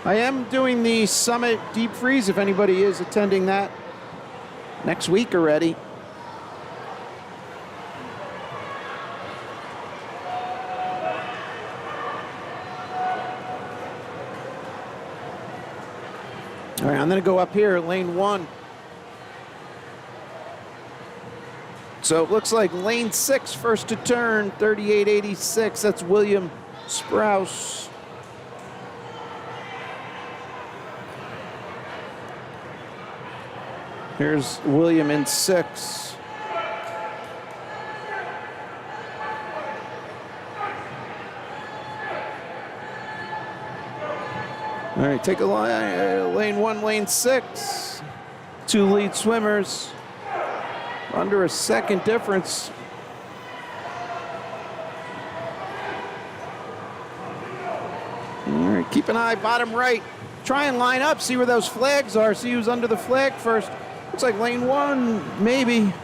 I am doing the Summit Deep Freeze if anybody is attending that next week already. All right, I'm gonna go up here, lane 1. So it looks like lane 6, first to turn, 38.86. That's William Sprouse. Here's William in 6. All right, take a line, lane 1, lane 6. 2 lead swimmers. Under a second difference. All right, keep an eye, bottom right. Try and line up, see where those flags are, see who's under the flag first. Looks like lane 1, maybe.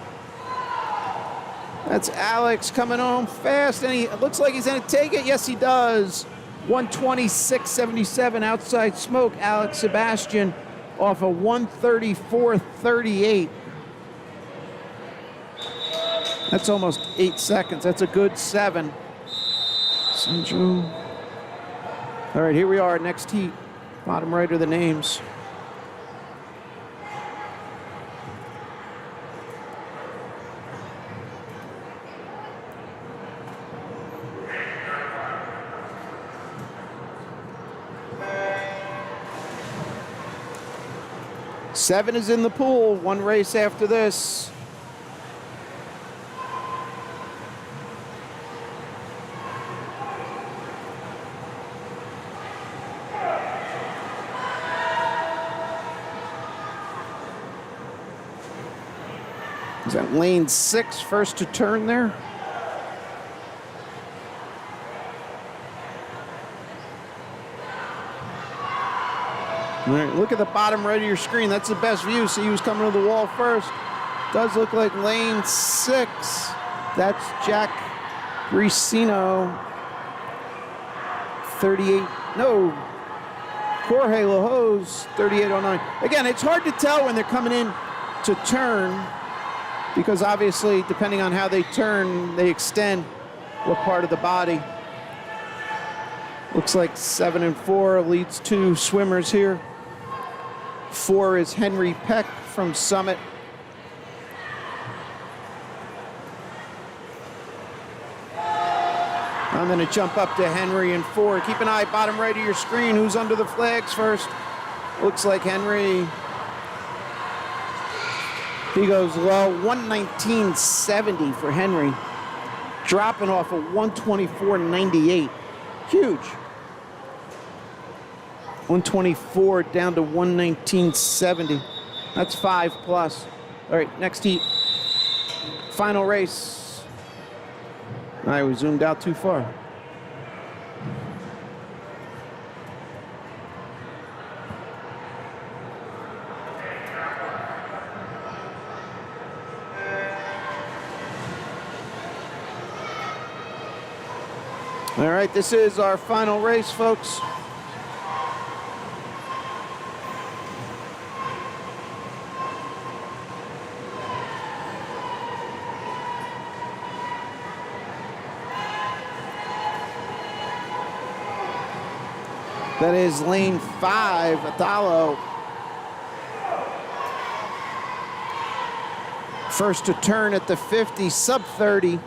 That's Alex coming home fast, and it looks like he's going to take it. Yes, he does. 126.77 outside smoke. Alex Sebastian off a 134.38. That's almost 8 seconds. That's a good 7. Central. All right, here we are, next heat. Bottom right are the names. Seven is in the pool, one race after this. Is that lane 6, first to turn there? All right, look at the bottom right of your screen. That's the best view. See who's coming to the wall first. Does look like lane 6. That's Jack Bricino. 38, no, Jorge Lahoz, 38.09. Again, it's hard to tell when they're coming in to turn, because obviously, depending on how they turn, they extend what part of the body. Looks like 7 and 4 leads 2 swimmers here. 4 is Henry Peck from Summit. I'm gonna jump up to Henry in 4. Keep an eye bottom right of your screen. Who's under the flags first? Looks like Henry. He goes low, 119.70 for Henry. Dropping off a 124.98. Huge. 124 down to 119.70. That's 5 plus. All right, next heat. Final race. All right, we zoomed out too far. All right, this is our final race, folks. That is lane 5, Adalo. First to turn at the 50, sub 30.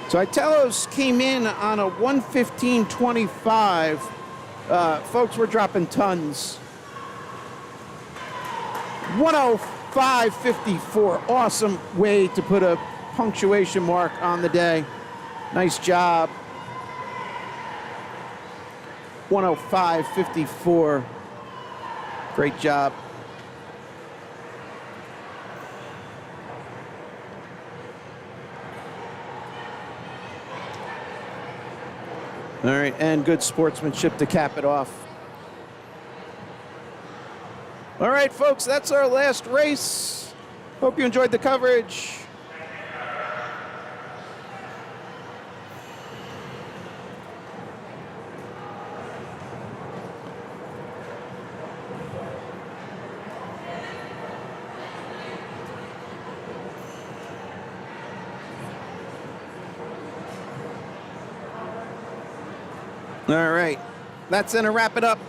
So Itelos came in on a 115.25. Folks, we're dropping tons. 105.54. Awesome way to put a punctuation mark on the day. Nice job. 105.54. Great job. All right, and good sportsmanship to cap it off. All right, folks, that's our last race. Hope you enjoyed the coverage. All right, that's gonna wrap it up.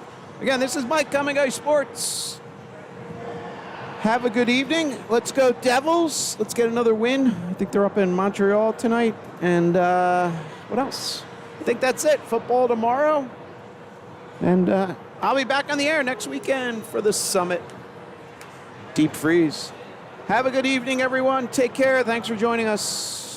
Again, this is Mike Coming Guy Sports. Have a good evening. Let's go Devils. Let's get another win. I think they're up in Montreal tonight. And what else? I think that's it. Football tomorrow. And I'll be back on the air next weekend for the Summit Deep Freeze. Have a good evening, everyone. Take care. Thanks for joining us.